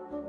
Stop.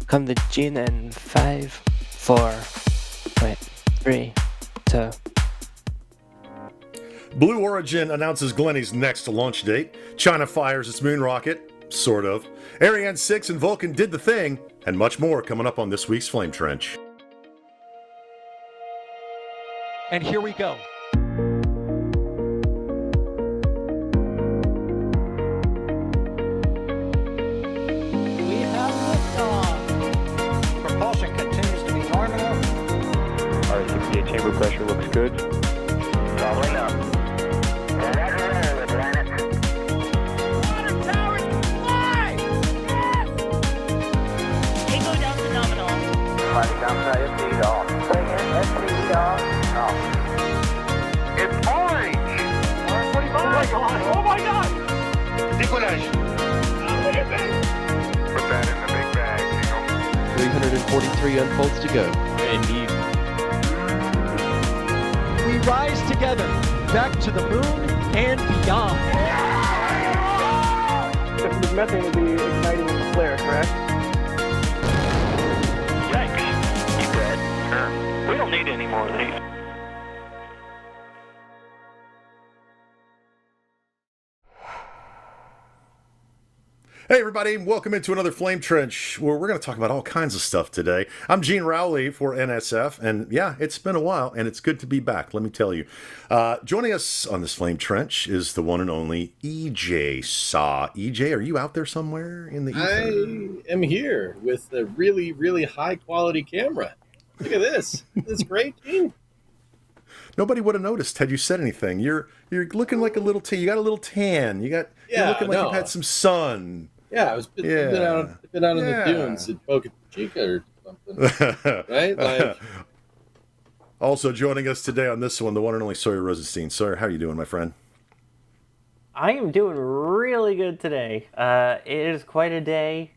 Come the gin in 5, 4, 3, 2. Blue Origin announces Glenny's next launch date. China fires its moon rocket, sort of. Ariane 6 and Vulcan did the thing, and much more coming up on this week's Flame Trench. And here we go. We have liftoff. Propulsion continues to be normal. RS-68 chamber pressure looks good. Following up. Roger, roll, planet. Water towers fly! Yes! Echo down to nominal. Flighting down to SC off. Bring in SC off. Off. It's orange! R45! Oh my god! Oh my god! Decollage. Look at this! Put that in the big bag, 343 unfolds to go. Indeed. We rise together, back to the moon and beyond. This methane will be igniting the flare, correct? Yikes. You dead? Sure. We don't need any more of these. Hey everybody, welcome into another Flame Trench, where we're going to talk about all kinds of stuff today. I'm Gene Rowley for NSF, and yeah, it's been a while, and it's good to be back, let me tell you. Joining us on this Flame Trench is the one and only EJ Saw. EJ, are you out there somewhere in the ether? I am here with a really, really high quality camera. Look at this. This is great, Gene. Nobody would have noticed had you said anything. You're looking like a little tan. You got a little tan. You're looking like you've had some sun. Yeah, I was been out in the dunes at Boca Chica or something. Right? Like, also joining us today on this one, the one and only Sawyer Rosenstein. Sawyer, how are you doing, my friend? I am doing really good today. It is quite a day.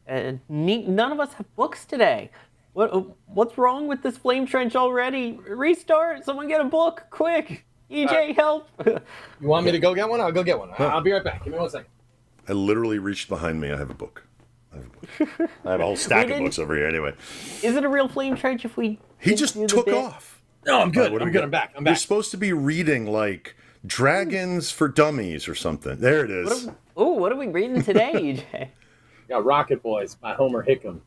None of us have books today. What's wrong with this Flame Trench already? Restart! Someone get a book, quick! EJ, help! you want me to go get one? I'll go get one. I'll be right back. Give me 1 second. I literally reached behind me. I have a book. I have a whole stack of books over here. Anyway, is it a real Flame Trench if we? He just took off. No, I'm good. I'm good. I'm back. You're supposed to be reading like Dragons for Dummies or something. There it is. What are we reading today, EJ? Yeah, Rocket Boys by Homer Hickam.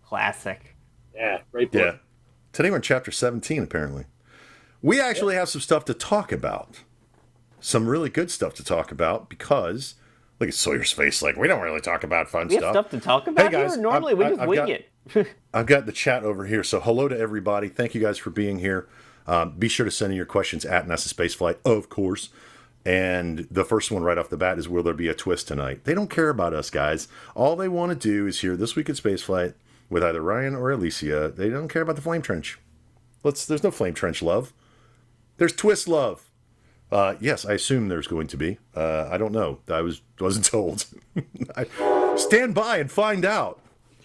Classic. Yeah, great book. Yeah. Today we're in chapter 17, apparently. We actually have some stuff to talk about. Some really good stuff to talk about because, look at Sawyer's face, like, we don't really talk about fun stuff. We have stuff to talk about hey guys, here? Normally we just wing it. I've got the chat over here, so hello to everybody. Thank you guys for being here. Be sure to send in your questions at NASA Spaceflight, of course. And the first one right off the bat is, will there be a twist tonight? They don't care about us, guys. All they want to do is hear This Week at Spaceflight with either Ryan or Alicia. They don't care about the Flame Trench. There's no Flame Trench love. There's twist love. Yes, I assume there's going to be. I don't know. I wasn't told. Stand by and find out.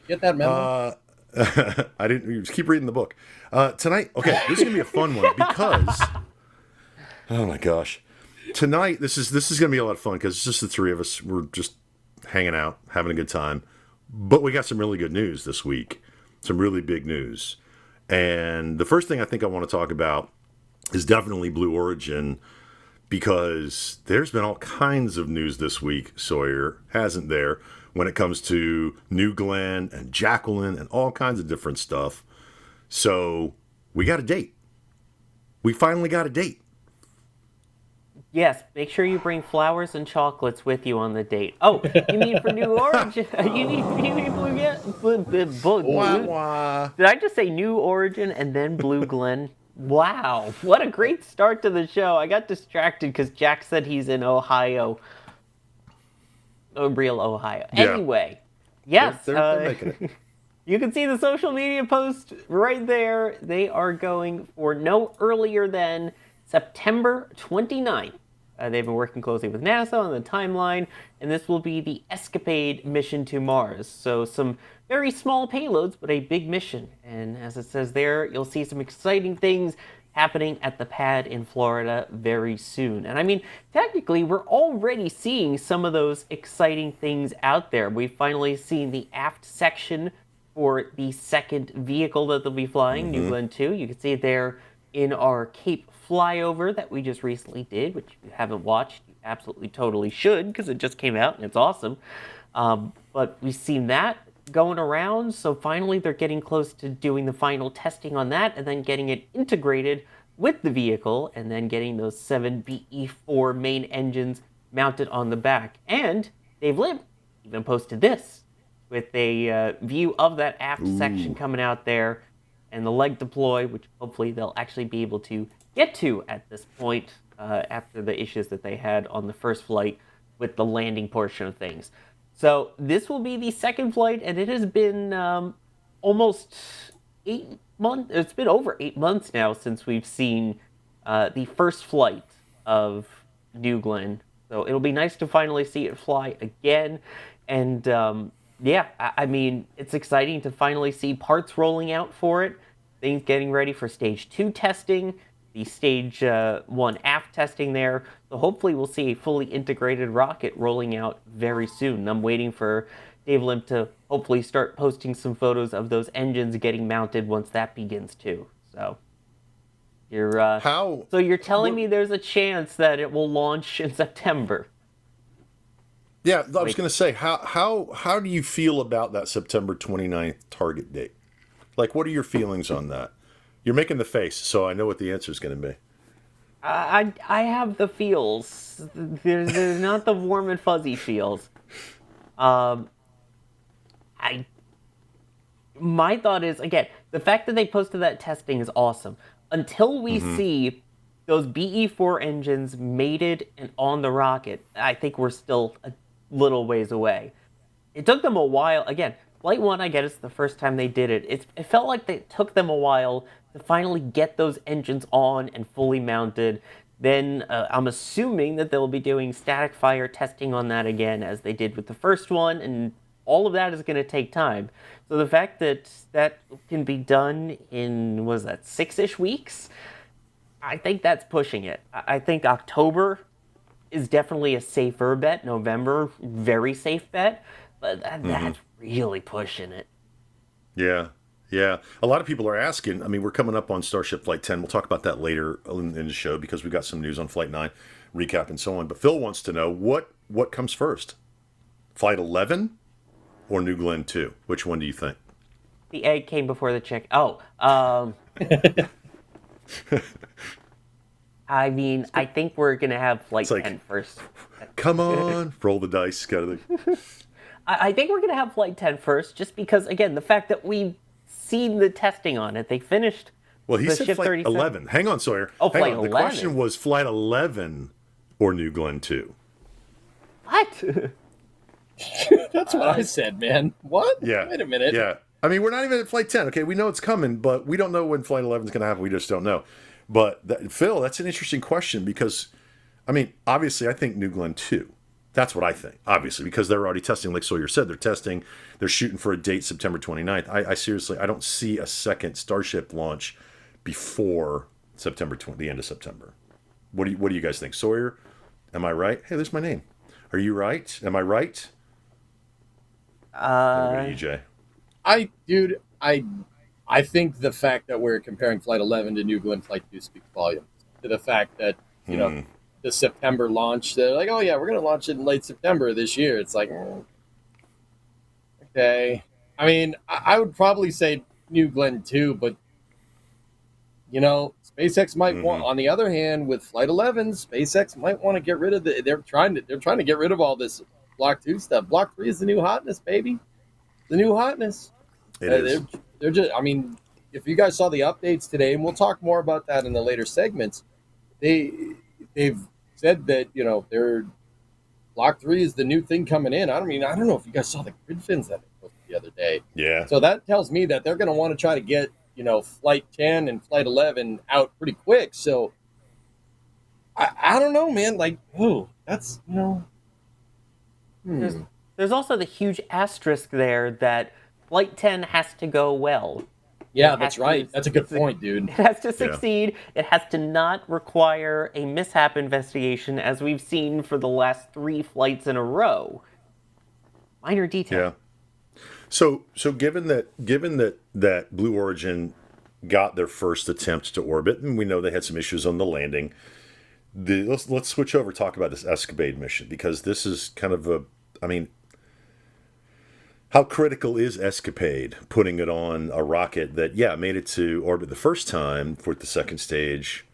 Get that memo? I didn't. Just keep reading the book. Tonight, okay, this is going to be a fun one Oh my gosh. Tonight, this is going to be a lot of fun because it's just the three of us. We're just hanging out, having a good time. But we got some really good news this week. Some really big news. And the first thing I think I want to talk about is definitely Blue Origin, because there's been all kinds of news this week, Sawyer, hasn't there, when it comes to New Glenn and Jacqueline and all kinds of different stuff. So we got a date. We finally got a date. Yes, make sure you bring flowers and chocolates with you on the date. Oh, you mean for New Origin? you need Blue. Wah, wah. Did I just say New Origin and then Blue Glen? Wow, what a great start to the show. I got distracted because Jack said he's in Ohio. Oh, real Ohio. Yeah. Anyway, yes. They're making it. You can see the social media post right there. They are going for no earlier than September 29th. They've been working closely with NASA on the timeline, and this will be the Escapade mission to Mars. So some very small payloads, but a big mission. And as it says there, you'll see some exciting things happening at the pad in Florida very soon. And I mean, technically, we're already seeing some of those exciting things out there. We've finally seen the aft section for the second vehicle that they'll be flying, New Glenn 2. You can see it there in our Cape flyover that we just recently did, which if you haven't watched, you absolutely totally should, because it just came out and it's awesome. But we've seen that going around, so finally they're getting close to doing the final testing on that and then getting it integrated with the vehicle and then getting those 7 BE4 main engines mounted on the back. And Dave Limp even posted this with a view of that aft section coming out there and the leg deploy, which hopefully they'll actually be able to get to at this point after the issues that they had on the first flight with the landing portion of things. So this will be the second flight, and it has been almost 8 months. It's been over 8 months now since we've seen the first flight of New Glenn. So it'll be nice to finally see it fly again. And yeah, I mean, it's exciting to finally see parts rolling out for it, things getting ready for Stage 2 testing, the Stage 1 aft testing there. So hopefully we'll see a fully integrated rocket rolling out very soon. I'm waiting for Dave Limp to hopefully start posting some photos of those engines getting mounted once that begins too. So you're telling me there's a chance that it will launch in September? Yeah, I was going to say, how do you feel about that September 29th target date? Like, what are your feelings on that? You're making the face, so I know what the answer is going to be. I have the feels. There's not the warm and fuzzy feels. My thought is, again, the fact that they posted that testing is awesome. Until we see those BE4 engines mated and on the rocket, I think we're still a little ways away. It took them a while. Again, Flight 1, I get it's the first time they did it. It felt like it took them a while to finally get those engines on and fully mounted. Then I'm assuming that they'll be doing static fire testing on that again, as they did with the first one, and all of that is going to take time. So the fact that that can be done in, 6-ish weeks? I think that's pushing it. I think October is definitely a safer bet. November, very safe bet. But that's really pushing it. Yeah. Yeah. A lot of people are asking. I mean, we're coming up on Starship Flight 10. We'll talk about that later in the show because we've got some news on Flight 9, recap and so on. But Phil wants to know what comes first? Flight 11 or New Glenn 2? Which one do you think? The egg came before the chicken. Oh, I mean, I think we're going to have Flight 10 first. Come on, roll the dice, kind of thing. I think we're going to have Flight 10 first, just because, again, the fact that we've seen the testing on it. They finished. Well, he said Flight 37. 11. Hang on, Sawyer. Oh, Flight 11. The question was Flight 11 or New Glenn 2. What? That's what I said, man. What? Yeah. Wait a minute. Yeah. I mean, we're not even at Flight 10. Okay, we know it's coming, but we don't know when Flight 11 is going to happen. We just don't know. But, Phil, that's an interesting question because, I mean, obviously, I think New Glenn 2. That's what I think, obviously, because they're already testing, like Sawyer said. They're shooting for a date September 29th. I seriously, I don't see a second Starship launch before the end of September. What do you guys think? Sawyer, am I right? Hey, there's my name. Are you right? Am I right? Then we go to EJ. I think the fact that we're comparing Flight 11 to New Glenn Flight 2 speaks volumes to the fact that, the September launch, they're like, oh, yeah, we're going to launch it in late September this year. It's like, okay. I mean, I would probably say New Glenn 2, but, SpaceX might want, on the other hand, with Flight 11, SpaceX might want to get rid of they're trying to get rid of all this Block 2 stuff. Block 3 is the new hotness, baby. The new hotness. It is. They're just, I mean, if you guys saw the updates today, and we'll talk more about that in the later segments, they've said that, their Block 3 is the new thing coming in. I don't know if you guys saw the grid fins that they posted the other day. Yeah. So that tells me that they're going to want to try to get, Flight 10 and Flight 11 out pretty quick. So I don't know, man. Like, that's, There's also the huge asterisk there that Flight 10 has to go well. Yeah, that's right. That's a good point, dude. It has to succeed. Yeah. It has to not require a mishap investigation, as we've seen for the last 3 flights in a row. Minor detail. Yeah. So given that Blue Origin got their first attempt to orbit, and we know they had some issues on the landing, let's switch over, talk about this Escapade mission, because this is kind of how critical is Escapade, putting it on a rocket that, made it to orbit the first time for the second stage?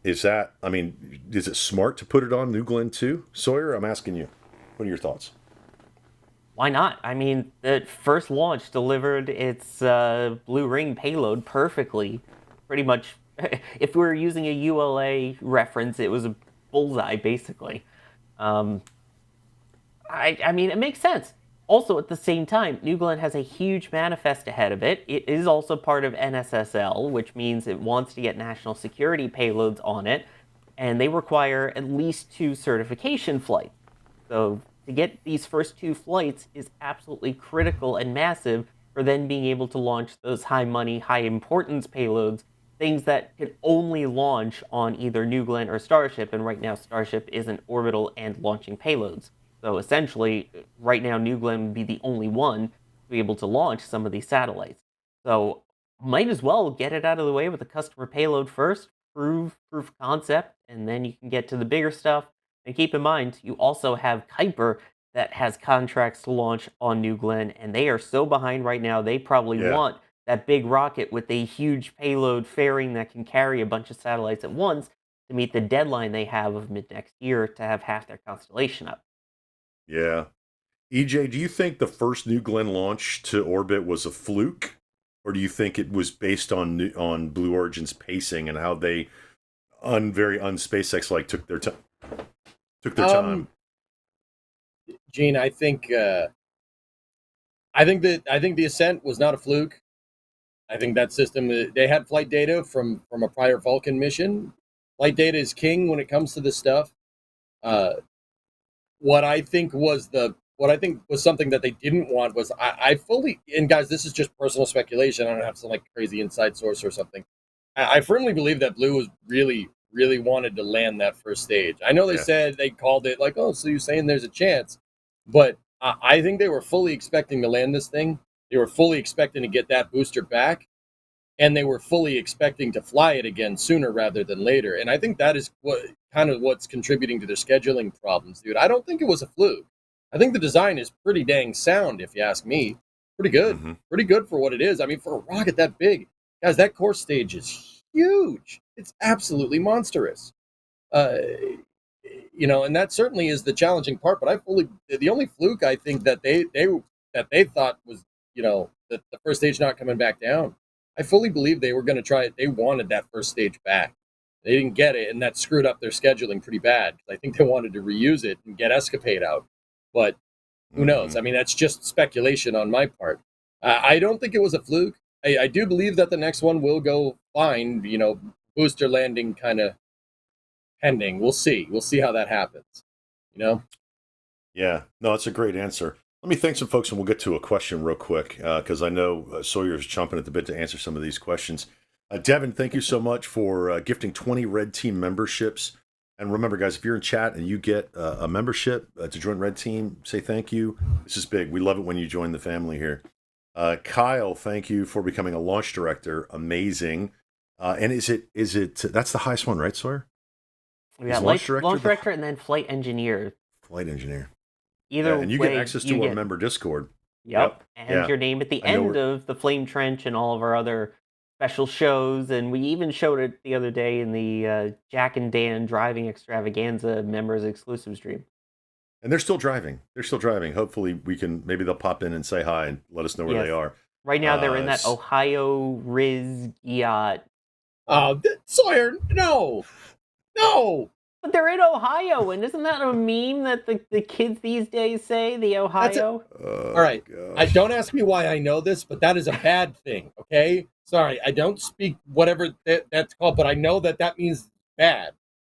Is it smart to put it on New Glenn 2? Sawyer, I'm asking you. What are your thoughts? Why not? I mean, the first launch delivered its Blue Ring payload perfectly. Pretty much, if we were using a ULA reference, it was a bullseye, basically. I mean, it makes sense. Also, at the same time, New Glenn has a huge manifest ahead of it. It is also part of NSSL, which means it wants to get national security payloads on it, and they require at least 2 certification flights. So to get these first 2 flights is absolutely critical and massive for then being able to launch those high-money, high-importance payloads, things that can only launch on either New Glenn or Starship, and right now Starship isn't orbital and launching payloads. So essentially, right now, New Glenn would be the only one to be able to launch some of these satellites. So might as well get it out of the way with a customer payload first, prove proof of concept, and then you can get to the bigger stuff. And keep in mind, you also have Kuiper that has contracts to launch on New Glenn, and they are so behind right now, they probably want that big rocket with a huge payload fairing that can carry a bunch of satellites at once to meet the deadline they have of mid-next year to have half their constellation up. Yeah. EJ, do you think the first New Glenn launch to orbit was a fluke? Or do you think it was based on Blue Origin's pacing and how they very un-SpaceX-like took their time? Gene, I think the ascent was not a fluke. I think that system, they had flight data from a prior Vulcan mission. Flight data is king when it comes to this stuff. What I think was something that they didn't want was I fully, and guys, this is just personal speculation. I don't have some like crazy inside source or something. I firmly believe that Blue was really, really wanted to land that first stage. I know they said they called it like, oh, so you're saying there's a chance, but I think they were fully expecting to land this thing. They were fully expecting to get that booster back, and they were fully expecting to fly it again sooner rather than later. And I think that is what's contributing to their scheduling problems, dude. I don't think it was a fluke. I think the design is pretty dang sound, if you ask me. Pretty good. Mm-hmm. Pretty good for what it is. I mean, for a rocket that big, guys, that core stage is huge. It's absolutely monstrous. And that certainly is the challenging part. But the only fluke I think that they thought was, the first stage not coming back down. I fully believe they were going to try it. They wanted that first stage back. They didn't get it, and that screwed up their scheduling pretty bad. I think they wanted to reuse it and get Escapade out. But who knows? I mean, that's just speculation on my part. I don't think it was a fluke. I do believe that the next one will go fine, booster landing kind of pending. We'll see. We'll see how that happens, Yeah, no, that's a great answer. Let me thank some folks, and we'll get to a question real quick, because I know Sawyer's chomping at the bit to answer some of these questions. Devin, thank you so much for gifting 20 Red Team memberships. And remember, guys, if you're in chat and you get a membership to join Red Team, say thank you. This is big. We love it when you join the family here. Kyle, thank you for becoming a launch director. Amazing. And is it that's the highest one, right, Sawyer? Yeah, launch director and then flight engineer. Flight engineer. Either and you way, get access to our member Discord. Yep. And your name at the end of the Flame Trench and all of our other special shows. And we even showed it the other day in the Jack and Dan Driving Extravaganza members exclusive stream. And they're still driving. Hopefully maybe they'll pop in and say hi and let us know where they are. Right now they're in that Ohio Riz yacht. Sawyer, no! But they're in Ohio, and isn't that a meme that the kids these days say, the Ohio? All right. Don't ask me why I know this, but that is a bad thing, okay? Sorry, I don't speak whatever that's called, but I know that means bad.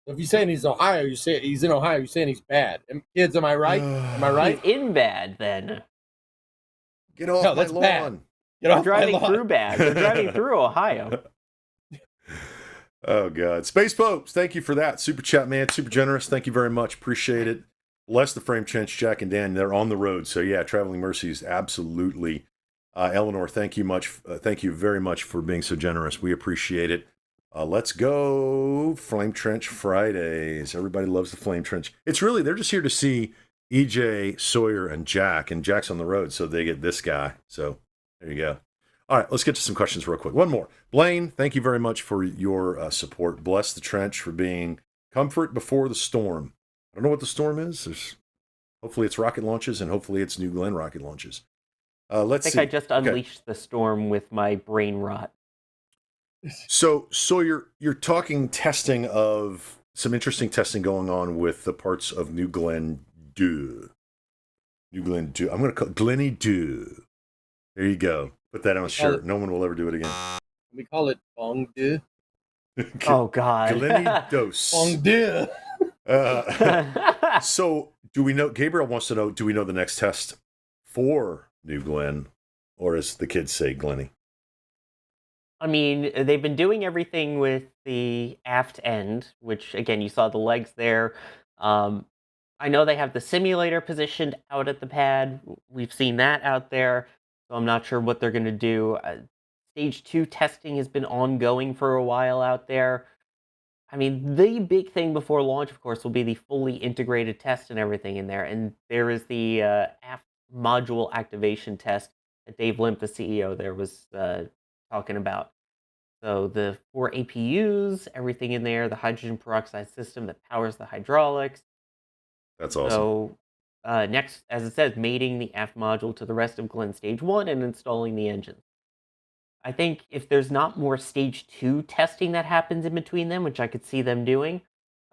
So if you're saying he's Ohio, you say he's in Ohio, you're saying he's bad. Kids, am I right? Am I right? He's in bad, then. Get off my lawn. Bad. Get off They're driving my lawn. through bad. They're driving through Ohio. Oh, God. Space Popes, thank you for that. Super chat, man. Super generous. Thank you very much. Appreciate it. Bless the Frame Trench, Jack and Dan. They're on the road. So, yeah, Traveling Mercies, absolutely. Eleanor, thank you very much for being so generous. We appreciate it. Let's go Flame Trench Fridays. Everybody loves the Flame Trench. They're just here to see EJ, Sawyer, and Jack. And Jack's on the road, so they get this guy. So, there you go. All right, let's get to some questions real quick. One more. Blaine, thank you very much for your support. Bless the Trench for being comfort before the storm. I don't know what the storm is. Hopefully it's rocket launches, and hopefully it's New Glenn rocket launches. Let's see. I just unleashed the storm with my brain rot. So you're talking testing of some interesting testing going on with the parts of New Glenn 2. I'm going to call it Glenny 2. There you go. Put that on a shirt. No one will ever do it again. We call it Bong De. Oh, God. Glenny Dose. Bong De. So, do we know? Gabriel wants to know, do we know the next test for New Glenn? Or as the kids say, Glenny? I mean, they've been doing everything with the aft end, which, again, you saw the legs there. I know they have the simulator positioned out at the pad. We've seen that out there. So I'm not sure what they're going to do. Stage 2 testing has been ongoing for a while out there. I mean, the big thing before launch, of course, will be the fully integrated test and everything in there. And there is the aft module activation test that Dave Limp, the CEO there, was talking about. So the 4 APUs, everything in there, the hydrogen peroxide system that powers the hydraulics. That's awesome. So next, as it says, mating the aft module to the rest of Glenn Stage 1 and installing the engines. I think if there's not more Stage 2 testing that happens in between them, which I could see them doing,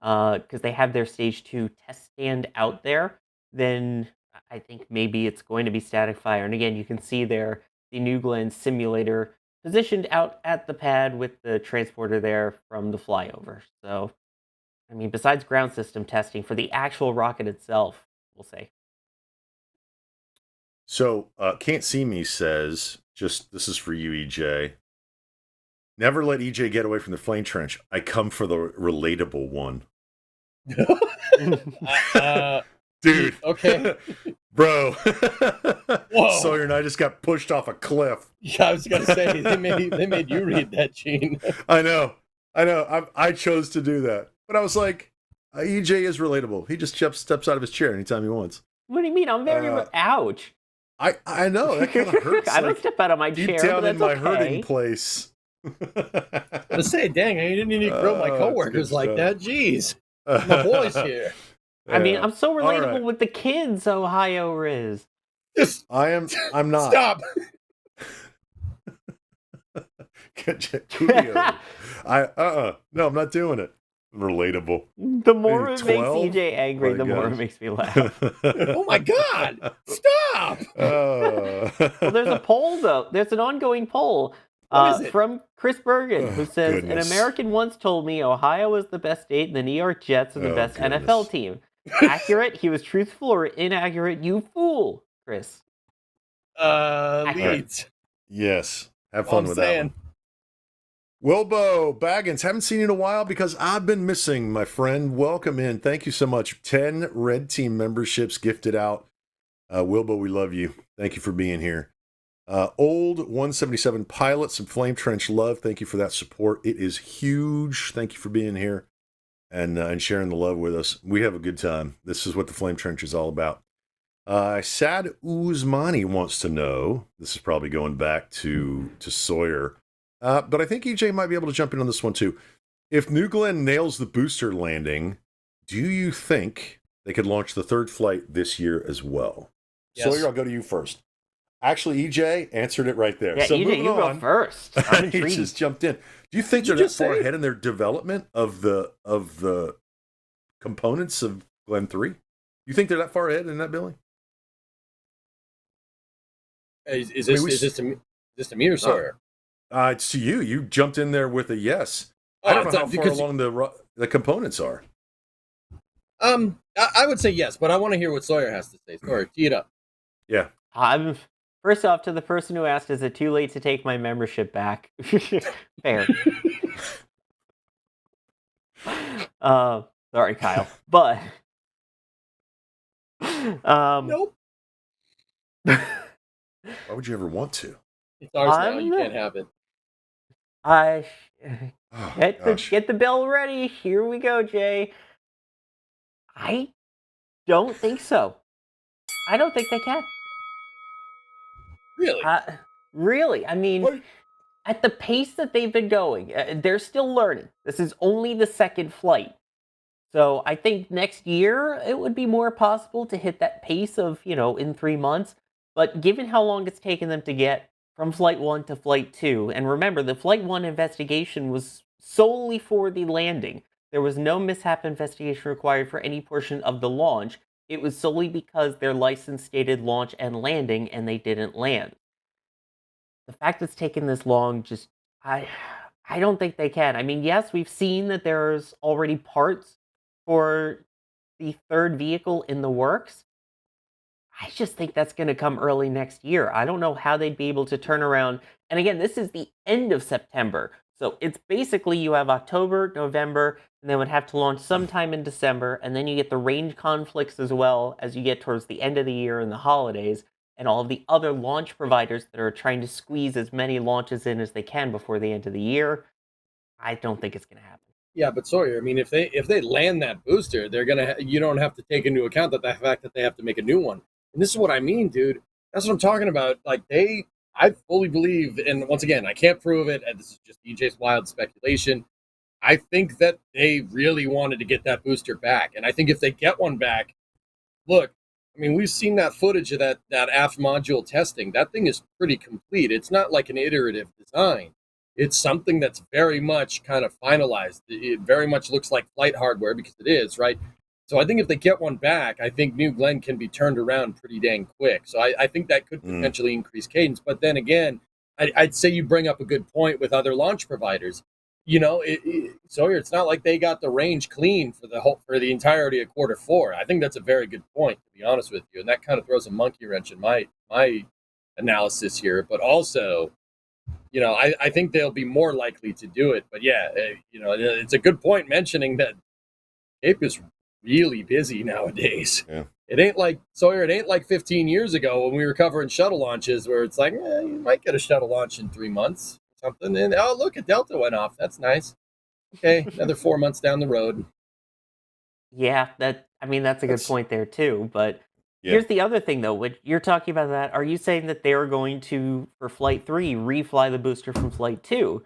because they have their Stage 2 test stand out there, then I think maybe it's going to be static fire. And again, you can see there the New Glenn simulator positioned out at the pad with the transporter there from the flyover. So, I mean, besides ground system testing for the actual rocket itself, we'll say. So, Can't See Me says, this is for you, EJ. Never let EJ get away from the Flame Trench. I come for the relatable one. Dude. Okay. Bro. Whoa. Sawyer and I just got pushed off a cliff. Yeah, I was going to say, they made you read that, Gene. I know. I chose to do that. But I was like, EJ is relatable. He just steps out of his chair anytime he wants. What do you mean? I'm very ouch. I know. That kind of hurts. I might step out of my chair, deep but down that's in my okay. hurting place. Let's say, dang, I didn't even grill my coworkers like that. Jeez. My boys here. I mean, I'm so relatable right. with the kids, Ohio Riz. I'm not. Stop. No, I'm not doing it. Relatable. The more it 12? makes EJ angry, the more it makes me laugh. Oh my God! Stop! Well, there's a poll though. There's an ongoing poll from Chris Bergen who says, "An American once told me Ohio is the best state and the New York Jets are the best NFL team. Accurate? He was truthful or inaccurate? You fool, Chris." Leads. Yes. Have fun with that one. Wilbo Baggins, haven't seen you in a while because I've been missing, my friend. Welcome in. Thank you so much. 10 Red Team memberships gifted out. Wilbo, we love you. Thank you for being here. Old 177 Pilot, some Flame Trench love. Thank you for that support. It is huge. Thank you for being here and sharing the love with us. We have a good time. This is what the Flame Trench is all about. Sad Uzmani wants to know, this is probably going back to Sawyer, but I think EJ might be able to jump in on this one too. If New Glenn nails the booster landing, do you think they could launch the third flight this year as well? Yes. Sawyer, I'll go to you first. Actually, EJ answered it right there. Yeah, so EJ, you go first. I'm intrigued. He just jumped in. Do you think they're that far ahead in their development of the components of Glenn 3? You think they're that far ahead in that, Billy? Is this to me or Sawyer? It's to you. You jumped in there with a yes. I don't know how far along the components are. I would say yes, but I want to hear what Sawyer has to say. Sawyer, tee it up. Yeah. First off, to the person who asked, is it too late to take my membership back? Fair. Sorry, Kyle. But nope. Why would you ever want to? It's ours now. You can't have it. Get the bell ready. Here we go, Jay. I don't think so. I don't think they can. Really? Really? I mean, what? At the pace that they've been going, they're still learning. This is only the second flight. So I think next year it would be more possible to hit that pace of, in 3 months. But given how long it's taken them to get from Flight 1 to Flight 2, and remember, the Flight 1 investigation was solely for the landing. There was no mishap investigation required for any portion of the launch. It was solely because their license stated launch and landing, and they didn't land. The fact it's taken this long, I don't think they can. I mean, yes, we've seen that there's already parts for the third vehicle in the works. I just think that's going to come early next year. I don't know how they'd be able to turn around. And again, this is the end of September. So it's basically you have October, November, and then would have to launch sometime in December. And then you get the range conflicts as well as you get towards the end of the year and the holidays. And all of the other launch providers that are trying to squeeze as many launches in as they can before the end of the year. I don't think it's going to happen. Yeah, but Sawyer, I mean, if they land that booster, they're gonna. You don't have to take into account the fact that they have to make a new one. And this is what I mean, dude. That's what I'm talking about. Like I fully believe, and once again, I can't prove it, and this is just EJ's wild speculation. I think that they really wanted to get that booster back, and I think if they get one back, look. I mean, we've seen that footage of that aft module testing. That thing is pretty complete. It's not like an iterative design. It's something that's very much kind of finalized. It very much looks like flight hardware because it is, right? So I think if they get one back, I think New Glenn can be turned around pretty dang quick. So I think that could potentially increase cadence. But then again, I'd say you bring up a good point with other launch providers. Sawyer, it's not like they got the range clean for the entirety of Q4. I think that's a very good point, to be honest with you, and that kind of throws a monkey wrench in my analysis here. But also, I think they'll be more likely to do it. But yeah, it's a good point mentioning that Cape is really busy nowadays. Yeah. It ain't like Sawyer. It ain't like 15 years ago when we were covering shuttle launches, where it's like you might get a shuttle launch in 3 months. Something, and oh look, a Delta went off. That's nice. Okay, another 4 months down the road. Yeah, that's a good point there too. But here's the other thing though, when you're talking about that, are you saying that they are going to, for Flight 3, refly the booster from Flight 2?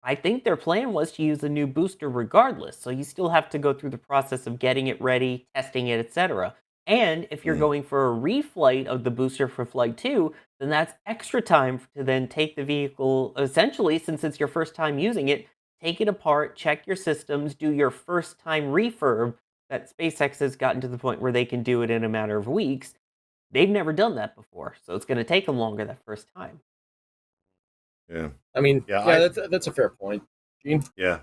I think their plan was to use a new booster regardless, so you still have to go through the process of getting it ready, testing it, etc. And if you're going for a reflight of the booster for Flight 2, then that's extra time to then take the vehicle, essentially, since it's your first time using it, take it apart, check your systems, do your first time refurb. That SpaceX has gotten to the point where they can do it in a matter of weeks. They've never done that before, so it's going to take them longer that first time. Yeah. I mean, that's a fair point. Gene? Yeah.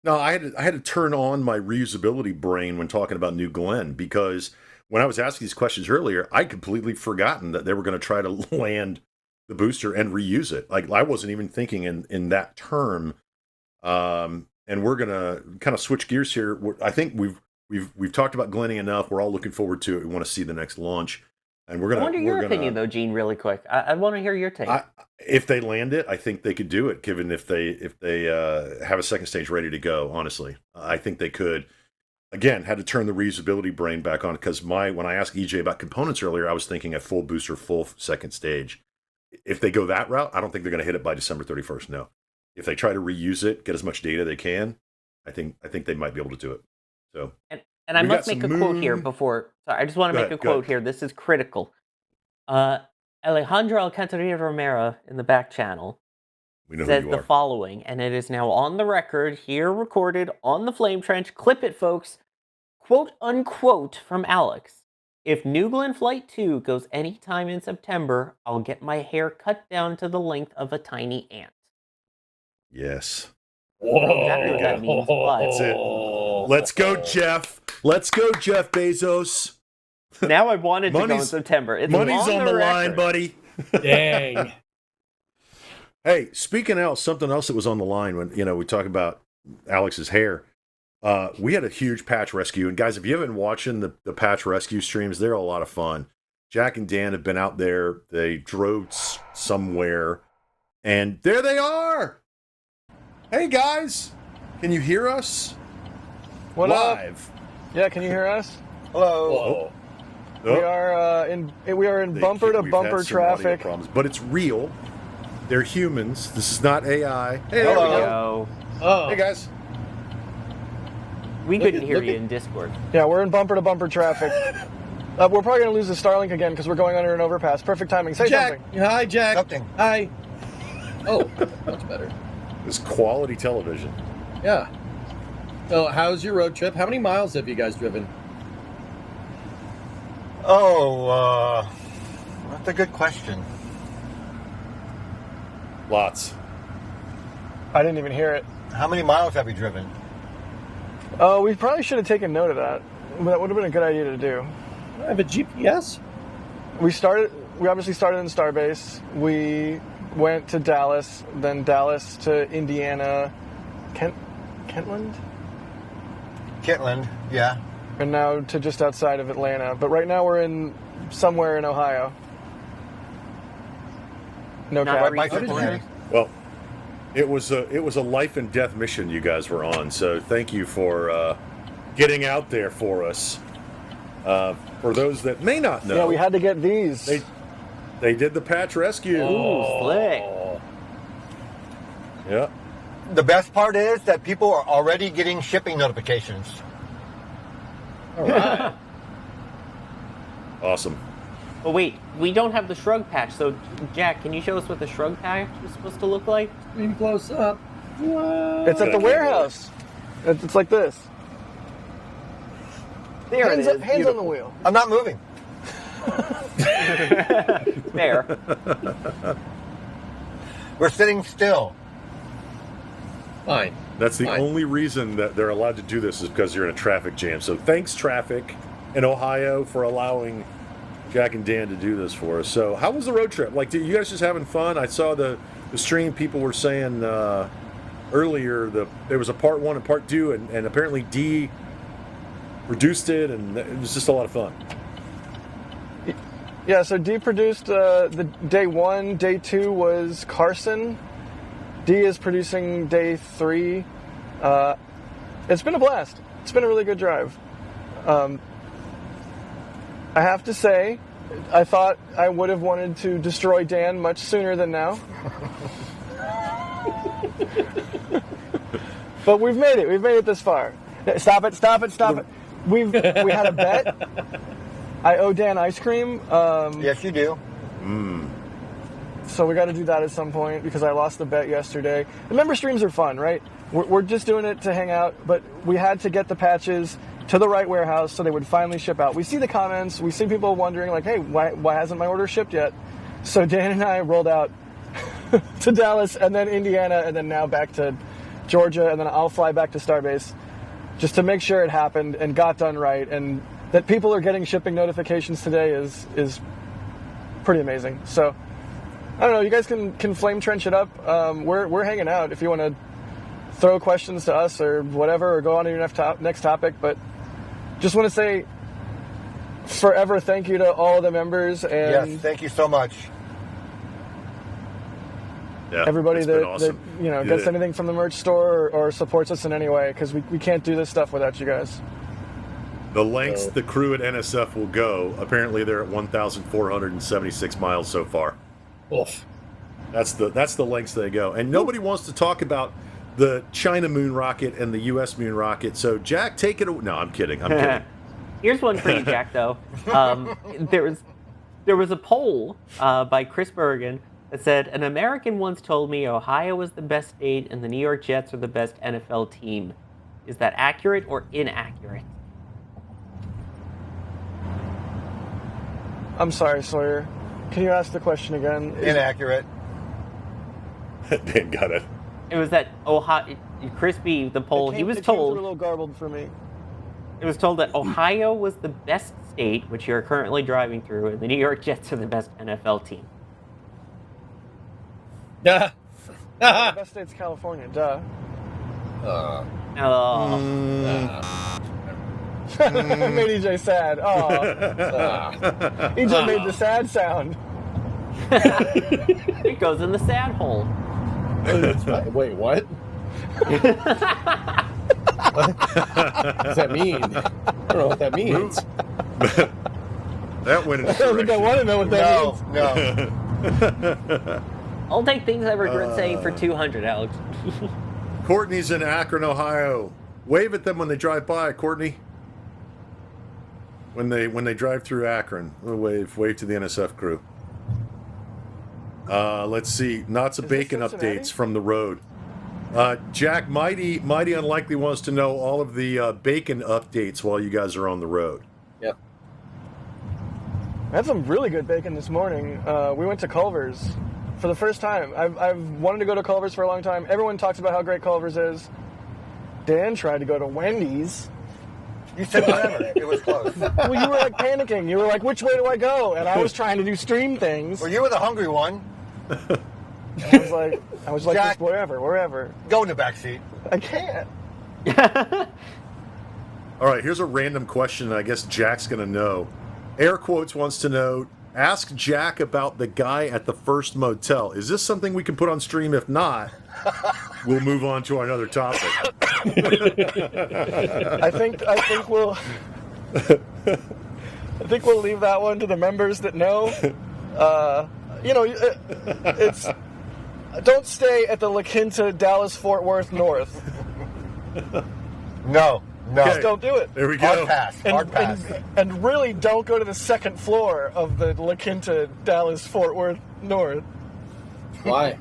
No, I had to turn on my reusability brain when talking about New Glenn, because when I was asking these questions earlier, I'd completely forgotten that they were going to try to land the booster and reuse it. Like, I wasn't even thinking in that term And we're gonna kind of switch gears here. I think we've talked about Glenny enough. We're all looking forward to it. We want to see the next launch, and we're gonna. I wonder your opinion though, Gene. Really quick, I want to hear your take. If they land it, I think they could do it. Given if they have a second stage ready to go, honestly, I think they could. Again, had to turn the reusability brain back on because when I asked EJ about components earlier, I was thinking a full booster, full second stage. If they go that route, I don't think they're going to hit it by December 31st. No. If they try to reuse it, get as much data they can, I think they might be able to do it. So, and I must make a quote here before. Sorry, I just want to make a quote here. This is critical. Alejandro Alcantarilla Romero in the back channel says the following, and it is now on the record here, recorded on the Flame Trench. Clip it, folks. Quote unquote from Alex. If New Glenn Flight 2 goes anytime in September, I'll get my hair cut down to the length of a tiny ant. Yes. Whoa. Exactly what that means, but... That's it. Let's go, Jeff. Let's go, Jeff Bezos. Now I wanted to go in September. It's money's on the line, buddy. Dang. Hey, speaking of something else that was on the line when we talk about Alex's hair. We had a huge patch rescue, and guys, if you haven't been watching the patch rescue streams, they're a lot of fun. Jack and Dan have been out there. They drove somewhere, and there they are. Hey guys, can you hear us? What live? Up? Yeah, can you hear us? Hello. We are in bumper to bumper traffic. Problems, but it's real. They're humans. This is not AI. Hey, there we go. Oh. Hey guys. We couldn't hear you in Discord. Yeah, we're in bumper to bumper traffic. We're probably going to lose the Starlink again because we're going under an overpass. Perfect timing. Say Jack. something. Hi, Jack. Something. Hi. Oh, much better. It's quality television. Yeah. So, how's your road trip? How many miles have you guys driven? Oh, that's a good question. Lots. I didn't even hear it. How many miles have you driven? Oh, we probably should have taken note of that. That would have been a good idea to do. I have a GPS. We obviously started in Starbase. We went to Dallas, then Dallas to Indiana, Kentland, yeah. And now to just outside of Atlanta. But right now we're somewhere in Ohio. No cab. Well, it was a life and death mission you guys were on. So thank you for getting out there for us. For those that may not know, yeah, we had to get these. They did the patch rescue. Ooh, slick. Yeah. The best part is that people are already getting shipping notifications. All right. Awesome. But wait, we don't have the shrug patch. So, Jack, can you show us what the shrug patch is supposed to look like? Screen close up. What? It's at the warehouse. It's like this. There it is. Hands on the wheel. I'm not moving. Fair. We're sitting still. Fine. That's the only reason that they're allowed to do this is because you're in a traffic jam. So thanks, traffic in Ohio, for allowing Jack and Dan to do this for us. So how was the road trip? Like, you guys just having fun? I saw the stream. People were saying earlier there was a part 1 and part 2, and apparently D produced it, and it was just a lot of fun. Yeah, so D produced the day 1. Day 2 was Carson. D is producing day 3. It's been a blast. It's been a really good drive. I have to say, I thought I would have wanted to destroy Dan much sooner than now. But we've made it. We've made it this far. Stop it. We had a bet. I owe Dan ice cream. Yes, you do. So we got to do that at some point because I lost the bet yesterday. The member streams are fun, right? We're just doing it to hang out, but we had to get the patches to the right warehouse so they would finally ship out. We see the comments. We see people wondering, like, hey, why hasn't my order shipped yet? So Dan and I rolled out to Dallas and then Indiana and then now back to Georgia, and then I'll fly back to Starbase just to make sure it happened and got done right. And that people are getting shipping notifications today is pretty amazing. So I don't know. You guys can flame trench it up. We're hanging out if you want to throw questions to us or whatever, or go on to your next topic. But just want to say forever thank you to all the members and Yes, thank you so much. Yeah, everybody it's been that awesome. gets anything from the merch store or supports us in any way, because we can't do this stuff without you guys. The lengths the crew at NSF will go, apparently they're at 1,476 miles so far. Oof. That's the lengths they go. And nobody wants to talk about the China moon rocket and the U.S. moon rocket. So, Jack, take it away. No, I'm kidding. I'm kidding. Here's one for you, Jack, though. There was a poll by Chris Bergen that said, an American once told me Ohio was the best state and the New York Jets are the best NFL team. Is that accurate or inaccurate? I'm sorry, Sawyer. Can you ask the question again? Inaccurate. Dan got it. It was that Ohio. Crispy, the poll, he was it came told. through a little garbled for me. It was told that Ohio was the best state, which you're currently driving through, and the New York Jets are the best NFL team. Yeah. The best state's California, duh. Made EJ sad. Oh, EJ made the sad sound. It goes in the sad hole. Wait, what? What does that mean? I don't know what that means. That went in I don't think I want to know what that means. No. I'll take things I regret saying for 200, Alex. Courtney's in Akron, Ohio. Wave at them when they drive by, Courtney. When they drive through Akron, wave to the NSF crew. Let's see, Knots of Bacon updates from the road. Jack, mighty unlikely wants to know all of the bacon updates while you guys are on the road. Yep. I had some really good bacon this morning. We went to Culver's for the first time. I've wanted to go to Culver's for a long time. Everyone talks about how great Culver's is. Dan tried to go to Wendy's. You said whatever. It was close. Well, you were like panicking. You were like, which way do I go? And I was trying to do stream things. Well, you were the hungry one. I was like, Jack, just wherever. Go in the back seat. I can't. All right, here's a random question I guess Jack's going to know. Air Quotes wants to know, ask Jack about the guy at the first motel. Is this something we can put on stream? If not, we'll move on to another topic. I think we'll leave that one to the members that know. It's don't stay at the La Quinta Dallas Fort Worth North. No. Just don't do it. There we go. Hard pass. And really don't go to the second floor of the La Quinta Dallas Fort Worth North. Why?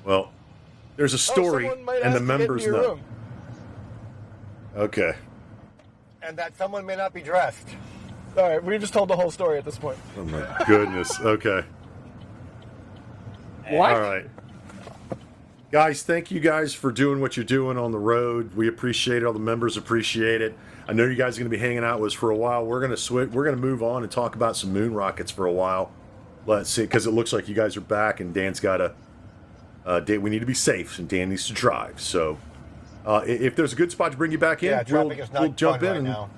Well, there's a story, someone might and ask the to get members into your know. room. Okay. And that someone may not be dressed. All right, we just told the whole story at this point. Oh my goodness. Okay. What? All right. Guys, thank you guys for doing what you're doing on the road. We appreciate it. All the members appreciate it. I know you guys are going to be hanging out with us for a while. We're going to switch. We're going to move on and talk about some moon rockets for a while. Let's see, because it looks like you guys are back, and Dan's got a date. We need to be safe, and Dan needs to drive. So, if there's a good spot to bring you back in, Yeah, traffic is not we'll jump fun in right and now.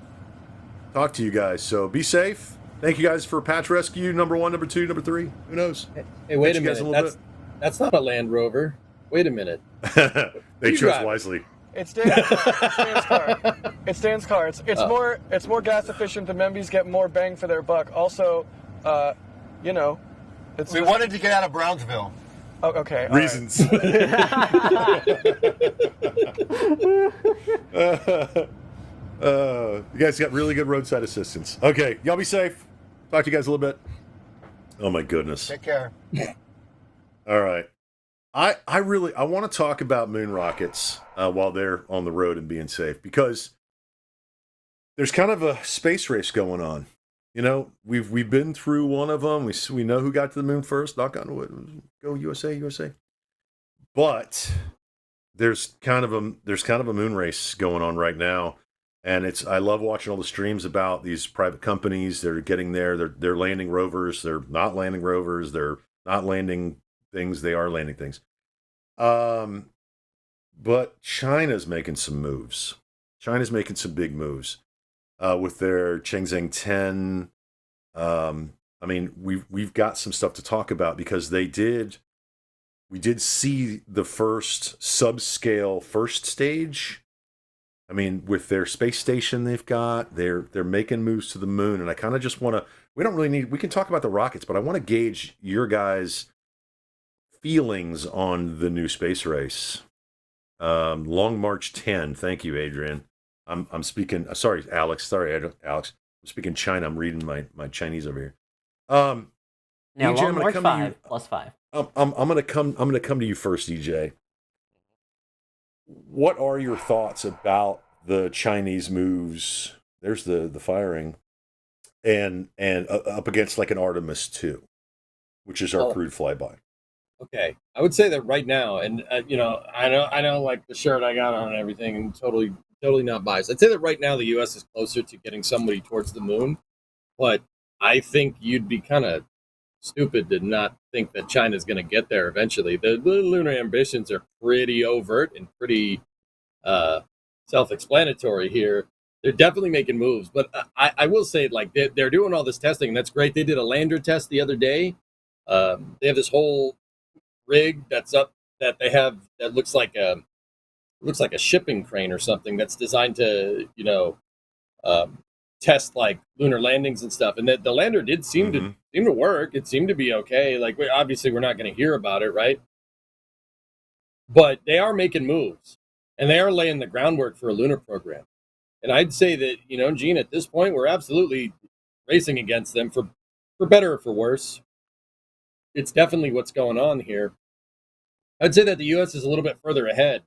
talk to you guys. So be safe. Thank you guys for Patch Rescue number 1, number 2, number 3. Who knows? Hey, wait Catch a you guys minute. That's not a Land Rover. Wait a minute. They You chose drive. wisely. It's Dan's car. It's Dan's car. It's more gas efficient. The Membies get more bang for their buck. Also, it's We just- wanted to get out of Brownsville. Oh, okay. all right. Reasons. You guys got really good roadside assistance. Okay, y'all be safe. Talk to you guys a little bit. Oh my goodness. Take care. All right. I want to talk about moon rockets while they're on the road and being safe, because there's kind of a space race going on. You know, we've been through one of them. We know who got to the moon first. Knock on wood. Go USA, USA. But there's kind of a moon race going on right now, and I love watching all the streams about these private companies. They're getting there. They're landing rovers. They're not landing rovers. They're not landing things. They are landing things. But China's making some moves. China's making some big moves with their Changzheng 10. I mean, we've got some stuff to talk about because we did see the first subscale first stage. I mean, with their space station they're making moves to the moon, and I kind of just want to. We can talk about the rockets, but I want to gauge your guys' feelings on the new space race. Long March 10. Thank you, Adrian. I'm speaking. Sorry, Alex. Sorry, Alex. I'm speaking China. I'm reading my Chinese over here. Now, EJ, Long March 5 plus 5. I'm gonna come to you first, EJ. What are your thoughts about the Chinese moves? There's the firing, and up against like an Artemis 2, which is our crude flyby. Okay, I would say that right now, and I know, like the shirt I got on and everything, and totally not biased. I'd say that right now the U.S. is closer to getting somebody towards the moon, but I think you'd be kind of stupid to not think that China's going to get there eventually. The lunar ambitions are pretty overt and pretty self-explanatory here. They're definitely making moves, but I will say, like, they're doing all this testing, and that's great. They did a lander test the other day. They have this whole rig that's up that they have that looks like a shipping crane or something that's designed to test like lunar landings and stuff. And the lander did seem to work. It seemed to be okay. Like obviously we're not going to hear about it, right? But they are making moves, and they are laying the groundwork for a lunar program. And I'd say that Gene, at this point, we're absolutely racing against them for better or for worse. It's definitely what's going on here. I'd say that the U.S. is a little bit further ahead.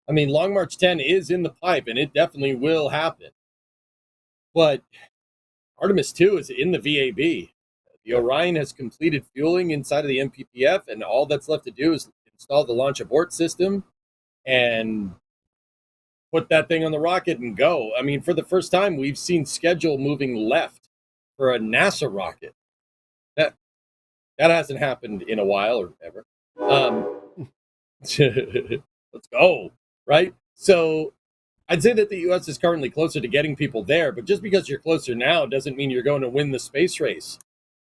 I mean, Long March 10 is in the pipe, and it definitely will happen. But Artemis 2 is in the VAB. The Orion has completed fueling inside of the MPPF, and all that's left to do is install the launch abort system and put that thing on the rocket and go. I mean, for the first time, we've seen schedule moving left for a NASA rocket. That hasn't happened in a while or ever. Let's go, right? So I'd say that the U.S. is currently closer to getting people there, but just because you're closer now doesn't mean you're going to win the space race.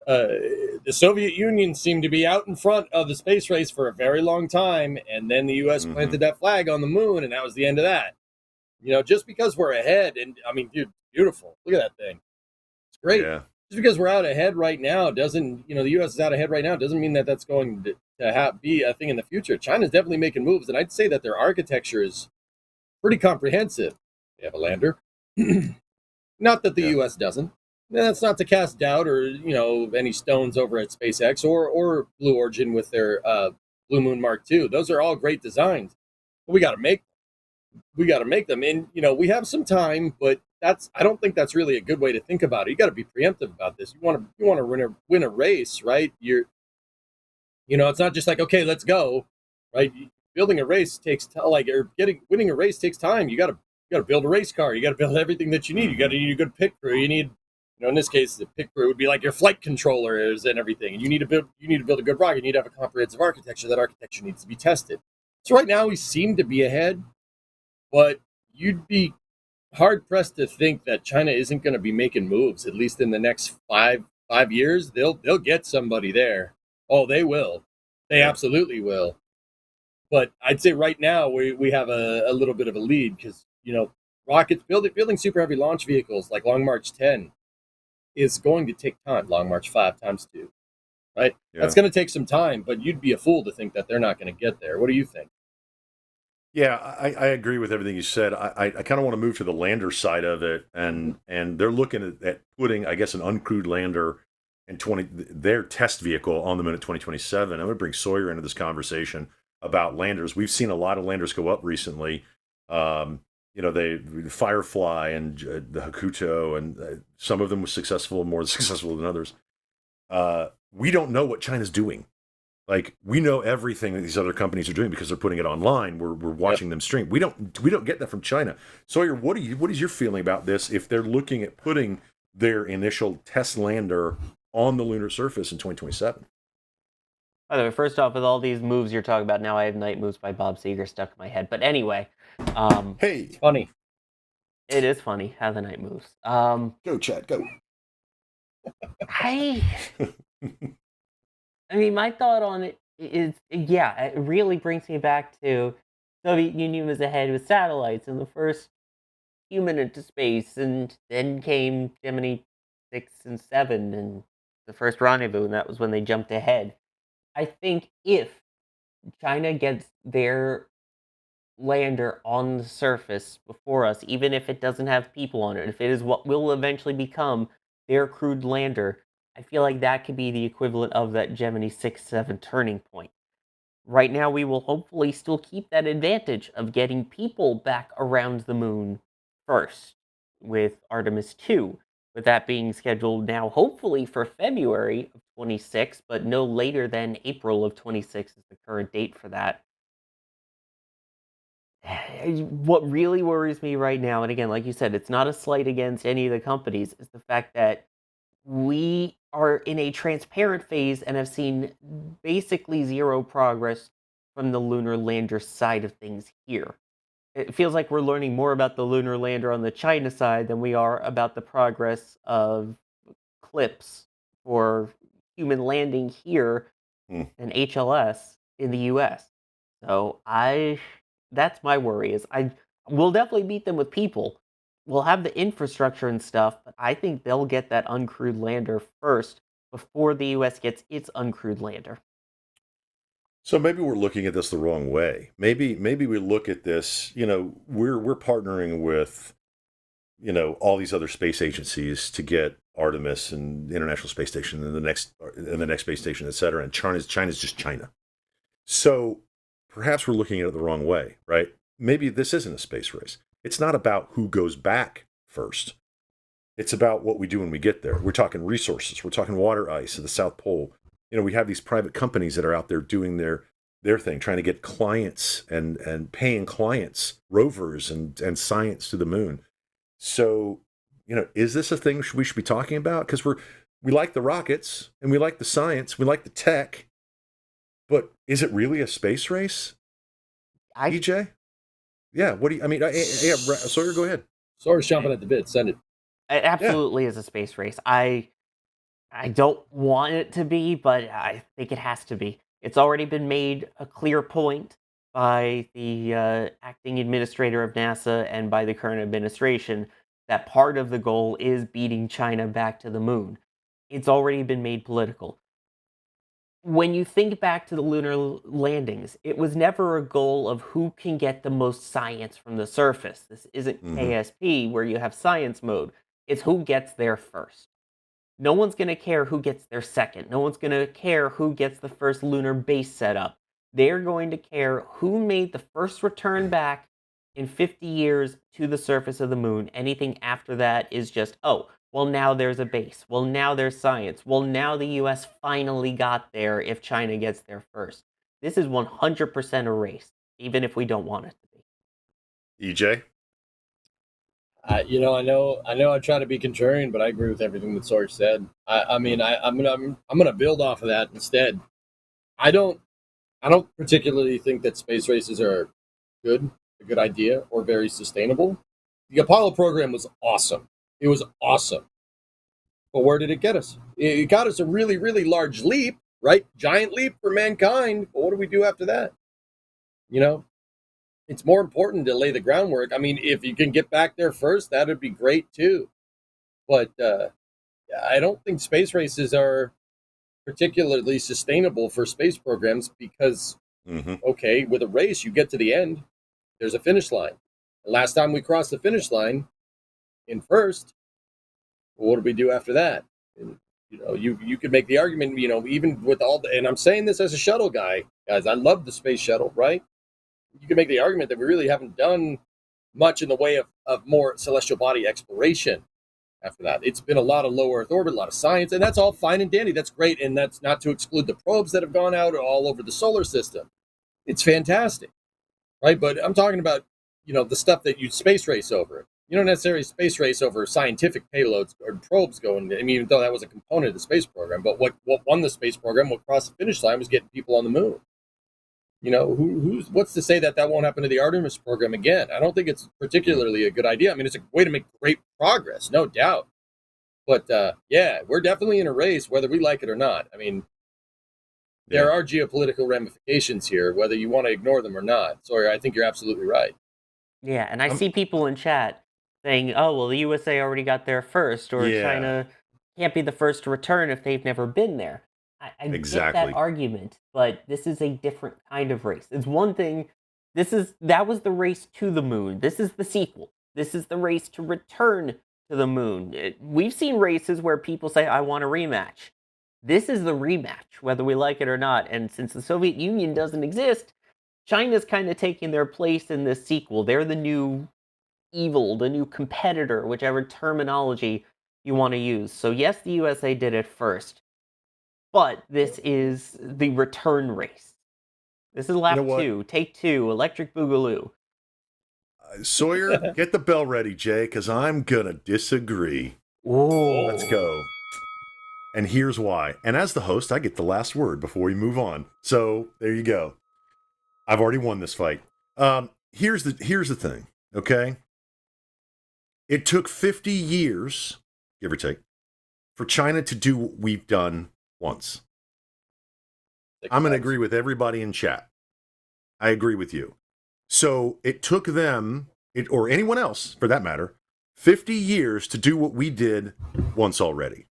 The Soviet Union seemed to be out in front of the space race for a very long time, and then the U.S. planted that flag on the moon, and that was the end of that. Just because we're ahead, and I mean, dude, beautiful. Look at that thing. It's great. Yeah. Just because we're out ahead right now doesn't, the U.S. is out ahead right now doesn't mean that that's going to be a thing in the future. China's definitely making moves, and I'd say that their architecture is pretty comprehensive. They have a lander. Not that the U.S. doesn't. That's not to cast doubt or, any stones over at SpaceX or Blue Origin with their Blue Moon Mark II. Those are all great designs. But we got to make them. And, we have some time, but I don't think that's really a good way to think about it. You got to be preemptive about this. You want to win a race, right? It's not just like, okay, let's go, right? Building a race takes winning a race takes time. You got to build a race car. You got to build everything that you need. You need a good pit crew. You need, in this case, the pit crew would be like your flight controllers and everything. And you need to build a good rocket. You need to have a comprehensive architecture. That architecture needs to be tested. So right now we seem to be ahead, but you'd be hard pressed to think that China isn't going to be making moves, at least in the next five years. They'll get somebody there. Oh, they will. They absolutely will. But I'd say right now we have a little bit of a lead because, rockets, building super heavy launch vehicles like Long March 10 is going to take time. Long March 5 times 2, right? Yeah. That's going to take some time, but you'd be a fool to think that they're not going to get there. What do you think? Yeah, I agree with everything you said. I kind of want to move to the lander side of it, and they're looking at putting, I guess, an uncrewed lander and their test vehicle on the moon at 2027. I'm going to bring Sawyer into this conversation about landers. We've seen a lot of landers go up recently. They Firefly and the Hakuto, and some of them were successful, more successful than others. We don't know what China's doing. Like, we know everything that these other companies are doing because they're putting it online. We're watching them stream. We don't get that from China. Sawyer, what is your feeling about this if they're looking at putting their initial test lander on the lunar surface in 2027? By the way, first off, with all these moves you're talking about now, I have Night Moves by Bob Seger stuck in my head. But anyway, Hey, It's funny. it is funny how the night moves. go Chad, go. I mean, my thought on it is, yeah, it really brings me back to Soviet Union was ahead with satellites and the first human into space, and then came Gemini 6 and 7 and the first rendezvous, and that was when they jumped ahead. I think if China gets their lander on the surface before us, even if it doesn't have people on it, if it is what will eventually become their crewed lander, I feel like that could be the equivalent of that Gemini 6 7 turning point. Right now, we will hopefully still keep that advantage of getting people back around the moon first with Artemis 2, with that being scheduled now hopefully for February of 26, but no later than April of 26 is the current date for that. What really worries me right now, and again, like you said, it's not a slight against any of the companies, is the fact that we are in a transparent phase and have seen basically zero progress from the lunar lander side of things here. It feels like we're learning more about the lunar lander on the China side than we are about the progress of clips for human landing here and HLS in the US. So that's my worry is I will definitely beat them with people. We'll have the infrastructure and stuff, but I think they'll get that uncrewed lander first before the US gets its uncrewed lander. So maybe we're looking at this the wrong way. Maybe we look at this, we're partnering with, all these other space agencies to get Artemis and the International Space Station and the next space station, et cetera. And China's just China. So perhaps we're looking at it the wrong way, right? Maybe this isn't a space race. It's not about who goes back first. It's about what we do when we get there. We're talking resources. We're talking water ice at the South Pole. We have these private companies that are out there doing their thing, trying to get clients and paying clients, rovers and science to the moon. So, is this a thing we should be talking about? Because we like the rockets and we like the science, we like the tech, but is it really a space race? EJ? Yeah. What do you? I mean, yeah. Sawyer, go ahead. Sawyer's jumping at the bit. Send it. It absolutely is a space race. I don't want it to be, but I think it has to be. It's already been made a clear point by the acting administrator of NASA and by the current administration that part of the goal is beating China back to the moon. It's already been made political. When you think back to the lunar landings, it was never a goal of who can get the most science from the surface. This isn't KSP where you have science mode. It's who gets there first. No one's going to care who gets there second. No one's going to care who gets the first lunar base set up. They're going to care who made the first return back in 50 years to the surface of the moon. Anything after that is just, oh, well, now there's a base. Well, now there's science. Well, now the US finally got there if China gets there first. This is 100% a race, even if we don't want it to be. EJ? I know. I try to be contrarian, but I agree with everything that Sawyer said. I'm gonna build off of that instead. I don't particularly think that space races are a good idea, or very sustainable. The Apollo program was awesome. It was awesome. But where did it get us? It got us a really, really large leap, right? Giant leap for mankind. But what do we do after that? It's more important to lay the groundwork. I mean, if you can get back there first, that would be great too. But I don't think space races are particularly sustainable for space programs because, okay, with a race, you get to the end, there's a finish line. The last time we crossed the finish line in first, what do we do after that? And, you could make the argument, even with all the, and I'm saying this as a shuttle guy, guys, I love the space shuttle, right? You can make the argument that we really haven't done much in the way of more celestial body exploration after that. It's been a lot of low Earth orbit, a lot of science, and that's all fine and dandy. That's great, and that's not to exclude the probes that have gone out all over the solar system. It's fantastic, right? But I'm talking about, the stuff that you space race over. You don't necessarily space race over scientific payloads or probes going. I mean, even though that was a component of the space program, but what won the space program, what crossed the finish line, was getting people on the moon. You know, what's to say that won't happen to the Artemis program again? I don't think it's particularly a good idea. I mean, it's a way to make great progress, no doubt. But yeah, we're definitely in a race, whether we like it or not. I mean, there are geopolitical ramifications here, whether you want to ignore them or not. Sawyer, I think you're absolutely right. Yeah, and I see people in chat saying, "Oh, well, the USA already got there first, or China can't be the first to return if they've never been there." I get that argument, but this is a different kind of race. It's one thing. That was the race to the moon. This is the sequel. This is the race to return to the moon. We've seen races where people say, "I want a rematch." This is the rematch, whether we like it or not. And since the Soviet Union doesn't exist, China's kind of taking their place in this sequel. They're the new evil, the new competitor, whichever terminology you want to use. So yes, the USA did it first, but this is the return race. This is lap 2, take 2, Electric Boogaloo. Sawyer, get the bell ready, Jay, because I'm going to disagree. Ooh. Let's go. And here's why. And as the host, I get the last word before we move on. So there you go. I've already won this fight. Here's the thing, okay? It took 50 years, give or take, for China to do what we've done once. I'm going to agree with everybody in chat. I agree with you. So it took them, or anyone else for that matter, 50 years to do what we did once already.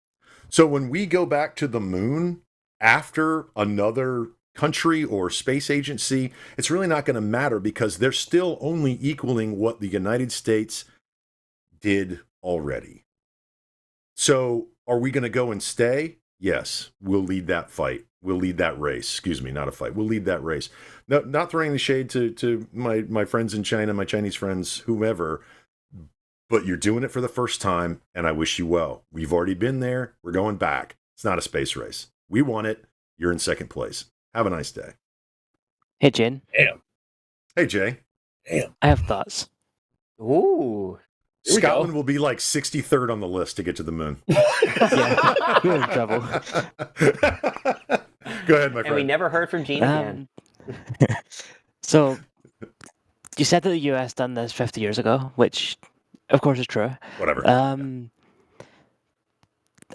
So when we go back to the moon after another country or space agency, it's really not going to matter because they're still only equaling what the United States did already. So are we going to go and stay? Yes, we'll lead that fight. We'll lead that race. Excuse me, not a fight. We'll lead that race. No, not throwing the shade to my friends in China, my Chinese friends, whomever, but you're doing it for the first time, and I wish you well. We've already been there. We're going back. It's not a space race. We won it. You're in second place. Have a nice day. Hey, Jen. Damn. Hey, Jay. Damn. I have thoughts. Ooh. Scotland will be like 63rd on the list to get to the moon. Yeah, we're in trouble. Go ahead, my friend. And we never heard from Gene again. So, you said that the US done this 50 years ago, which, of course, is true. Whatever.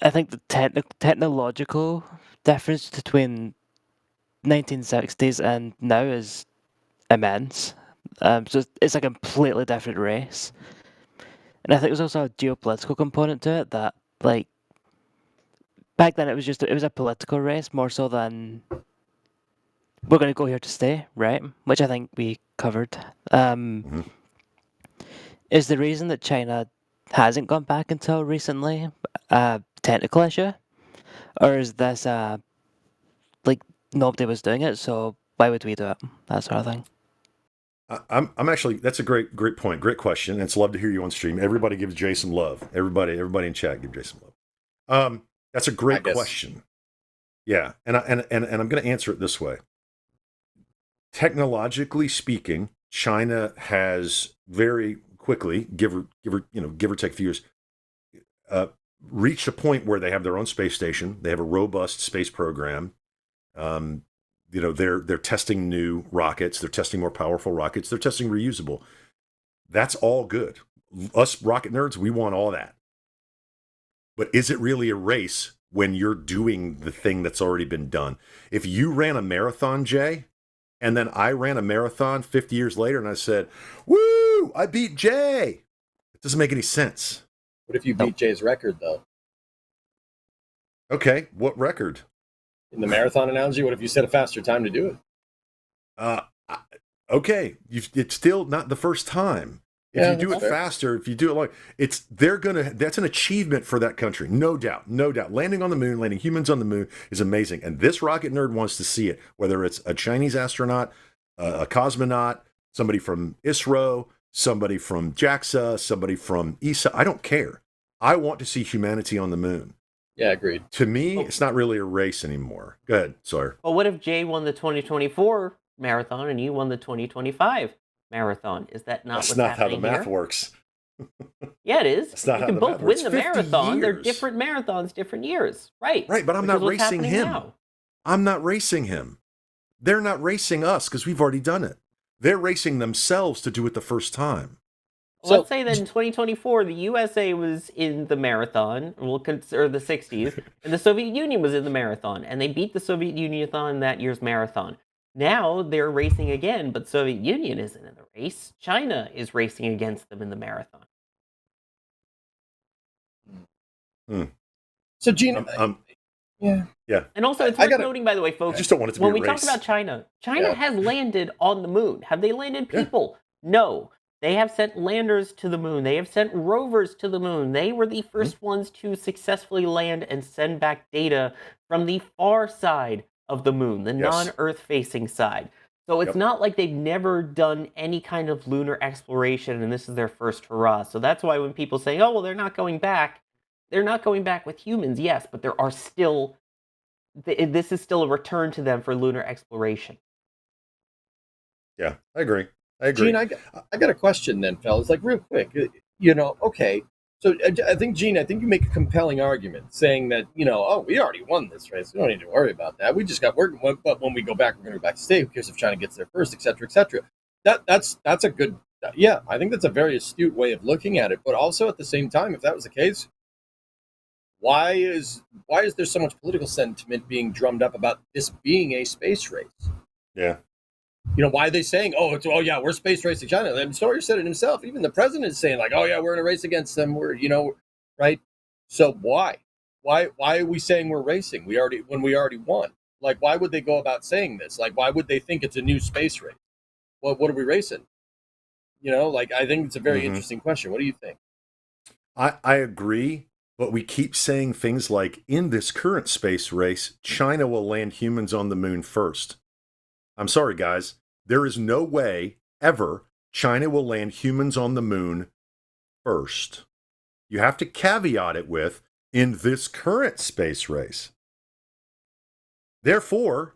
I think the technological difference between 1960s and now is immense. So it's a completely different race. And I think there's also a geopolitical component to it that, like, back then it was a political race more so than we're going to go here to stay, right? Which I think we covered. Is the reason that China hasn't gone back until recently a technical issue? Or is this, like, nobody was doing it, so why would we do it? That sort of thing. I'm actually, that's a great point. Great question. And it's love to hear you on stream. Everybody gives Jay some love. Everybody in chat give Jay some love. That's a great question. Yeah. And I'm going to answer it this way. Technologically speaking, China has very quickly, give or take a few years, reached a point where they have their own space station. They have a robust space program. They're testing new rockets. They're testing more powerful rockets. They're testing reusable. That's all good. Us rocket nerds, we want all that. But is it really a race when you're doing the thing that's already been done? If you ran a marathon, Jay, and then I ran a marathon 50 years later and I said, woo, I beat Jay. It doesn't make any sense. What if you beat Jay's record, though? Okay, what record? In the marathon analogy, what if you set a faster time to do it? Okay, it's still not the first time. If you do it faster, if you do it like that's an achievement for that country, no doubt. Landing on the moon, landing humans on the moon is amazing, and this rocket nerd wants to see it. Whether it's a Chinese astronaut, a cosmonaut, somebody from ISRO, somebody from JAXA, somebody from ESA, I don't care. I want to see humanity on the moon. Yeah, agreed. To me, it's not really a race anymore. Go ahead, Sawyer. Well, what if Jay won the 2024 marathon and you won the 2025 marathon? Is that not That's what's not how happening the math here? works. Yeah, it is. That's not You how can the both math win works. the 50 marathon. They're years. different marathons, different years. Right. Right, but I'm Which not is what's racing happening him. now. I'm not racing him. They're not racing us because we've already done it. They're racing themselves to do it the first time. So- Let's say that in 2024, the USA was in the marathon, or the 60s, and the Soviet Union was in the marathon, and they beat the Soviet Union in that year's marathon. Now they're racing again, but Soviet Union isn't in the race. China is racing against them in the marathon. So, Gene, yeah. And also, it's I worth gotta- noting, by the way, I folks, just don't want it to when be we a talk race. about China, China Yeah. has landed on the moon. Have they landed Yeah. people? No. They have sent landers to the moon. They have sent rovers to the moon. They were the first ones to successfully land and send back data from the far side of the moon, the Yes. non-Earth facing side. So it's Yep. not like they've never done any kind of lunar exploration and this is their first hurrah. So that's why when people say, oh, well, they're not going back with humans, yes, but there are still this is still a return to them for lunar exploration. Yeah, I agree. Gene, I got a question then, fellas. Like real quick, okay. So I think, Gene, I think you make a compelling argument saying that oh, we already won this race. We don't need to worry about that. We just got work. But when we go back, we're going to go back to stay. Who cares if China gets there first, et cetera, et cetera. That's a good. Yeah, I think that's a very astute way of looking at it. But also at the same time, if that was the case, why is there so much political sentiment being drummed up about this being a space race? Yeah. Why are they saying, oh yeah, we're space racing China? And Sawyer said it himself. Even the president is saying, like, oh yeah, we're in a race against them. We're, right? So why are we saying we're racing? When we already won. Like, why would they go about saying this? Like, why would they think it's a new space race? What are we racing? I think it's a very interesting question. What do you think? I agree, but we keep saying things like, in this current space race, China will land humans on the moon first. I'm sorry, guys. There is no way ever China will land humans on the moon first. You have to caveat it with, in this current space race. Therefore,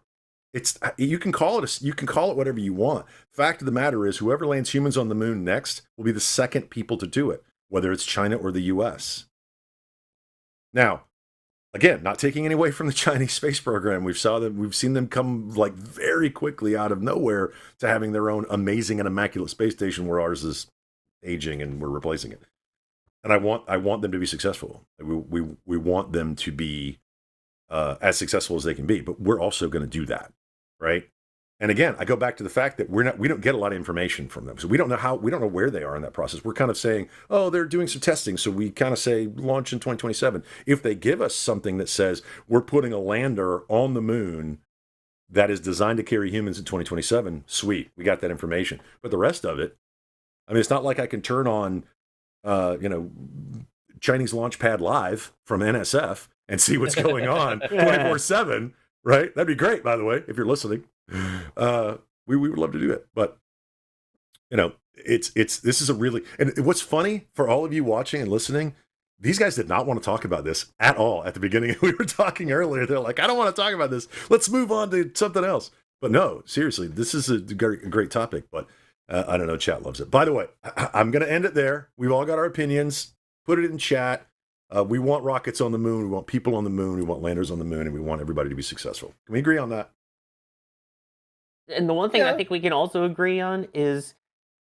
you can call it whatever you want. Fact of the matter is, whoever lands humans on the moon next will be the second people to do it, whether it's China or the US. Now, again, not taking any away from the Chinese space program. We've seen them come like very quickly out of nowhere to having their own amazing and immaculate space station, where ours is aging and we're replacing it. And I want them to be successful. We want them to be as successful as they can be, but we're also going to do that, right? And again, I go back to the fact that we don't get a lot of information from them, so we don't know where they are in that process. We're kind of saying, oh, they're doing some testing, so we kind of say launch in 2027. If they give us something that says we're putting a lander on the moon that is designed to carry humans in 2027, sweet, we got that information. But the rest of it, I mean, it's not like I can turn on, Chinese Launchpad Live from NSF and see what's going on 24/7, right? That'd be great, by the way, if you're listening. We would love to do it, but this is a really, and what's funny for all of you watching and listening, these guys did not want to talk about this at all at the beginning. We were talking earlier. They're like, I don't want to talk about this. Let's move on to something else. But no, seriously, this is a great topic, but I don't know. Chat loves it. By the way, I'm going to end it there. We've all got our opinions. Put it in chat. We want rockets on the moon. We want people on the moon. We want landers on the moon, and we want everybody to be successful. Can we agree on that? And the one thing I think we can also agree on is,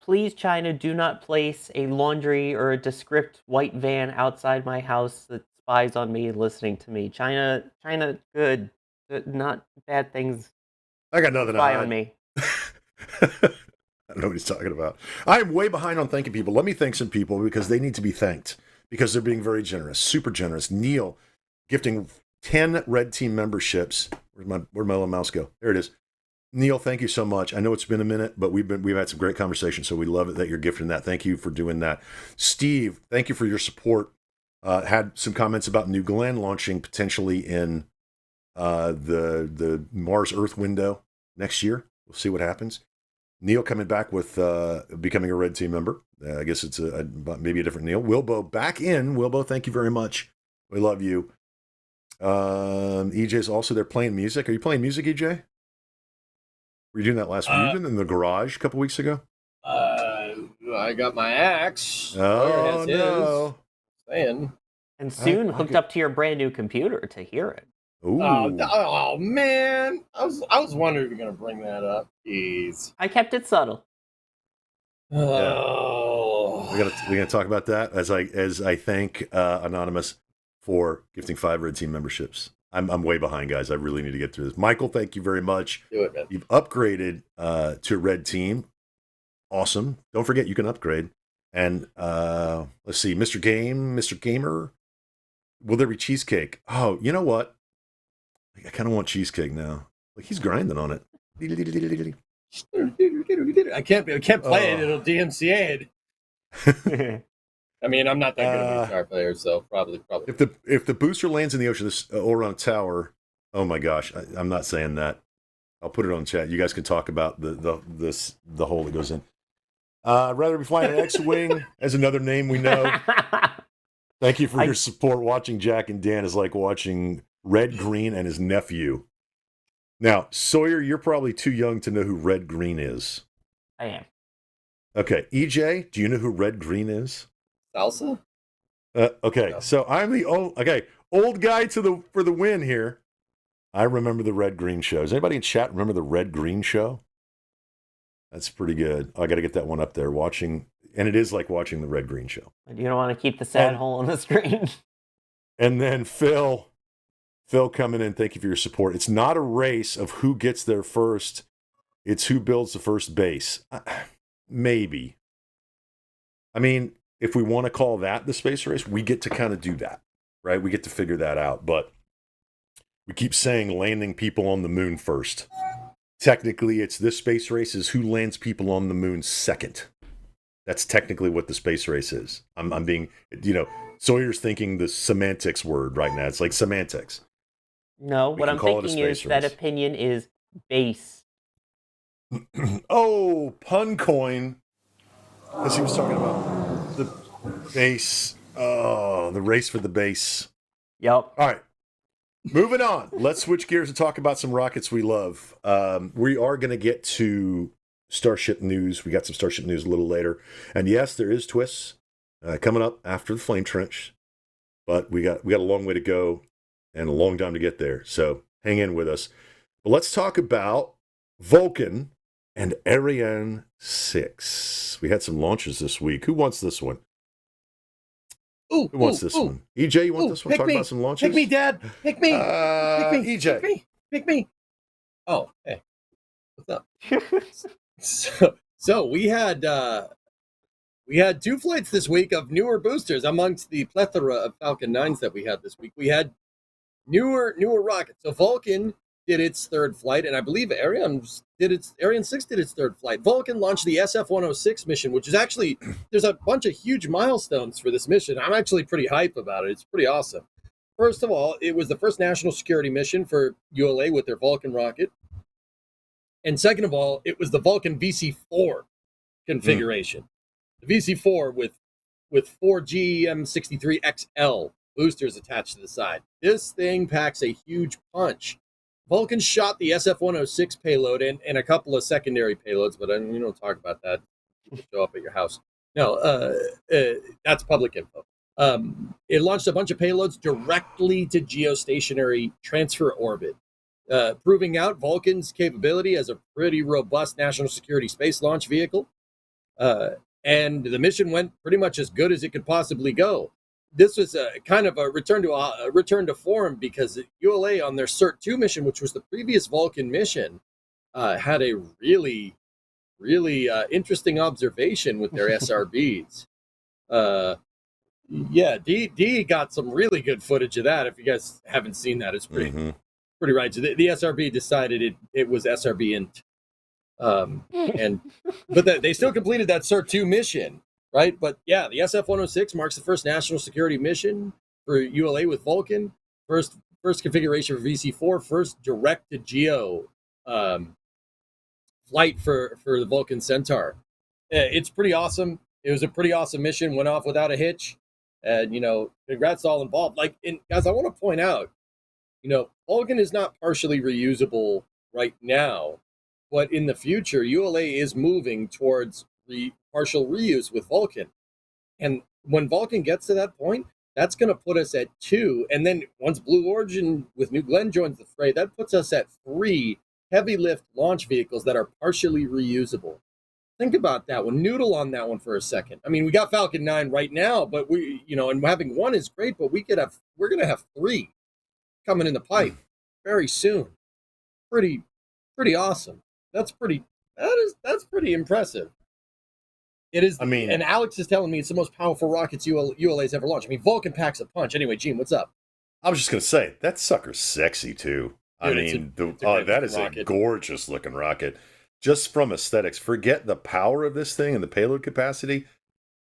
please, China, do not place a laundry or a Descript white van outside my house that spies on me and listening to me. China, good, not bad things. I got nothing to spy hide on me. I don't know what he's talking about. I'm way behind on thanking people. Let me thank some people because they need to be thanked because they're being very generous, super generous. Neil gifting 10 Red Team memberships. Where'd my little mouse go? There it is. Neil, thank you so much. I know it's been a minute, but we've had some great conversation, so we love it that you're gifting that. Thank you for doing that. Steve, thank you for your support. Had some comments about New Glenn launching potentially in the Mars Earth window next year. We'll see what happens. Neil coming back with becoming a Red Team member. I guess it's maybe a different Neil. Wilbo back in. Wilbo, thank you very much. We love you. EJ's also there playing music. Are you playing music, EJ? Were you doing that last week? You been in the garage a couple weeks ago? I got my axe. Oh, no. Saying. And soon hooked up to your brand new computer to hear it. Ooh. Oh, man. I was wondering if you're going to bring that up. Jeez. I kept it subtle. Oh. We're gonna talk about that as I thank Anonymous for gifting 5 Red Team memberships. I'm way behind, guys. I really need to get through this. Michael, thank you very much. Do it, man. You've upgraded to Red Team. Awesome. Don't forget you can upgrade. And let's see, Mr. Gamer. Will there be cheesecake? Oh, you know what? I kind of want cheesecake now. Like he's grinding on it. I can't play it. It'll DMCA it. I mean, I'm not that good of a guitar player, so probably. If the booster lands in the ocean or on a tower, oh my gosh, I'm not saying that. I'll put it on chat. You guys can talk about the hole that goes in. I'd rather be flying an X-wing as another name we know. Thank you for your support. Watching Jack and Dan is like watching Red Green and his nephew. Now, Sawyer, you're probably too young to know who Red Green is. I am. Okay, EJ, do you know who Red Green is? Salsa? Okay, No. so I'm the old guy for the win here. I remember the Red Green show. Does anybody in chat remember the Red Green show? That's pretty good. I got to get that one up there. Watching, and it is like watching the Red Green show. You don't want to keep the sad hole on the screen. And then Phil coming in. Thank you for your support. It's not a race of who gets there first. It's who builds the first base. Maybe. I mean, if we want to call that the space race, we get to kind of do that, right? We get to figure that out. But we keep saying landing people on the moon first. Technically, it's this space race is who lands people on the moon second. That's technically what the space race is. I'm being, Sawyer's thinking the semantics word right now. It's like semantics. No, what I'm thinking is that opinion is base. Oh, pun coin. As he was talking about the base. Oh, the race for the base. Yep. All right. Moving on. Let's switch gears and talk about some rockets we love. We are going to get to Starship news. We got some Starship news a little later. And yes, there is twists coming up after the Flame Trench. But we got a long way to go and a long time to get there. So hang in with us. But let's talk about Vulcan and Ariane 6. We had some launches this week. Who wants this one? Who wants this one? EJ, you want this one? Talk about some launches? Pick me, Dad. Pick me. Pick me. EJ. Pick me. Oh, hey. What's up? So we had 2 flights this week of newer boosters amongst the plethora of Falcon 9s that we had this week. We had newer rockets. So Vulcan did its 3rd flight, and I believe Ariane 6 did its 3rd flight. Vulcan launched the SF-106 mission, which is actually, there's a bunch of huge milestones for this mission. I'm actually pretty hype about it. It's pretty awesome. First of all, it was the first national security mission for ULA with their Vulcan rocket. And second of all, it was the Vulcan VC-4 configuration. The VC-4 with 4 GEM-63XL boosters attached to the side. This thing packs a huge punch. Vulcan shot the SF-106 payload and a couple of secondary payloads, but we don't talk about that. People show up at your house. No, that's public info. It launched a bunch of payloads directly to geostationary transfer orbit, proving out Vulcan's capability as a pretty robust national security space launch vehicle. And the mission went pretty much as good as it could possibly go. This was a kind of a return to form because ULA on their Cert 2 mission, which was the previous Vulcan mission, had a really interesting observation with their SRBs. D got some really good footage of that. If you guys haven't seen that, it's pretty right. So the SRB decided it was SRB int, but they still completed that Cert 2 mission. Right, but yeah, the SF-106 marks the first national security mission for ULA with Vulcan. First configuration for VC-4, first direct to geo flight for the Vulcan Centaur. It's pretty awesome. It was a pretty awesome mission. Went off without a hitch, and congrats to all involved. Guys, I want to point out, Vulcan is not partially reusable right now, but in the future, ULA is moving towards partial reuse with Vulcan. And when Vulcan gets to that point, that's going to put us at 2. And then once Blue Origin with New Glenn joins the fray, that puts us at 3 heavy lift launch vehicles that are partially reusable. Think about that one. Noodle on that one for a second. I mean, we got Falcon 9 right now, but and having one is great, but we're going to have 3 coming in the pipe very soon. Pretty awesome. That's pretty impressive. It is. I mean, and Alex is telling me it's the most powerful rockets ULA's ever launched. I mean, Vulcan packs a punch. Anyway, Gene, what's up? I was just going to say, that sucker's sexy too. Dude, that is a gorgeous looking rocket. Just from aesthetics, forget the power of this thing and the payload capacity.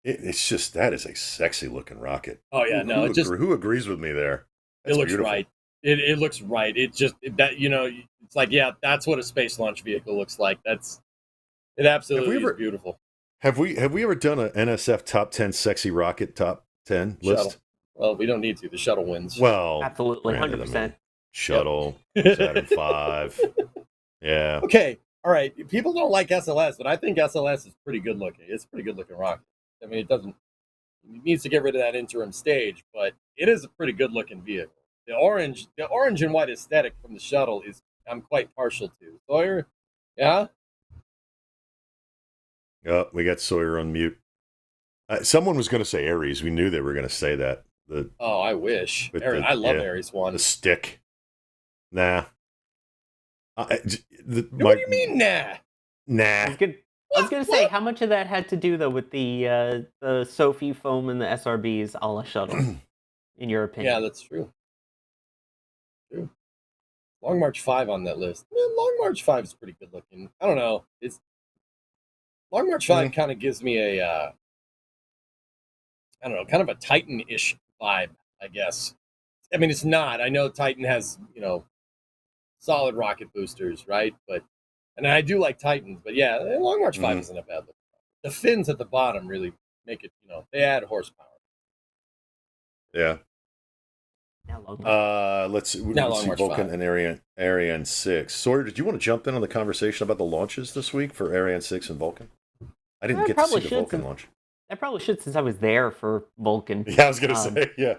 It's just, that is a sexy looking rocket. Oh yeah, who agrees with me there? That's it looks beautiful. Right. It looks right. It just it's like, yeah, that's what a space launch vehicle looks like. It absolutely is beautiful. Have we ever done an NSF top 10 sexy rocket top 10 list? Shuttle. Well, we don't need to. The shuttle wins. Well, absolutely, 100%. Shuttle, Saturn V. Yeah. Okay. All right. People don't like SLS, but I think SLS is pretty good looking. It's a pretty good looking rocket. I mean, it needs to get rid of that interim stage, but it is a pretty good looking vehicle. The orange and white aesthetic from the shuttle I'm quite partial to. Sawyer, yeah. Oh, we got Sawyer on mute. Someone was going to say Ares. We knew they were going to say that. I wish. I love Ares 1. The stick. Nah. What do you mean, nah? Nah. I was gonna say, how much of that had to do though with the Sophie foam and the SRBs a la shuttle, in your opinion? Yeah, that's true. Long March 5 on that list. Man, Long March 5 is pretty good looking. I don't know. Long March 5 kind of gives me a I don't know, kind of a Titan-ish vibe, I guess. I mean, it's not. I know Titan has, solid rocket boosters, right? And I do like Titans, but yeah, Long March 5 isn't a bad look. The fins at the bottom really make it, they add horsepower. Yeah. Let's see Vulcan 5. And Ariane 6. Sawyer, did you want to jump in on the conversation about the launches this week for Ariane 6 and Vulcan? I didn't get to see the Vulcan launch. I probably should, since I was there for Vulcan. Yeah, I was going to say, yeah.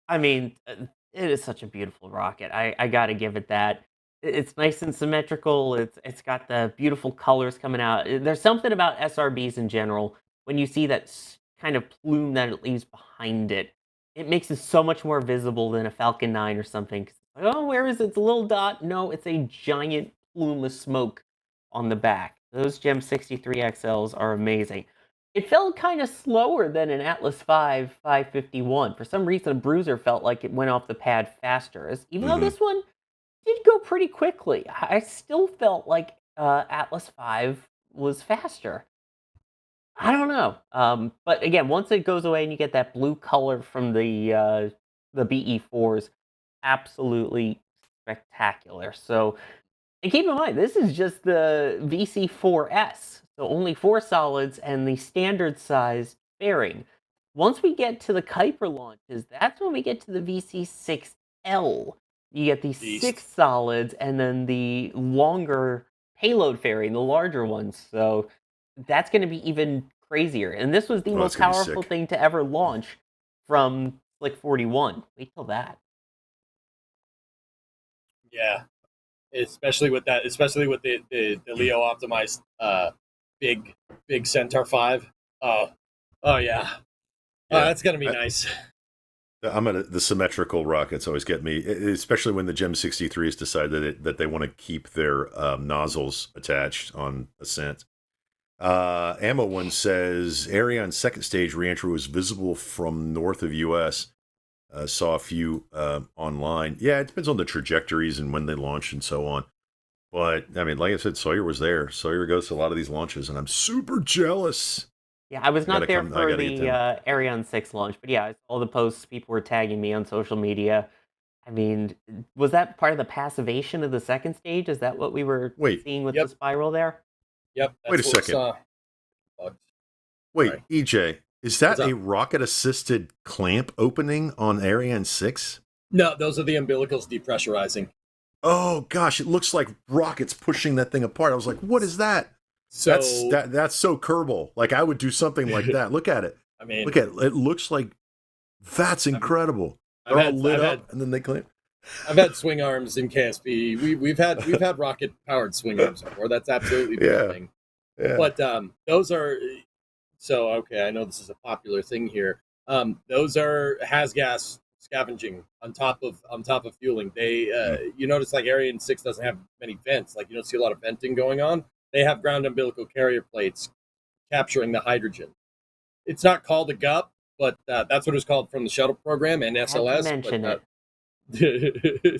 I mean, it is such a beautiful rocket. I got to give it that. It's nice and symmetrical. It's got the beautiful colors coming out. There's something about SRBs in general. When you see that kind of plume that it leaves behind it, it makes it so much more visible than a Falcon 9 or something. Oh, where is it? It's a little dot. No, it's a giant plume of smoke on the back. Those GEM 63XLs are amazing. It felt kind of slower than an Atlas V 551. For some reason, a Bruiser felt like it went off the pad faster. Even though this one did go pretty quickly, I still felt like Atlas V was faster. I don't know. But again, once it goes away and you get that blue color from the BE4s, absolutely spectacular. So, and keep in mind, this is just the VC4S. So only 4 solids and the standard size fairing. Once we get to the Kuiper launches, that's when we get to the VC6L. You get the 6 solids and then the longer payload fairing, the larger ones. So that's going to be even crazier. And this was the most powerful thing to ever launch from Slick 41. Wait till that. Yeah. Especially with the Leo optimized big Centaur 5. Oh yeah. That's gonna be nice. The symmetrical rockets always get me, especially when the GEM 63s decide that they want to keep their nozzles attached on ascent. Ammo One says Ariane's second stage reentry was visible from north of U.S. Saw a few online. Yeah, it depends on the trajectories and when they launch and so on. But, I mean, like I said, Sawyer was there. Sawyer goes to a lot of these launches, and I'm super jealous. Yeah, I was not there for the Ariane 6 launch, but yeah, I saw the posts. People were tagging me on social media. I mean, was that part of the passivation of the second stage? Is that what we were seeing with the spiral there? Yep. Wait a second. Wait, EJ, is that a rocket-assisted clamp opening on Ariane 6? No, those are the umbilicals depressurizing. Oh, gosh, it looks like rockets pushing that thing apart. I was like, what is that? So that's so Kerbal. Like I would do something like that. Look at it. I mean, Look at it. It looks like that's incredible. They're all lit up, and then they claim. I've had swing arms in KSP. We've had rocket powered swing arms before. That's absolutely the thing. Yeah. But those are so okay. I know this is a popular thing here. Those are has gas scavenging on top of fueling. They you notice like Ariane 6 doesn't have many vents. Like you don't see a lot of venting going on. They have ground umbilical carrier plates capturing the hydrogen. It's not called a GUP, but that's what it's called from the shuttle program, NSLS. Mention it.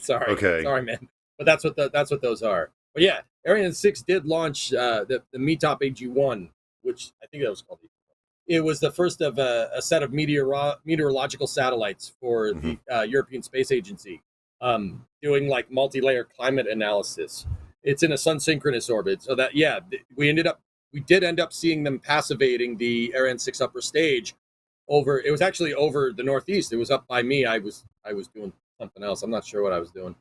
Sorry, man. But that's what those are. But yeah, Ariane 6 did launch the METOP AG1, which I think that was called. It was the first of a set of meteorological satellites for the European Space Agency, doing like multi-layer climate analysis. It's in a sun-synchronous orbit, so that we did end up seeing them passivating the Ariane 6 upper stage over. It was actually over the northeast. It was up by me. I was doing something else. I'm not sure what I was doing,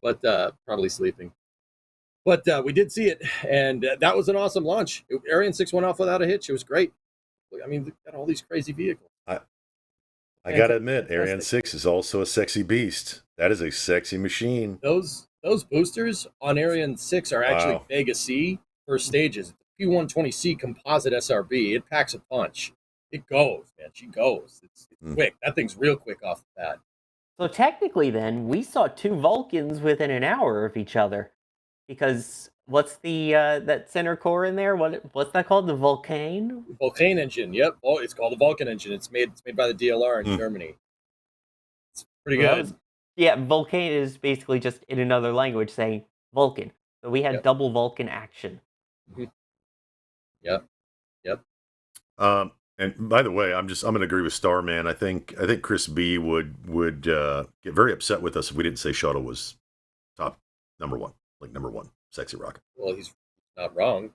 but probably sleeping. But we did see it, and that was an awesome launch. Ariane 6 went off without a hitch. It was great. I mean, they've got all these crazy vehicles. I got to admit, Ariane 6 is also a sexy beast. That is a sexy machine. Those boosters on Ariane 6 are actually Vega C for stages. P120C composite SRB. It packs a punch. It goes, man. She goes. It's quick. That thing's real quick off the bat. So technically, then we saw two Vulcans within an hour of each other, because what's the that center core in there? What's that called? The Vulcane? Vulcane engine. Yep. Oh, it's called the Vulcan engine. It's made by the DLR in Germany. It's pretty good. Vulcane is basically just in another language saying Vulcan. So we had double Vulcan action. Yep. And by the way, I'm going to agree with Starman. I think Chris B would get very upset with us if we didn't say shuttle was number one sexy rocket. Well, he's not wrong.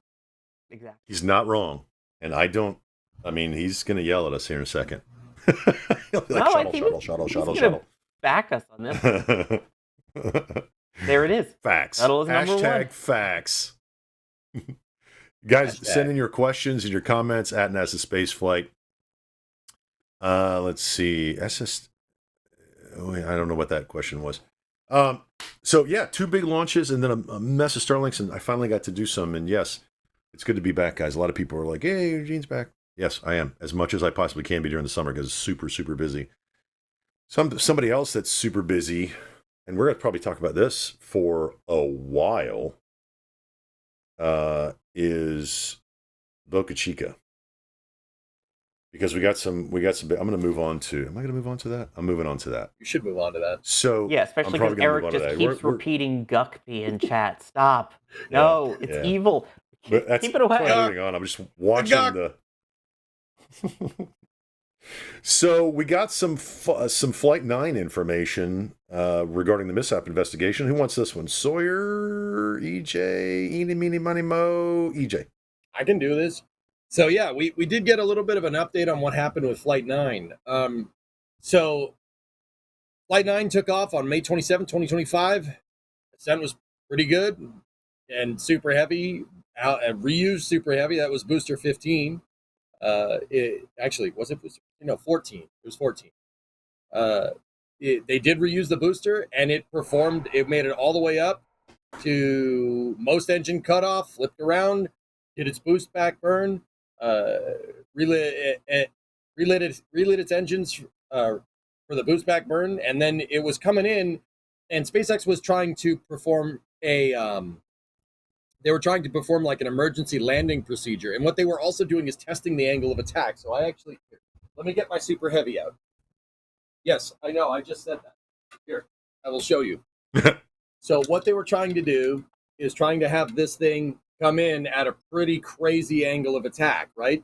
Exactly. He's not wrong, and he's going to yell at us here in a second. Shuttle. Back us on this. There it is. Facts. Shuttle is number one. Facts. Guys, send in your questions and your comments at NASA Spaceflight. Let's see. I don't know what that question was. So yeah, 2 big launches and then a mess of Starlinks, and I finally got to do some. And yes, it's good to be back, guys. A lot of people are like, "Hey, Eugene's back." Yes, I am, as much as I possibly can be during the summer because it's super, super busy. Somebody else that's super busy, and we're going to probably talk about this for a while, is Boca Chica. Because we got some. I'm going to move on to. Am I going to move on to that? I'm moving on to that. You should move on to that. So yeah, especially because Eric just keeps repeating Guckby in chat. Stop. No, it's evil. Keep it away. Moving on. I'm just watching the. So we got some Flight 9 information regarding the mishap investigation. Who wants this one? Sawyer, EJ, Eeny, Meeny, Money, Mo, EJ. I can do this. So yeah, we did get a little bit of an update on what happened with Flight 9. So Flight 9 took off on May 27, 2025. Ascent was pretty good and super heavy. Reused super heavy. That was booster 15. It actually was it booster? No, 14. It was 14. They did reuse the booster, and it performed. It made it all the way up to most engine cutoff, flipped around, did its boost back burn, relit its engines for the boost back burn, and then it was coming in, and SpaceX was trying to perform they were trying to perform like an emergency landing procedure, and what they were also doing is testing the angle of attack. So let me get my super heavy out. Yes, I know, I just said that. Here, I will show you. So what they were trying to do is trying to have this thing come in at a pretty crazy angle of attack, right?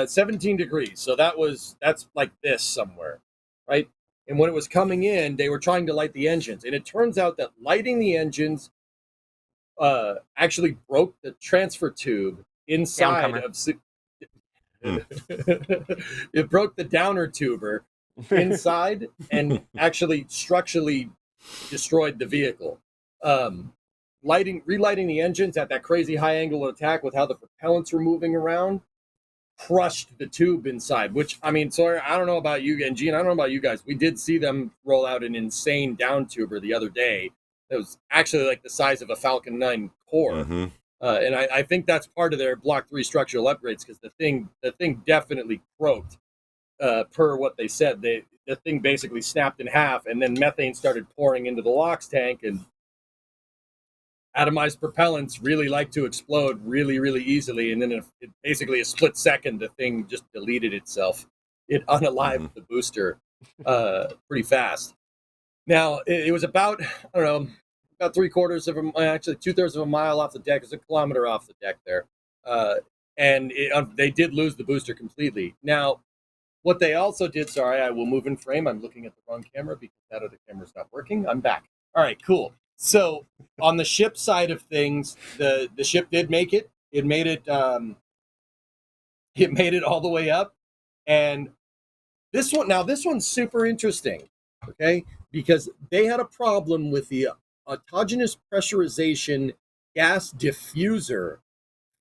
17 degrees. So that's like this somewhere, right? And when it was coming in, they were trying to light the engines. And it turns out that lighting the engines actually broke the transfer tube inside of... It broke the downer tuber inside and actually structurally destroyed the vehicle. relighting the engines at that crazy high angle of attack with how the propellants were moving around crushed the tube inside. Which, I mean, Sawyer, I don't know about you and Gene, I don't know about you guys. We did see them roll out an insane down tuber the other day. That was actually like the size of a Falcon 9 core. Mm-hmm. And I think that's part of their Block 3 structural upgrades, because the thing definitely croaked, per what they said. The thing basically snapped in half, and then methane started pouring into the LOX tank, and atomized propellants really like to explode really, really easily. And then it basically a split second, the thing just deleted itself. It unalived the booster pretty fast. Now, it was about, I don't know, about 3/4 of a, actually 2/3 of a mile off the deck. It's a kilometer off the deck there. And they did lose the booster completely. Now, what they also did, sorry, I will move in frame. I'm looking at the wrong camera because that other camera's not working. I'm back. All right, cool. So on the ship side of things, the ship did make it. It made it all the way up. And this one's super interesting, okay? Because they had a problem with the autogenous pressurization gas diffuser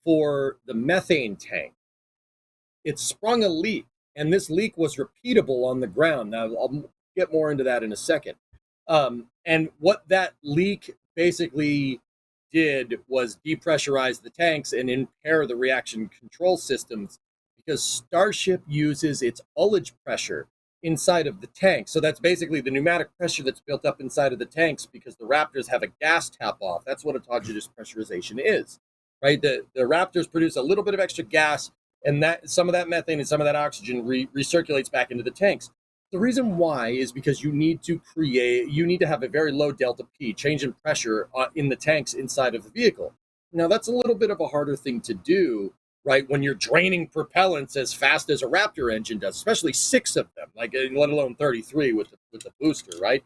for the methane tank. It sprung a leak, and this leak was repeatable on the ground. Now, I'll get more into that in a second. And what that leak basically did was depressurize the tanks and impair the reaction control systems, because Starship uses its ullage pressure inside of the tank. So that's basically the pneumatic pressure that's built up inside of the tanks, because the Raptors have a gas tap off. That's what autogenous pressurization is, right? The Raptors produce a little bit of extra gas, and that some of that methane and some of that oxygen recirculates back into the tanks. The reason why is because you need to have a very low delta P, change in pressure in the tanks inside of the vehicle. Now, that's a little bit of a harder thing to do, right, when you're draining propellants as fast as a Raptor engine does, especially 6 of them, like let alone 33 with the booster, right?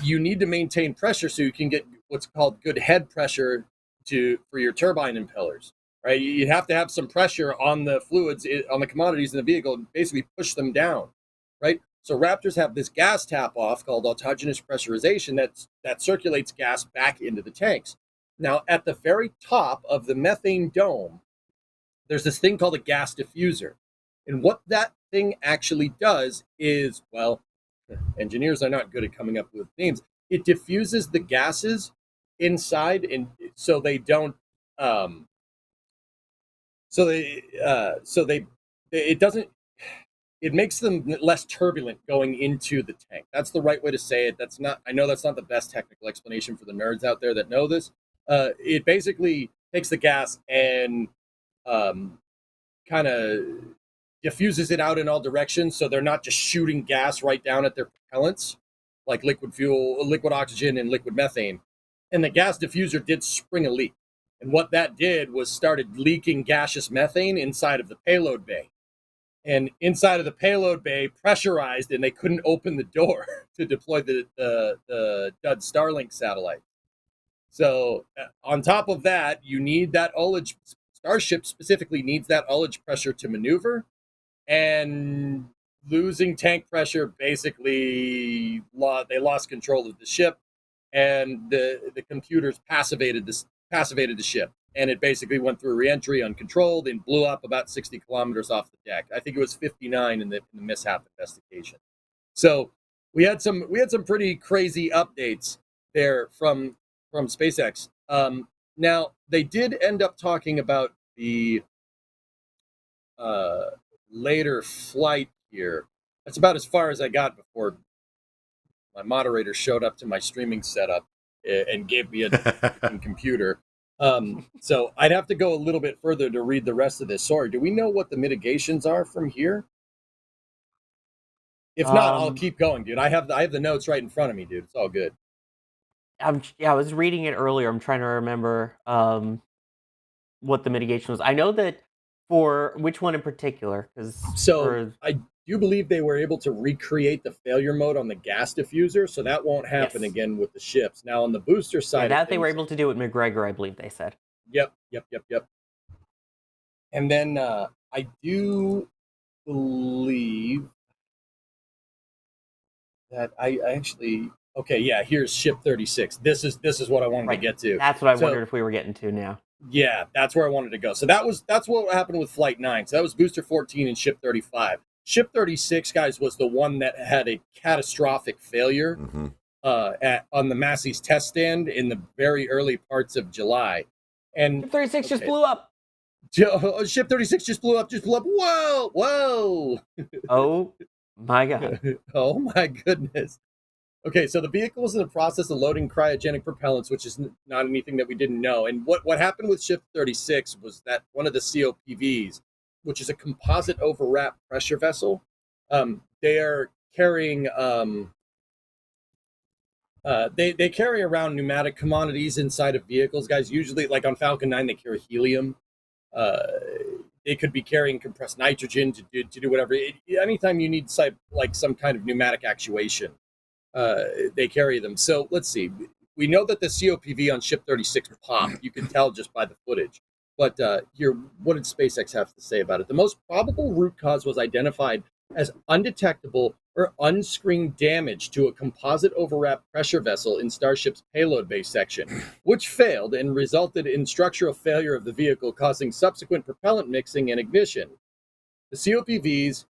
You need to maintain pressure so you can get what's called good head pressure for your turbine impellers, right? You have to have some pressure on the fluids, on the commodities in the vehicle, and basically push them down, right? So Raptors have this gas tap off called autogenous pressurization that circulates gas back into the tanks. Now, at the very top of the methane dome, there's this thing called a gas diffuser. And what that thing actually does is, well, engineers are not good at coming up with names. It diffuses the gases inside, and so they don't, it doesn't, it makes them less turbulent going into the tank. That's the right way to say it. I know that's not the best technical explanation for the nerds out there that know this. It basically takes the gas and kind of diffuses it out in all directions, so they're not just shooting gas right down at their propellants, like liquid fuel, liquid oxygen, and liquid methane. And the gas diffuser did spring a leak. And what that did was started leaking gaseous methane inside of the payload bay. And inside of the payload bay, pressurized, and they couldn't open the door to deploy the Dud Starlink satellite. So on top of that, you need that ullage. Starship specifically needs that ullage pressure to maneuver, and losing tank pressure, basically they lost control of the ship, and the computers passivated the ship, and it basically went through reentry uncontrolled and blew up about 60 kilometers off the deck. I think it was 59 in the mishap investigation. So we had some pretty crazy updates there from SpaceX. Now, they did end up talking about the later flight here. That's about as far as I got before my moderator showed up to my streaming setup and gave me a computer. So I'd have to go a little bit further to read the rest of this. Sorry, do we know what the mitigations are from here? If not, I'll keep going, dude. I have the notes right in front of me, dude. It's all good. I was reading it earlier. I'm trying to remember what the mitigation was. I know that for which one in particular, because I do believe they were able to recreate the failure mode on the gas diffuser, so that won't happen again with the ships. Now on the booster side, they were able to do it with McGregor, I believe they said. Yep. And then I do believe that I actually Okay, yeah, here's ship 36. This is what I wanted to get to. That's what I wondered if we were getting to now. Yeah, that's where I wanted to go. So that's what happened with Flight 9. So that was Booster 14 and Ship 35. Ship 36, guys, was the one that had a catastrophic failure on the Massey's test stand in the very early parts of July. And Ship 36 just blew up. Ship 36 just blew up. Whoa. Oh my God. Oh my goodness. Okay, so the vehicle was in the process of loading cryogenic propellants, which is not anything that we didn't know. And what happened with Ship 36 was that one of the COPVs, which is a composite overwrap pressure vessel, they are carrying they carry around pneumatic commodities inside of vehicles, guys. Usually, like on Falcon 9, they carry helium. They could be carrying compressed nitrogen to do whatever. Anytime you need like some kind of pneumatic actuation, they carry them. So let's see. We know that the COPV on Ship 36 popped. You can tell just by the footage. But here, what did SpaceX have to say about it? The most probable root cause was identified as undetectable or unscreened damage to a composite overwrap pressure vessel in Starship's payload bay section, which failed and resulted in structural failure of the vehicle, causing subsequent propellant mixing and ignition. The COPVs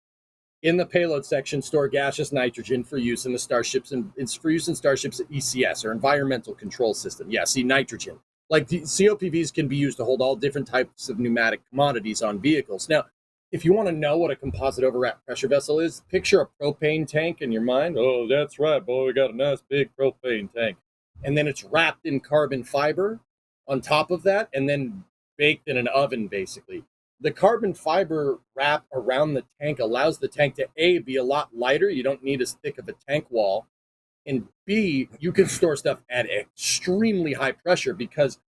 in the payload section store gaseous nitrogen for use in the Starship's Starship's ECS, or environmental control system. Yeah, see, nitrogen. Like, the COPVs can be used to hold all different types of pneumatic commodities on vehicles. Now, if you want to know what a composite overwrap pressure vessel is, picture a propane tank in your mind. Oh, that's right, boy, we got a nice big propane tank. And then it's wrapped in carbon fiber on top of that, and then baked in an oven, basically. The carbon fiber wrap around the tank allows the tank to A, be a lot lighter. You don't need as thick of a tank wall. And B, you can store stuff at extremely high pressure, because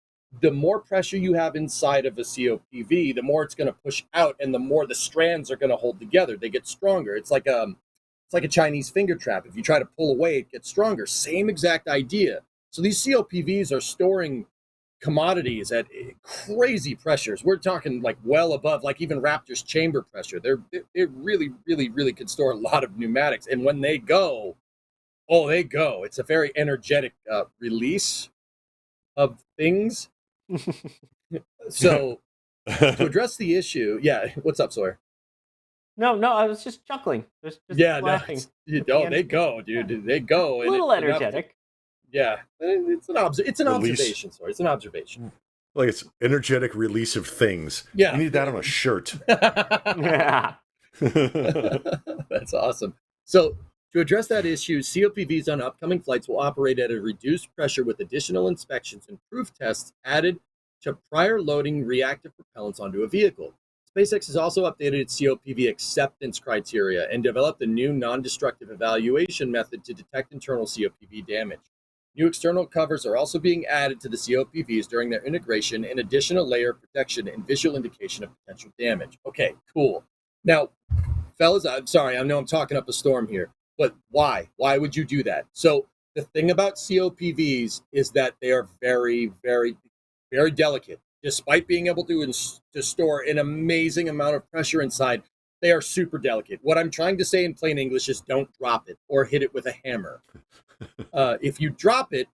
the more pressure you have inside of a COPV, the more it's going to push out, and the more the strands are going to hold together. They get stronger. It's like a Chinese finger trap. If you try to pull away, it gets stronger. Same exact idea. So these COPVs are storing commodities at crazy pressures. We're talking like well above, like even Raptor's chamber pressure. They really, really, really can store a lot of pneumatics. And when they go, they go. It's a very energetic release of things. So to address the issue, yeah. What's up, Sawyer? No, I was just chuckling. Just laughing. They go, dude. They go. A little energetic. Yeah, it's an observation. Sorry, it's an observation. Like, it's energetic release of things. Yeah, you need that on a shirt. Yeah, that's awesome. So, to address that issue, COPVs on upcoming flights will operate at a reduced pressure with additional inspections and proof tests added to prior loading reactive propellants onto a vehicle. SpaceX has also updated its COPV acceptance criteria and developed a new non-destructive evaluation method to detect internal COPV damage. New external covers are also being added to the COPVs during their integration, an additional layer of protection and visual indication of potential damage. Okay, cool. Now, fellas, I'm sorry, I know I'm talking up a storm here, but why? Why would you do that? So the thing about COPVs is that they are very, very, very delicate. Despite being able to store an amazing amount of pressure inside, they are super delicate. What I'm trying to say in plain English is don't drop it or hit it with a hammer. If you drop it,